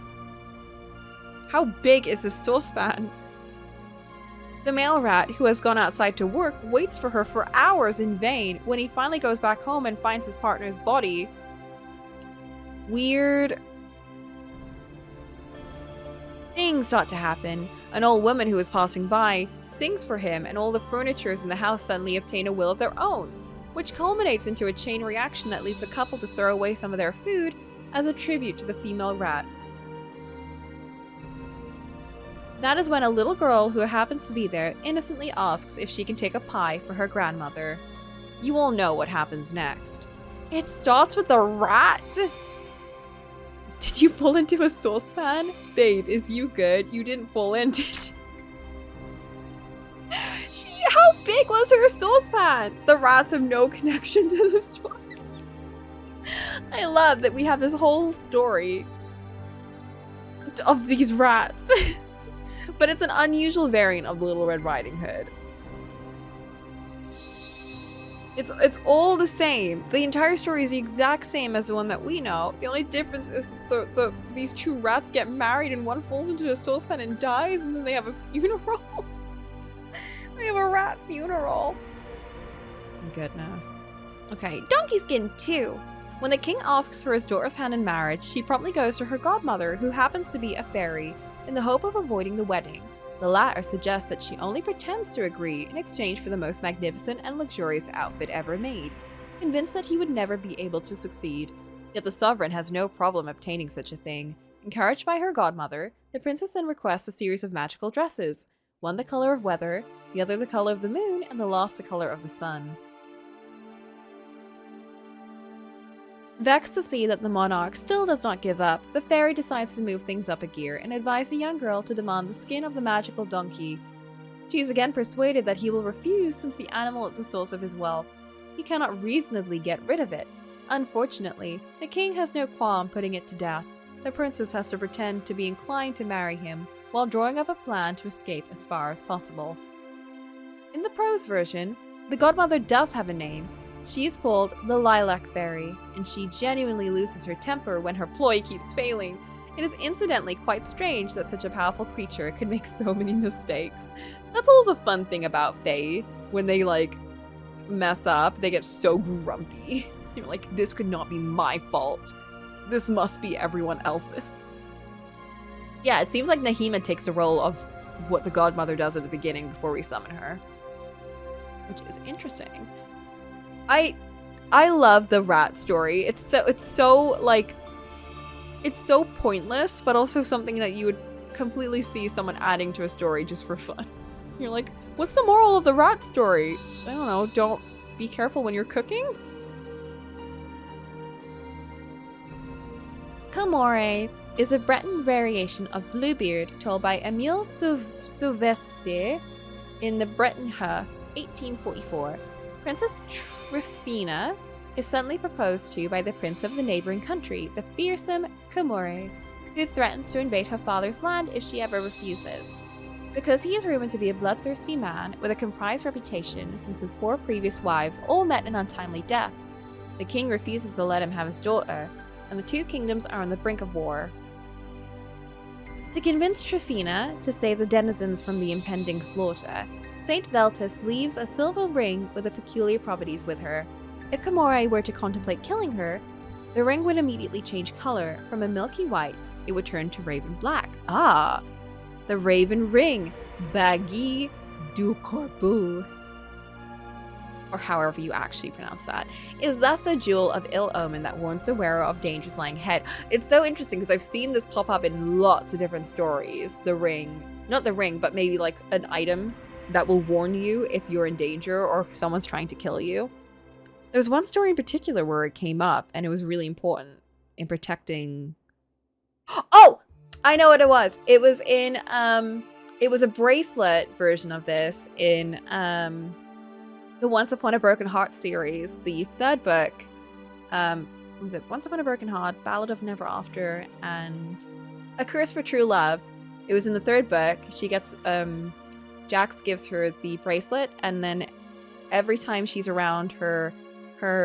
How big is this saucepan? The male rat, who has gone outside to work, waits for her for hours in vain. When he finally goes back home and finds his partner's body, weird things start to happen. An old woman who is passing by sings for him, and all the furnitures in the house suddenly obtain a will of their own, which culminates into a chain reaction that leads a couple to throw away some of their food as a tribute to the female rat. That is when a little girl who happens to be there innocently asks if she can take a pie for her grandmother. You all know what happens next. It starts with a rat. Did you fall into a saucepan? Babe, is you good? You didn't fall in, did you? How big was her saucepan? The rats have no connection to the story. I love that we have this whole story of these rats. But it's an unusual variant of Little Red Riding Hood. It's all the same. The entire story is the exact same as the one that we know. The only difference is these two rats get married and one falls into a saucepan and dies, and then they have a funeral. They have a rat funeral. Goodness. Okay, Donkey Skin 2. When the king asks for his daughter's hand in marriage, she promptly goes to her godmother, who happens to be a fairy, in the hope of avoiding the wedding. The latter suggests that she only pretends to agree in exchange for the most magnificent and luxurious outfit ever made, convinced that he would never be able to succeed. Yet the sovereign has no problem obtaining such a thing. Encouraged by her godmother, the princess then requests a series of magical dresses, one the color of weather, the other the color of the moon, and the last the color of the sun. Vexed to see that the monarch still does not give up, the fairy decides to move things up a gear and advise the young girl to demand the skin of the magical donkey. She is again persuaded that he will refuse since the animal is the source of his wealth. He cannot reasonably get rid of it. Unfortunately, the king has no qualm putting it to death. The princess has to pretend to be inclined to marry him, while drawing up a plan to escape as far as possible. In the prose version, the godmother does have a name. She is called the Lilac Fairy, and she genuinely loses her temper when her ploy keeps failing. It is incidentally quite strange that such a powerful creature could make so many mistakes. That's always a fun thing about Fae. When they, mess up, they get so grumpy. You're like, this could not be my fault. This must be everyone else's. Yeah, it seems like Nahima takes the role of what the godmother does at the beginning before we summon her. Which is interesting. I love the rat story. It's so pointless, but also something that you would completely see someone adding to a story just for fun. You're like, what's the moral of the rat story? I don't know, don't be careful when you're cooking? Camore is a Breton variation of Bluebeard told by Emile Sylvestre in the Breton Her, 1844. Princess Tryphena is suddenly proposed to by the prince of the neighboring country, the fearsome Camore, who threatens to invade her father's land if she ever refuses. Because he is rumored to be a bloodthirsty man with a comprised reputation since his 4 previous wives all met an untimely death, the king refuses to let him have his daughter, and the 2 kingdoms are on the brink of war. To convince Tryphena to save the denizens from the impending slaughter, Saint Veltus leaves a silver ring with the peculiar properties with her. If Camore were to contemplate killing her, the ring would immediately change color. From a milky white, it would turn to raven black. Ah! The raven ring! Baguille du Corbeau. or however you actually pronounce that, is thus a jewel of ill omen that warns the wearer of dangers lying ahead. It's so interesting because I've seen this pop up in lots of different stories. The ring, not the ring, but maybe like an item that will warn you if you're in danger or if someone's trying to kill you. There was one story in particular where it came up and it was really important in protecting... Oh! I know what it was. It was in, it was a bracelet version of this in, the Once Upon a Broken Heart series, the third book. Was it Once Upon a Broken Heart, Ballad of Never After, and A Curse for True Love? It was in the third book. She gets, Jax gives her the bracelet, and then every time she's around her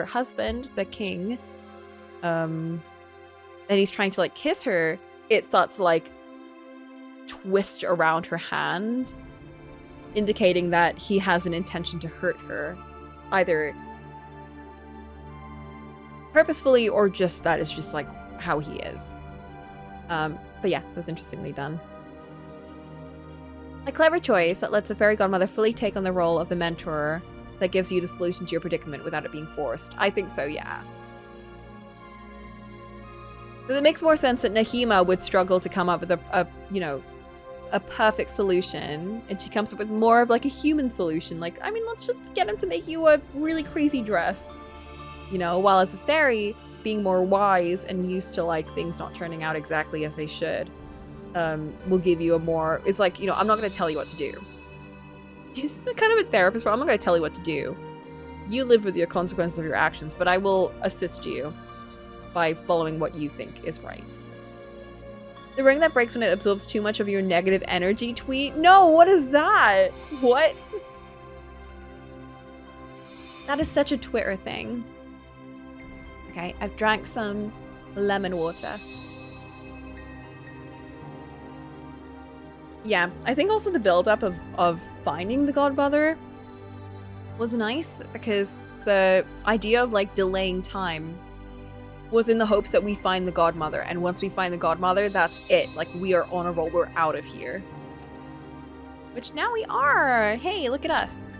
husband, the king, and he's trying to like kiss her, it starts to like twist around her hand, indicating that he has an intention to hurt her, either purposefully or just that is just like how he is. But yeah, it was interestingly done. A clever choice that lets a fairy godmother fully take on the role of the mentor that gives you the solution to your predicament without it being forced. I think so, yeah. Because it makes more sense that Nahima would struggle to come up with a perfect solution, and she comes up with more of like a human solution. Like, I mean, let's just get him to make you a really crazy dress, you know, while as a fairy, being more wise and used to like things not turning out exactly as they should, will give you a more, it's like, you know, I'm not going to tell you what to do. It's kind of a therapist, but I'm not going to tell you what to do. You live with your consequences of your actions, but I will assist you by following what you think is right. The ring that breaks when it absorbs too much of your negative energy tweet? No, what is that? What? That is such a Twitter thing. Okay, I've drank some lemon water. Yeah, I think also the build-up of finding the godmother was nice because the idea of like delaying time was in the hopes that we find the godmother, and once we find the godmother, that's it. Like, we are on a roll, we're out of here. Which now we are! Hey, look at us.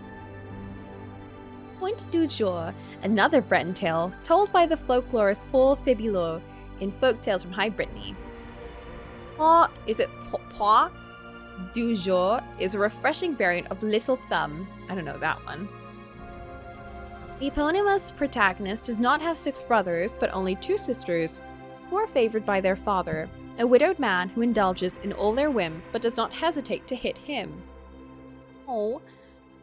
Point du jour, another Breton tale told by the folklorist Paul Sébillot in Folktales from High Brittany. Point du jour is a refreshing variant of Little Thumb. I don't know that one. The eponymous protagonist does not have 6 brothers, but only 2 sisters, who are favored by their father, a widowed man who indulges in all their whims but does not hesitate to hit him. Oh.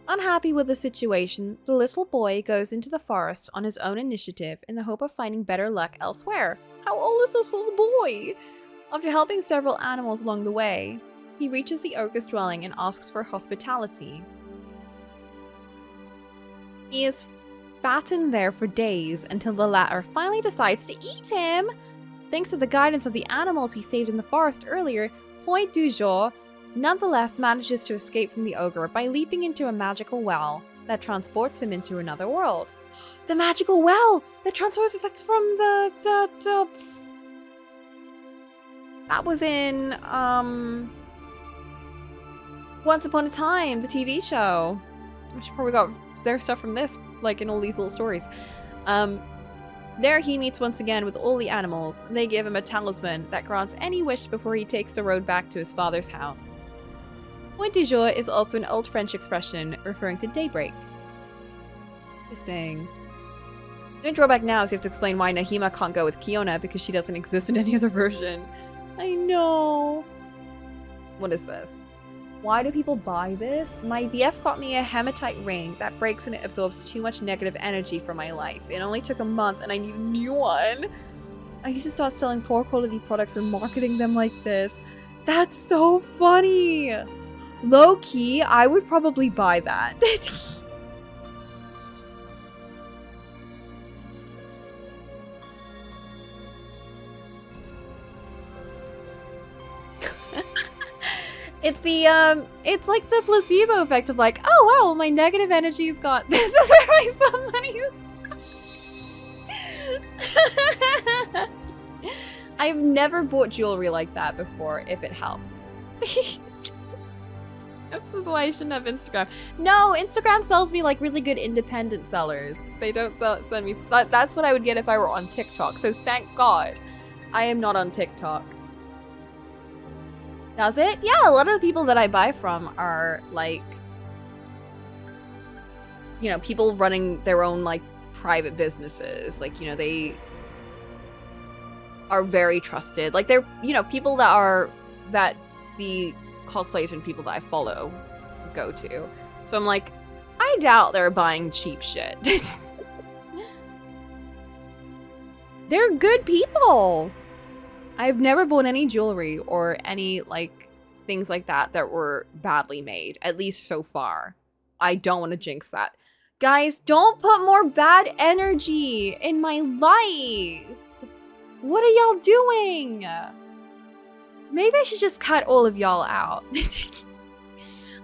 Unhappy with the situation, the little boy goes into the forest on his own initiative in the hope of finding better luck elsewhere. How old is this little boy? After helping several animals along the way, he reaches the ogre's dwelling and asks for hospitality. He is fattened there for days until the latter finally decides to eat him. Thanks to the guidance of the animals he saved in the forest earlier, Point du jour nonetheless manages to escape from the ogre by leaping into a magical well that transports him into another world. The magical well that transports us, that's from the that was in Once Upon a Time, the TV show. Which probably got their stuff from this, like in all these little stories. There he meets once again with all the animals. They give him a talisman that grants any wish before he takes the road back to his father's house. Point du jour is also an old French expression referring to daybreak. Interesting. The only drawback now is you have to explain why Nahima can't go with Kiona because she doesn't exist in any other version. I know. What is this? Why do people buy this? My BF got me a hematite ring that breaks when it absorbs too much negative energy from my life. It only took a month and I need a new one. I need to start selling poor quality products and marketing them like this. That's so funny. Low key, I would probably buy that. It's like the placebo effect of like, oh wow, my negative energy's gone. This is where my some money is. I've never bought jewelry like that before, if it helps. This is why I shouldn't have Instagram. No, Instagram sells me like really good independent sellers. They don't send me. That's what I would get if I were on TikTok. So thank God I am not on TikTok. Does it? Yeah, a lot of the people that I buy from are like, you know, people running their own like private businesses. Like, you know, they are very trusted. Like they're, you know, people that the cosplayers and people that I follow go to. So I'm like, I doubt they're buying cheap shit. They're good people. I've never bought any jewelry or any like things like that that were badly made, at least so far. I don't want to jinx that. Guys, don't put more bad energy in my life. What are y'all doing? Maybe I should just cut all of y'all out.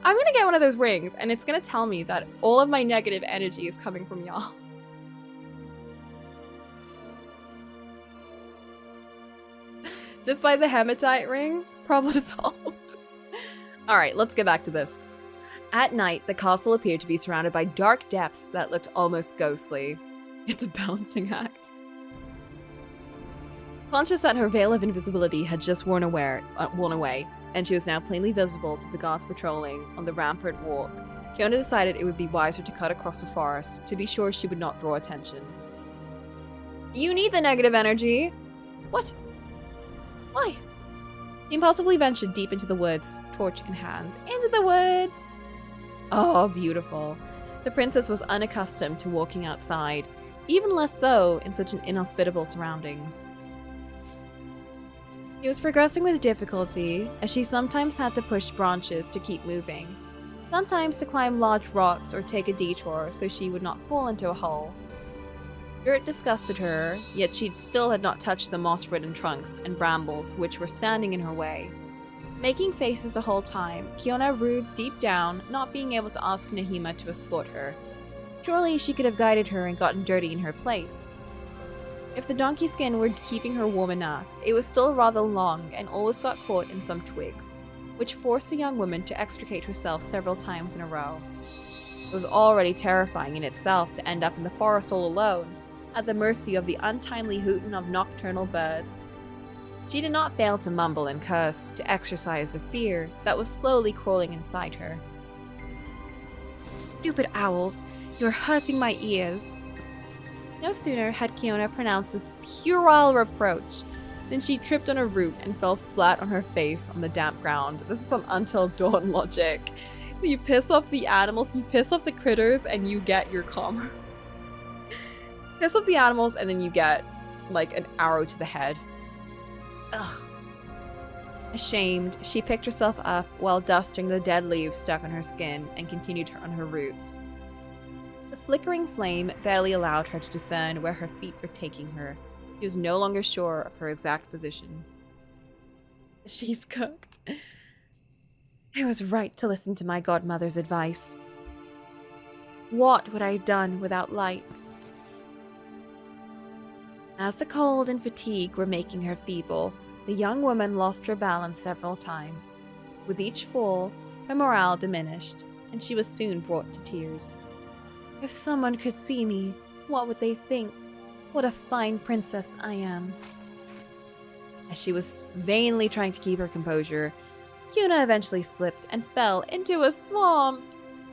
I'm gonna get one of those rings and it's gonna tell me that all of my negative energy is coming from y'all. Just buy the hematite ring? Problem solved. Alright, let's get back to this. At night, the castle appeared to be surrounded by dark depths that looked almost ghostly. It's a balancing act. Conscious that her veil of invisibility had just worn away, and she was now plainly visible to the guards patrolling on the rampart walk, Fiona decided it would be wiser to cut across the forest to be sure she would not draw attention. You need the negative energy! What? Why? He impulsively ventured deep into the woods, torch in hand. Into the woods! Oh, beautiful. The princess was unaccustomed to walking outside, even less so in such an inhospitable surroundings. She was progressing with difficulty, as she sometimes had to push branches to keep moving, sometimes to climb large rocks or take a detour so she would not fall into a hole. Dirt disgusted her, yet she still had not touched the moss-ridden trunks and brambles which were standing in her way. Making faces the whole time, Kiona rued deep down, not being able to ask Nahima to escort her. Surely she could have guided her and gotten dirty in her place. If the donkey skin were keeping her warm enough, it was still rather long and always got caught in some twigs, which forced the young woman to extricate herself several times in a row. It was already terrifying in itself to end up in the forest all alone, at the mercy of the untimely hooting of nocturnal birds. She did not fail to mumble and curse to exercise the fear that was slowly crawling inside her. Stupid owls, you're hurting my ears. No sooner had Kiona pronounced this puerile reproach than she tripped on a root and fell flat on her face on the damp ground. This is some Until Dawn logic. You piss off the animals, you piss off the critters, and you get your calmer. Piss off the animals, and then you get, like, an arrow to the head. Ugh. Ashamed, she picked herself up while dusting the dead leaves stuck on her skin and continued on her route. The flickering flame barely allowed her to discern where her feet were taking her. She was no longer sure of her exact position. She's cooked. I was right to listen to my godmother's advice. What would I have done without light? As the cold and fatigue were making her feeble, the young woman lost her balance several times. With each fall, her morale diminished, and she was soon brought to tears. If someone could see me, what would they think? What a fine princess I am. As she was vainly trying to keep her composure, Kiona eventually slipped and fell into a swamp.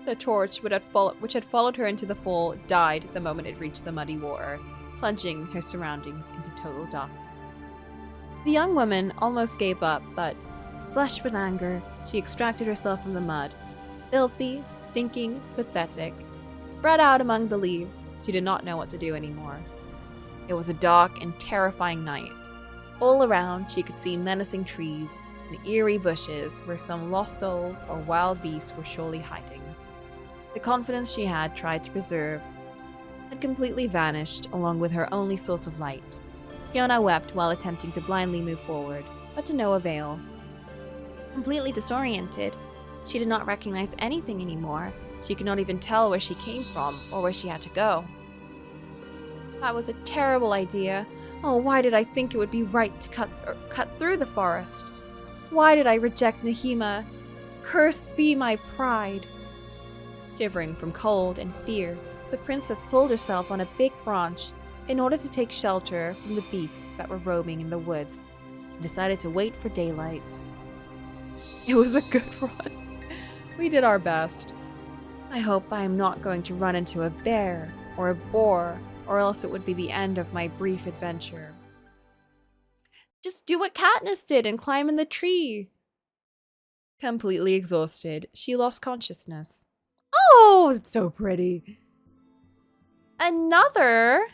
The torch, which had followed her into the fall, died the moment it reached the muddy water, plunging her surroundings into total darkness. The young woman almost gave up, but, flushed with anger, she extracted herself from the mud. Filthy, stinking, pathetic. Spread out among the leaves, she did not know what to do anymore. It was a dark and terrifying night. All around, she could see menacing trees and eerie bushes where some lost souls or wild beasts were surely hiding. The confidence she had tried to preserve had completely vanished along with her only source of light. Fiona wept while attempting to blindly move forward, but to no avail. Completely disoriented, she did not recognize anything anymore. She could not even tell where she came from or where she had to go. That was a terrible idea. Oh, why did I think it would be right to cut through the forest? Why did I reject Nahima? Cursed be my pride. Shivering from cold and fear, the princess pulled herself on a big branch in order to take shelter from the beasts that were roaming in the woods, and decided to wait for daylight. It was a good run. We did our best. I hope I am not going to run into a bear or a boar, or else it would be the end of my brief adventure. Just do what Katniss did and climb in the tree. Completely exhausted, she lost consciousness. Oh, it's so pretty. Another.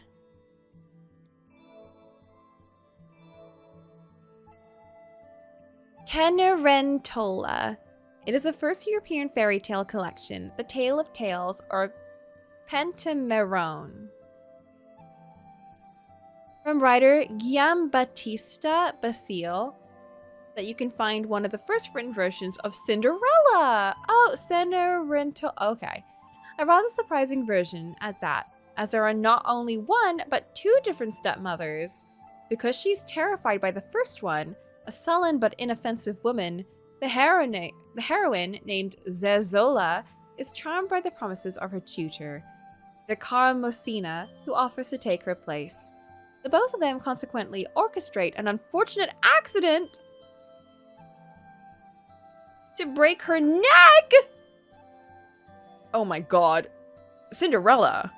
Cenerentola. It is the first European fairy tale collection, The Tale of Tales, or Pentamerone. From writer Giambattista Basile, that you can find one of the first written versions of Cinderella. Oh, Cenerentola. Okay. A rather surprising version at that, as there are not only one, but two different stepmothers. Because she's terrified by the first one, a sullen but inoffensive woman, the heroine named Zezola is charmed by the promises of her tutor, the Carmosina, who offers to take her place. The both of them consequently orchestrate an unfortunate accident to break her neck! Oh my god. Cinderella!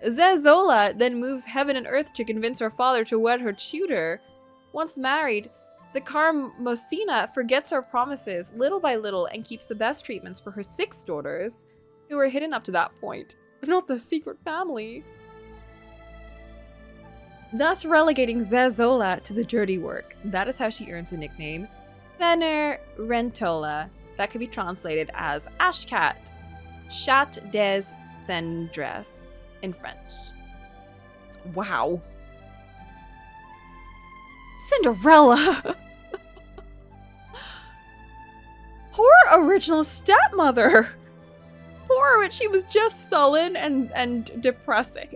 Zezola then moves heaven and earth to convince her father to wed her tutor. Once married, the Carmosina forgets her promises little by little and keeps the best treatments for her 6 daughters, who were hidden up to that point, but not the secret family. Thus relegating Zezola to the dirty work. That is how she earns a nickname, Cenerentola, that could be translated as Ashcat, Chat des Cendres in French. Wow. Cinderella! Poor original stepmother! Poor, she was just sullen and depressing.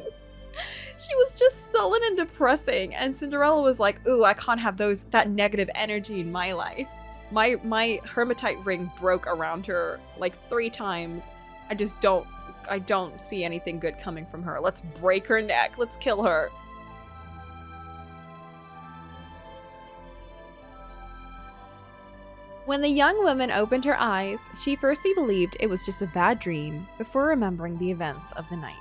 She was just sullen and depressing, and Cinderella was like, ooh, I can't have that negative energy in my life. My hermitite ring broke around her like 3 times. I don't see anything good coming from her. Let's break her neck. Let's kill her. When the young woman opened her eyes, she firstly believed it was just a bad dream before remembering the events of the night.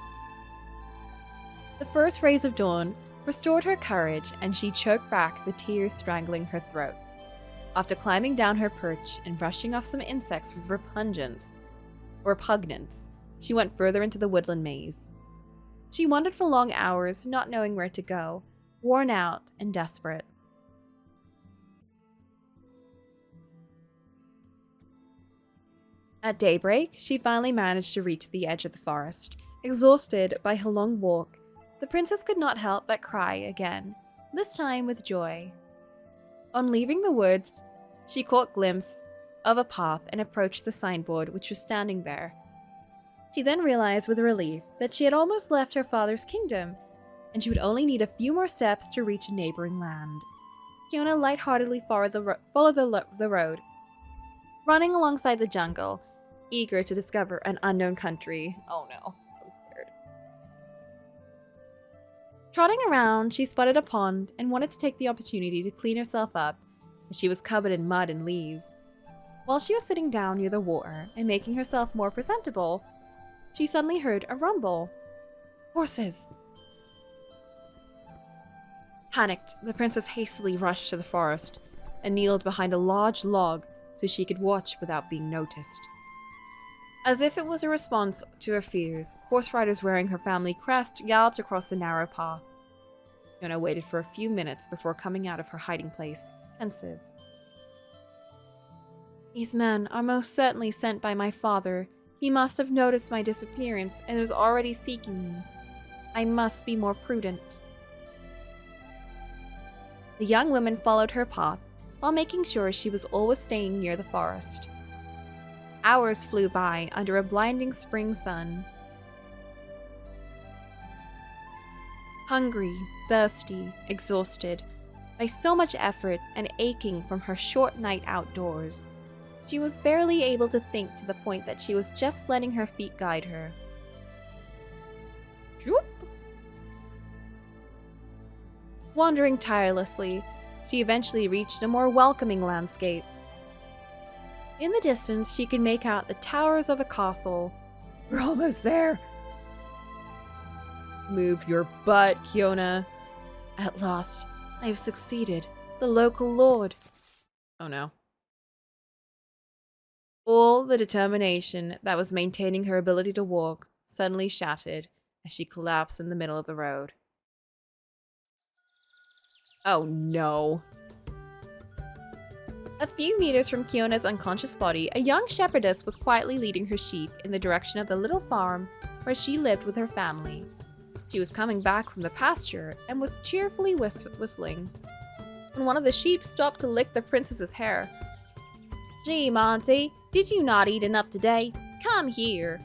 The first rays of dawn restored her courage, and she choked back the tears strangling her throat. After climbing down her perch and brushing off some insects with repugnance, she went further into the woodland maze. She wandered for long hours, not knowing where to go, worn out and desperate. At daybreak, she finally managed to reach the edge of the forest. Exhausted by her long walk, the princess could not help but cry again, this time with joy. On leaving the woods, she caught glimpse of a path and approached the signboard which was standing there. She then realized with relief that she had almost left her father's kingdom, and she would only need a few more steps to reach a neighboring land. Fiona lightheartedly followed the road, running alongside the jungle, eager to discover an unknown country. Oh no, I was scared. Trotting around, she spotted a pond and wanted to take the opportunity to clean herself up, as she was covered in mud and leaves. While she was sitting down near the water and making herself more presentable, she suddenly heard a rumble. Horses! Panicked, the princess hastily rushed to the forest and kneeled behind a large log so she could watch without being noticed. As if it was a response to her fears, horse riders wearing her family crest galloped across the narrow path. Fiona waited for a few minutes before coming out of her hiding place, pensive. These men are most certainly sent by my father. He must have noticed my disappearance and is already seeking me. I must be more prudent. The young woman followed her path while making sure she was always staying near the forest. Hours flew by under a blinding spring sun. Hungry, thirsty, exhausted, by so much effort and aching from her short night outdoors. She was barely able to think to the point that she was just letting her feet guide her. Droop! Wandering tirelessly, she eventually reached a more welcoming landscape. In the distance, she could make out the towers of a castle. We're almost there. Move your butt, Kiona. At last, I have succeeded. The local lord. Oh no. All the determination that was maintaining her ability to walk suddenly shattered as she collapsed in the middle of the road. Oh no. A few meters from Kiona's unconscious body, a young shepherdess was quietly leading her sheep in the direction of the little farm where she lived with her family. She was coming back from the pasture and was cheerfully whistling when one of the sheep stopped to lick the princess's hair. Gee, Monty, did you not eat enough today? Come here.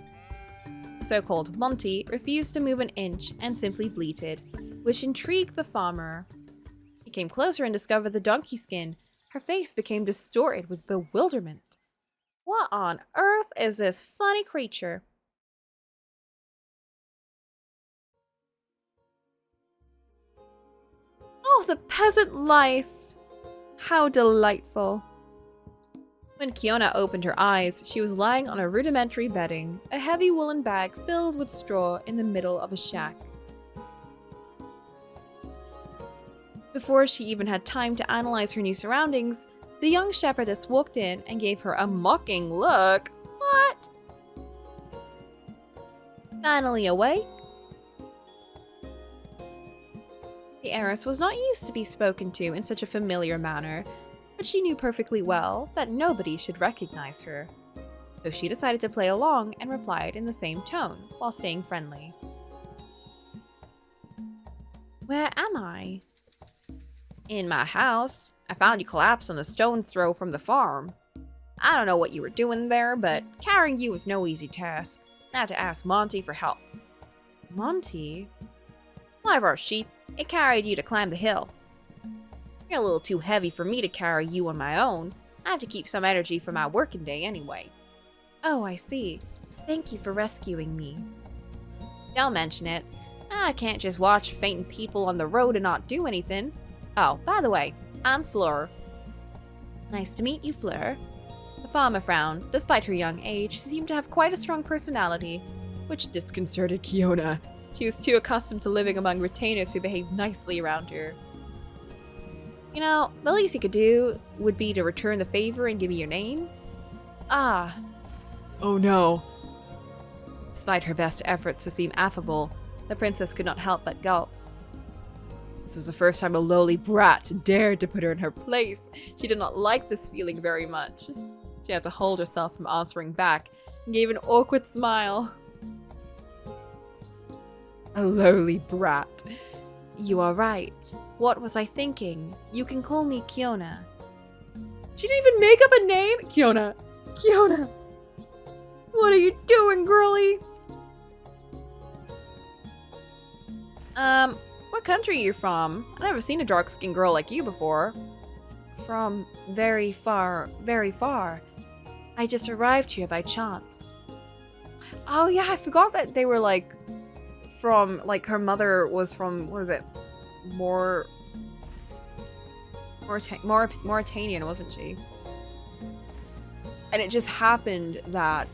The so-called Monty refused to move an inch and simply bleated, which intrigued the farmer. He came closer and discovered the donkey skin. Her face became distorted with bewilderment. What on earth is this funny creature? Oh, the peasant life! How delightful. When Kiona opened her eyes, she was lying on a rudimentary bedding, a heavy woolen bag filled with straw in the middle of a shack. Before she even had time to analyze her new surroundings, the young shepherdess walked in and gave her a mocking look. What? Finally awake? The heiress was not used to be spoken to in such a familiar manner, but she knew perfectly well that nobody should recognize her. So she decided to play along and replied in the same tone, while staying friendly. Where am I? In my house. I found you collapsed on a stone's throw from the farm. I don't know what you were doing there, but carrying you was no easy task. I had to ask Monty for help. Monty? One of our sheep. It carried you to climb the hill. You're a little too heavy for me to carry you on my own. I have to keep some energy for my working day anyway. Oh, I see. Thank you for rescuing me. Don't mention it. I can't just watch fainting people on the road and not do anything. Oh, by the way, I'm Fleur. Nice to meet you, Fleur. The farmer frowned. Despite her young age, she seemed to have quite a strong personality, which disconcerted Kiona. She was too accustomed to living among retainers who behaved nicely around her. You know, the least you could do would be to return the favor and give me your name. Ah. Oh no. Despite her best efforts to seem affable, the princess could not help but gulp. This was the first time a lowly brat dared to put her in her place. She did not like this feeling very much. She had to hold herself from answering back and gave an awkward smile. A lowly brat. You are right. What was I thinking? You can call me Kiona. She didn't even make up a name? Kiona. Kiona. What are you doing, girlie? What country are you from? I've never seen a dark-skinned girl like you before. From very far, very far. I just arrived here by chance. Oh yeah, I forgot that they were like from, like her mother was from, what was it? Mauritanian, wasn't she? And it just happened that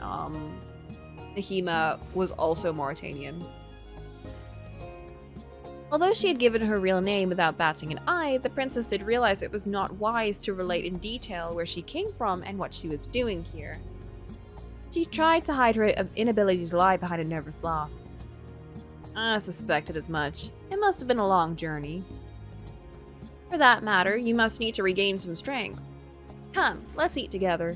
Nahima was also Mauritanian. Although she had given her real name without batting an eye, the princess did realize it was not wise to relate in detail where she came from and what she was doing here. She tried to hide her inability to lie behind a nervous laugh. I suspected as much. It must have been a long journey. For that matter, you must need to regain some strength. Come, let's eat together.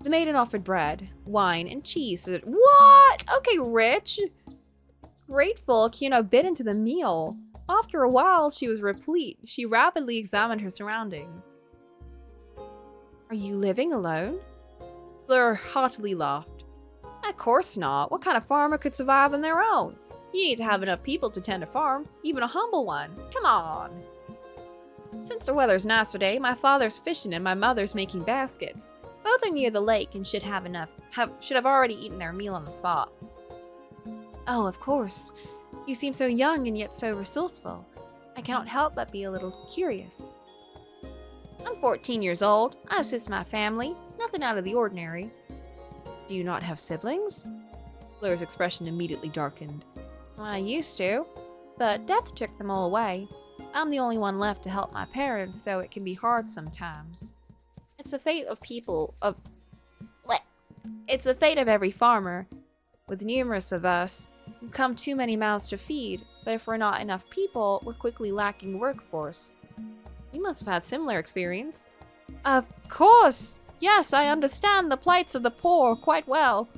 The maiden offered bread, wine, and cheese. What? Okay, rich. Grateful, Kiona bit into the meal. After a while, she was replete. She rapidly examined her surroundings. Are you living alone? Fleur heartily laughed. Of course not. What kind of farmer could survive on their own? You need to have enough people to tend a farm, even a humble one. Come on. Since the weather's nice today, my father's fishing and my mother's making baskets. Both are near the lake and should have already eaten their meal on the spot. Oh, of course. You seem so young and yet so resourceful. I cannot help but be a little curious. I'm 14 years old. I assist my family. Nothing out of the ordinary. Do you not have siblings? Fleur's expression immediately darkened. I used to, but death took them all away. I'm the only one left to help my parents, so it can be hard sometimes. It's the fate of every farmer. With numerous of us, come too many mouths to feed, but if we're not enough people, we're quickly lacking workforce. You must have had similar experience. Of course! Yes, I understand the plights of the poor quite well.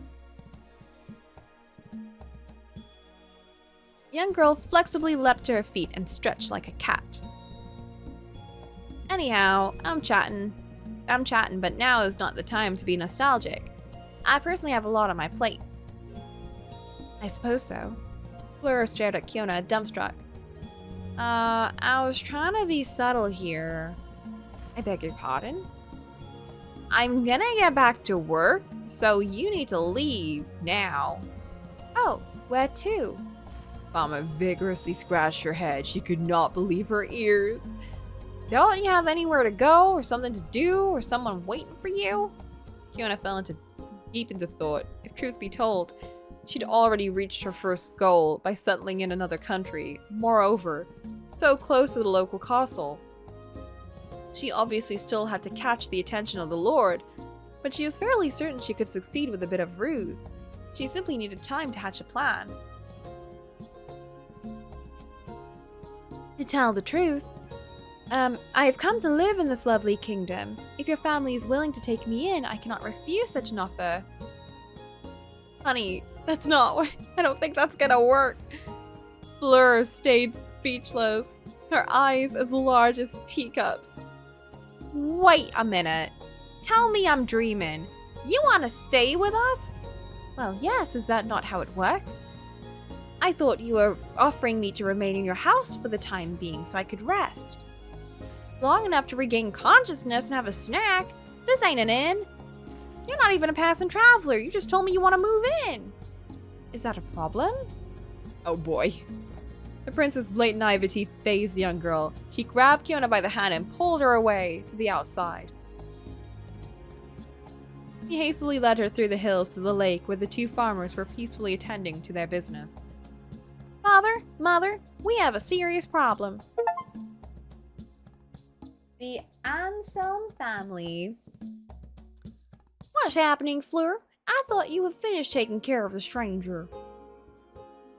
The young girl flexibly leapt to her feet and stretched like a cat. Anyhow, I'm chatting, but now is not the time to be nostalgic. I personally have a lot on my plate. I suppose so. Fleur stared at Kiona, dumbstruck. I was trying to be subtle here. I beg your pardon? I'm gonna get back to work, so you need to leave now. Oh, where to? Mama vigorously scratched her head. She could not believe her ears. Don't you have anywhere to go, or something to do, or someone waiting for you? Kiona fell deep into thought. If truth be told, she'd already reached her first goal by settling in another country. Moreover, so close to the local castle. She obviously still had to catch the attention of the Lord, but she was fairly certain she could succeed with a bit of ruse. She simply needed time to hatch a plan. To tell the truth, I have come to live in this lovely kingdom. If your family is willing to take me in, I cannot refuse such an offer. Honey, that's not I don't think that's gonna work. Fleur stayed speechless, her eyes as large as teacups. Wait a minute. Tell me I'm dreaming. You want to stay with us? Well, yes, is that not how it works? I thought you were offering me to remain in your house for the time being so I could rest. Long enough to regain consciousness and have a snack. This ain't an inn. You're not even a passing traveler. You just told me you want to move in. Is that a problem? Oh boy. The prince's blatant naivety fazed the young girl. She grabbed Kiona by the hand and pulled her away to the outside. He hastily led her through the hills to the lake where the two farmers were peacefully attending to their business. Mother, we have a serious problem. The Anselm family. What's happening, Fleur? I thought you had finished taking care of the stranger.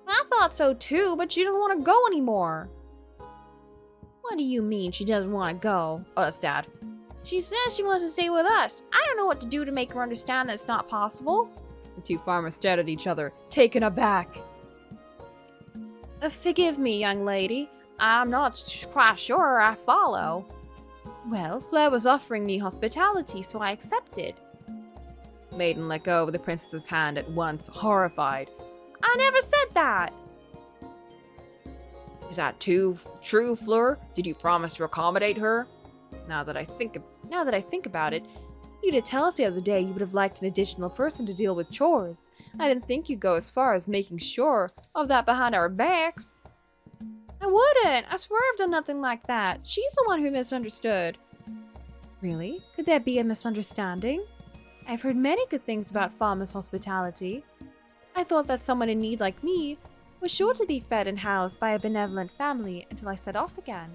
I thought so too, but she doesn't want to go anymore. What do you mean she doesn't want to go? Us, Dad. She says she wants to stay with us. I don't know what to do to make her understand that it's not possible. The two farmers stared at each other, taken aback. Forgive me, young lady. I'm not quite sure I follow. Well, Fleur was offering me hospitality, so I accepted. Maiden let go of the princess's hand at once, horrified. I never said that! Is that true, Fleur? Did you promise to accommodate her? Now that I think about it, you did tell us the other day you would have liked an additional person to deal with chores. I didn't think you'd go as far as making sure of that behind our backs. I wouldn't. I swear I've done nothing like that. She's the one who misunderstood. Really? Could there be a misunderstanding? I've heard many good things about farmers' hospitality. I thought that someone in need like me was sure to be fed and housed by a benevolent family until I set off again.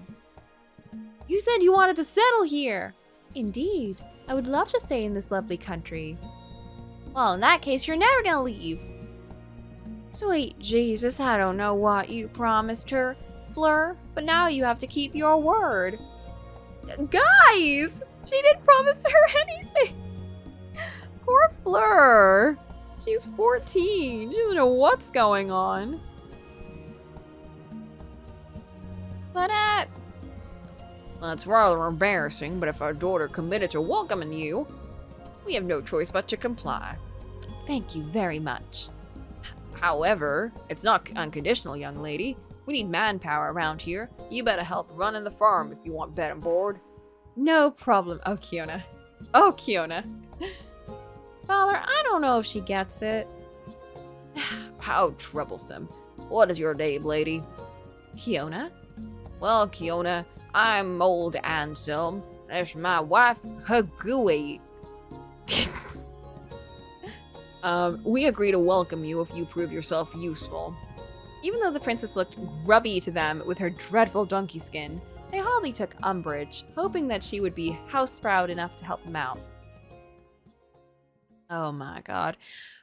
You said you wanted to settle here! Indeed. I would love to stay in this lovely country. Well, in that case, you're never gonna leave. Sweet Jesus, I don't know what you promised her, Fleur, but now you have to keep your word. Guys! She didn't promise her anything! Poor Fleur. She's 14. She doesn't know what's going on. But, well, it's rather embarrassing, but if our daughter committed to welcoming you, we have no choice but to comply. Thank you very much. However, it's not unconditional, young lady. We need manpower around here. You better help running the farm if you want bed and board. No problem. Oh, Kiona. Oh, Kiona. Father, I don't know if she gets it. How troublesome. What is your name, lady? Kiona? Well, Kiona, I'm old Anselm. There's my wife, Hagui. We agree to welcome you if you prove yourself useful. Even though the princess looked grubby to them with her dreadful donkey skin, they hardly took umbrage, hoping that she would be house-proud enough to help them out. Oh my god.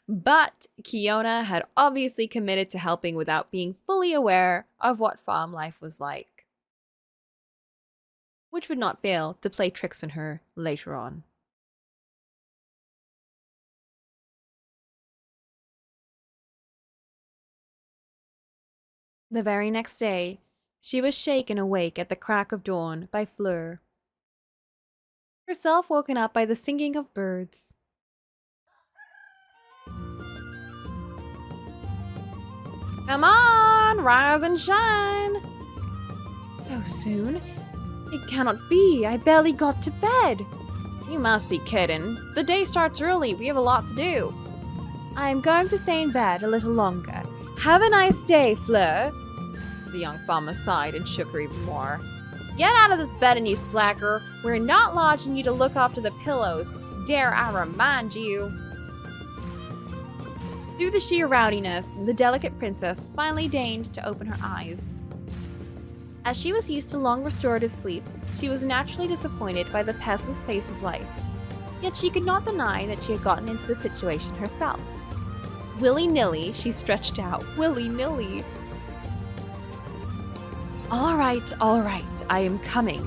But Kiona had obviously committed to helping without being fully aware of what farm life was like, which would not fail to play tricks on her later on. The very next day, she was shaken awake at the crack of dawn by Fleur, herself woken up by the singing of birds. Come on, rise and shine! So soon? It cannot be, I barely got to bed. You must be kidding. The day starts early, we have a lot to do. I am going to stay in bed a little longer. Have a nice day, Fleur. The young farmer sighed and shook her even more. Get out of this bed, and you slacker. We're not lodging you to look after the pillows. Dare I remind you? Through the sheer rowdiness, the delicate princess finally deigned to open her eyes. As she was used to long restorative sleeps, she was naturally disappointed by the peasant's pace of life. Yet she could not deny that she had gotten into the situation herself. Willy-nilly, she stretched out. Willy-nilly. All right, I am coming.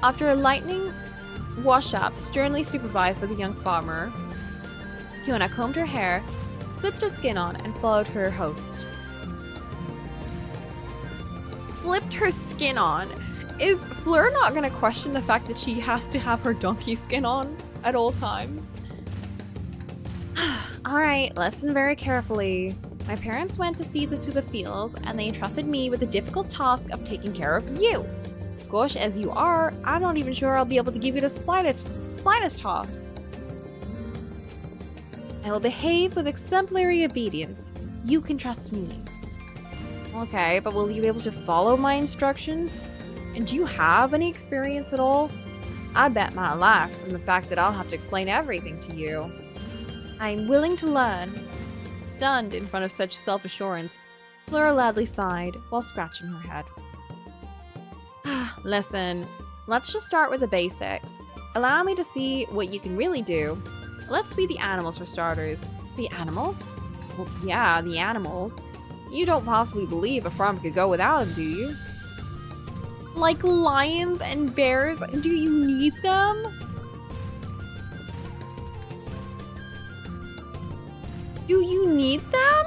After a lightning wash-up sternly supervised by the young farmer, Kiona combed her hair, slipped her skin on, and followed her host. Slipped her skin on? Is Fleur not going to question the fact that she has to have her donkey skin on at all times? Alright, listen very carefully. My parents went to see to the fields, and they entrusted me with the difficult task of taking care of you. Gosh, as you are, I'm not even sure I'll be able to give you the slightest task. I will behave with exemplary obedience. You can trust me. Okay, but will you be able to follow my instructions? And do you have any experience at all? I bet my life from the fact that I'll have to explain everything to you. I'm willing to learn. Stunned in front of such self-assurance, Fleur loudly sighed while scratching her head. Listen, let's just start with the basics. Allow me to see what you can really do. Let's feed the animals for starters. The animals? Well, yeah, the animals. You don't possibly believe a farm could go without them, do you? Like lions and bears, do you need them? Do you need them?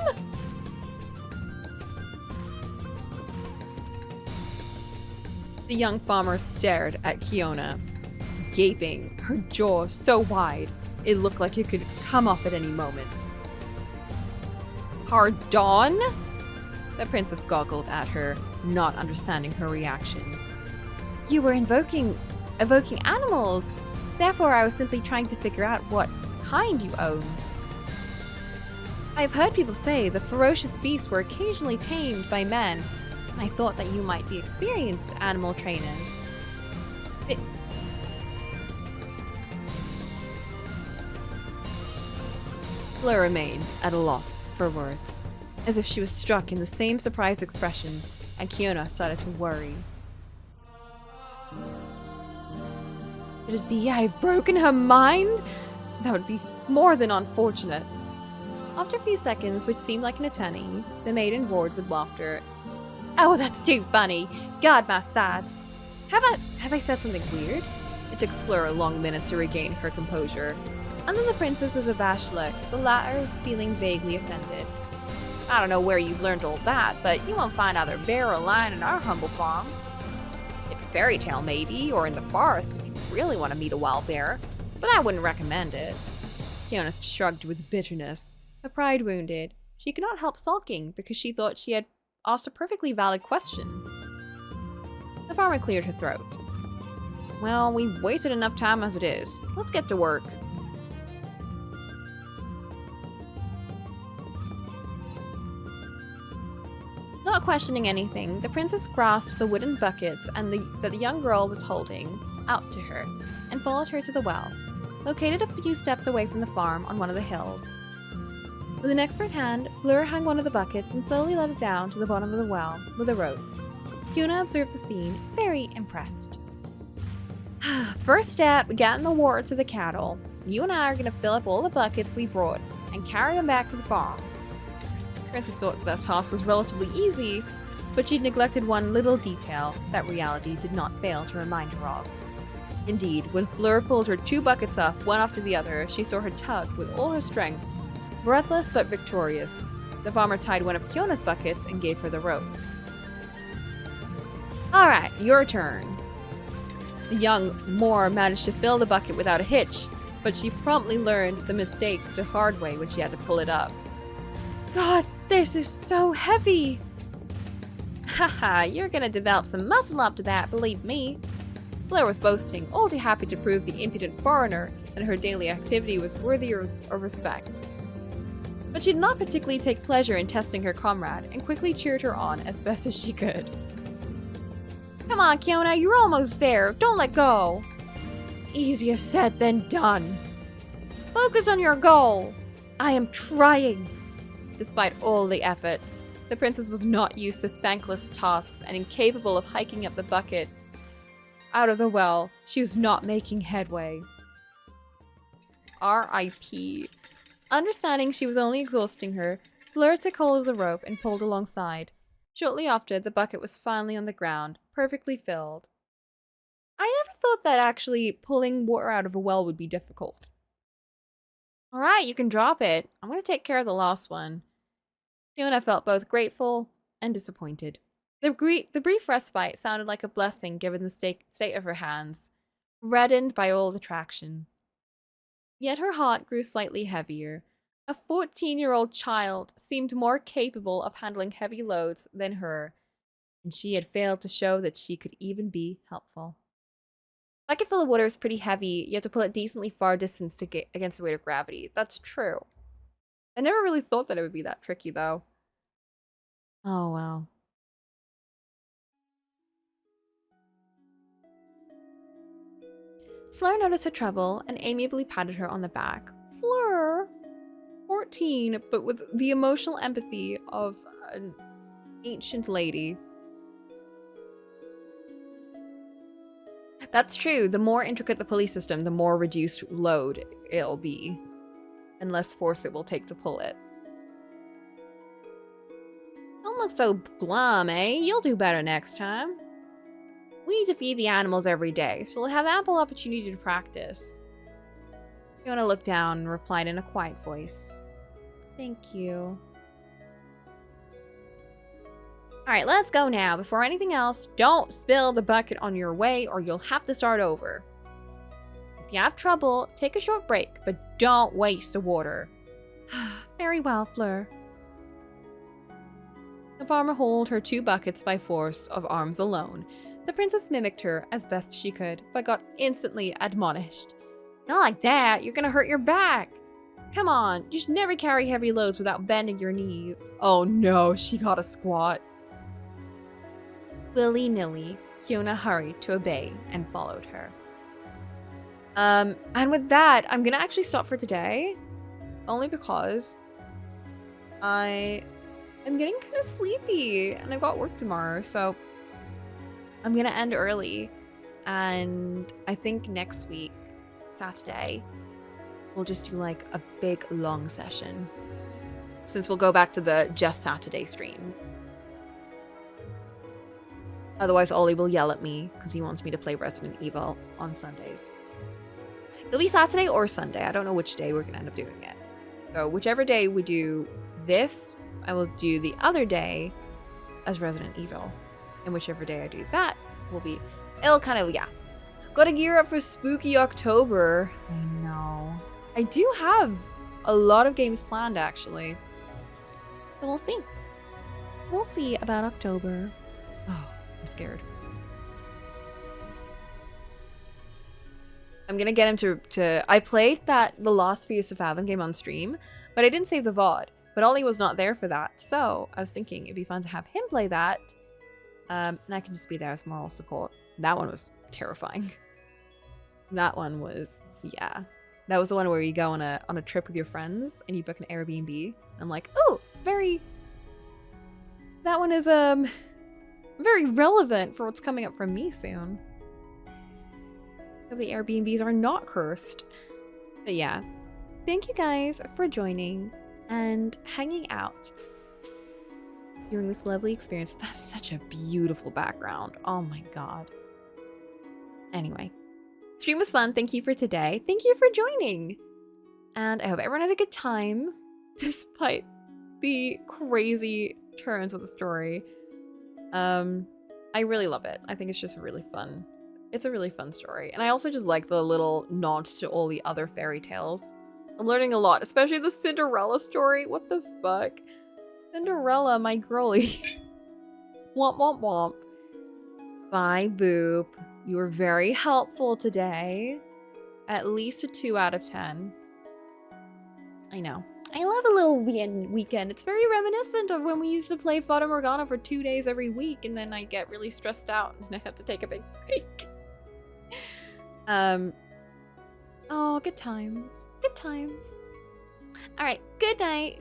The young farmer stared at Kiona, gaping, her jaw so wide it looked like it could come off at any moment. Pardon? The princess goggled at her, not understanding her reaction. You were evoking animals. Therefore, I was simply trying to figure out what kind you owned. I've heard people say the ferocious beasts were occasionally tamed by men, and I thought that you might be experienced animal trainers. Fleur remained at a loss for words, as if she was struck in the same surprised expression, and Kiona started to worry. Could it be I've broken her mind? That would be more than unfortunate. After a few seconds, which seemed like an eternity, the maiden roared with laughter. Oh, that's too funny. God, my sides. Have I said something weird? It took Fleur a long minute to regain her composure. Under the princess's abashed look, the latter was feeling vaguely offended. I don't know where you learned all that, but you won't find either bear or lion in our humble farm. In a fairy tale, maybe, or in the forest if you really want to meet a wild bear, but I wouldn't recommend it. Kiona shrugged with bitterness, her pride wounded, she could not help sulking because she thought she had asked a perfectly valid question. The farmer cleared her throat. Well, we've wasted enough time as it is. Let's get to work. Not questioning anything, the princess grasped the wooden buckets that the young girl was holding out to her and followed her to the well, located a few steps away from the farm on one of the hills. With an expert hand, Fleur hung one of the buckets and slowly let it down to the bottom of the well with a rope. Fiona observed the scene, very impressed. First step, getting the water to the cattle. You and I are going to fill up all the buckets we brought and carry them back to the farm. Princess thought that task was relatively easy, but she'd neglected one little detail that reality did not fail to remind her of. Indeed, when Fleur pulled her 2 buckets up, one after the other, she saw her tug with all her strength, breathless but victorious. The farmer tied one of Fiona's buckets and gave her the rope. Alright, your turn. The young Moor managed to fill the bucket without a hitch, but she promptly learned the mistake the hard way when she had to pull it up. God, this is so heavy! Haha, you're gonna develop some muscle after that, believe me. Fleur was boasting, all too happy to prove the impudent foreigner that her daily activity was worthy of respect. But she did not particularly take pleasure in testing her comrade and quickly cheered her on as best as she could. Come on, Kiona, you're almost there. Don't let go. Easier said than done. Focus on your goal. I am trying. Despite all the efforts, the princess was not used to thankless tasks and incapable of hiking up the bucket out of the well. She was not making headway. R.I.P. Understanding she was only exhausting her, Fleur took hold of the rope and pulled alongside. Shortly after, the bucket was finally on the ground, perfectly filled. I never thought that actually pulling water out of a well would be difficult. Alright, you can drop it. I'm going to take care of the last one. Fiona felt both grateful and disappointed. The brief respite sounded like a blessing given the state of her hands, reddened by all the traction. Yet her heart grew slightly heavier. A 14-year-old child seemed more capable of handling heavy loads than her, and she had failed to show that she could even be helpful. A bucket full of water is pretty heavy. You have to pull it decently far distance to get against the weight of gravity. That's true. I never really thought that it would be that tricky, though. Oh, well. Fleur noticed her trouble and amiably patted her on the back. Fleur! 14, but with the emotional empathy of an ancient lady. That's true. The more intricate the pulley system, the more reduced load it'll be, and less force it will take to pull it. Don't look so glum, eh? You'll do better next time. We need to feed the animals every day, so we'll have ample opportunity to practice. Fiona looked down and replied in a quiet voice. Thank you. Alright, let's go now. Before anything else, don't spill the bucket on your way or you'll have to start over. If you have trouble, take a short break, but don't waste the water. Very well, Fleur. The farmer hauled her 2 buckets by force of arms alone. The princess mimicked her as best she could, but got instantly admonished. Not like that, you're gonna hurt your back. Come on, you should never carry heavy loads without bending your knees. Oh no, she got a squat. Willy-nilly, Fiona hurried to obey and followed her. And with that, I'm gonna actually stop for today. Only because I am getting kind of sleepy and I've got work tomorrow, so I'm gonna end early. And I think next week, Saturday, we'll just do like a big long session, since we'll go back to the just Saturday streams. Otherwise, Ollie will yell at me because he wants me to play Resident Evil on Sundays. It'll be Saturday or Sunday. I don't know which day we're going to end up doing it. So whichever day we do this, I will do the other day as Resident Evil. And whichever day I do that will be... It'll kind of, yeah. Gotta gear up for spooky October. I know. I do have a lot of games planned, actually. So we'll see. We'll see about October. Oh, I'm scared. I'm gonna get him to I played the Lost Fears of Fathom game on stream, but I didn't save the VOD. But Ollie was not there for that, so I was thinking it'd be fun to have him play that. And I can just be there as moral support. That one was terrifying. That one was, yeah. That was the one where you go on a trip with your friends and you book an Airbnb. I'm like, oh, that one is very relevant for what's coming up from me soon. The Airbnbs are not cursed. But yeah, thank you guys for joining and hanging out during this lovely experience. That's such a beautiful background. Oh my god. Anyway, stream was fun. Thank you for today. Thank you for joining. And I hope everyone had a good time despite the crazy turns of the story. I really love it. I think it's just really fun. It's a really fun story. And I also just like the little nods to all the other fairy tales. I'm learning a lot, especially the Cinderella story. What the fuck? Cinderella, my girlie. Womp womp womp. Bye, Boop. You were very helpful today. At least a 2 out of 10. I know. I love a little weekend. It's very reminiscent of when we used to play Fata Morgana for 2 days every week, and then I get really stressed out and I have to take a big break. Oh, good times. Good times. All right, good night.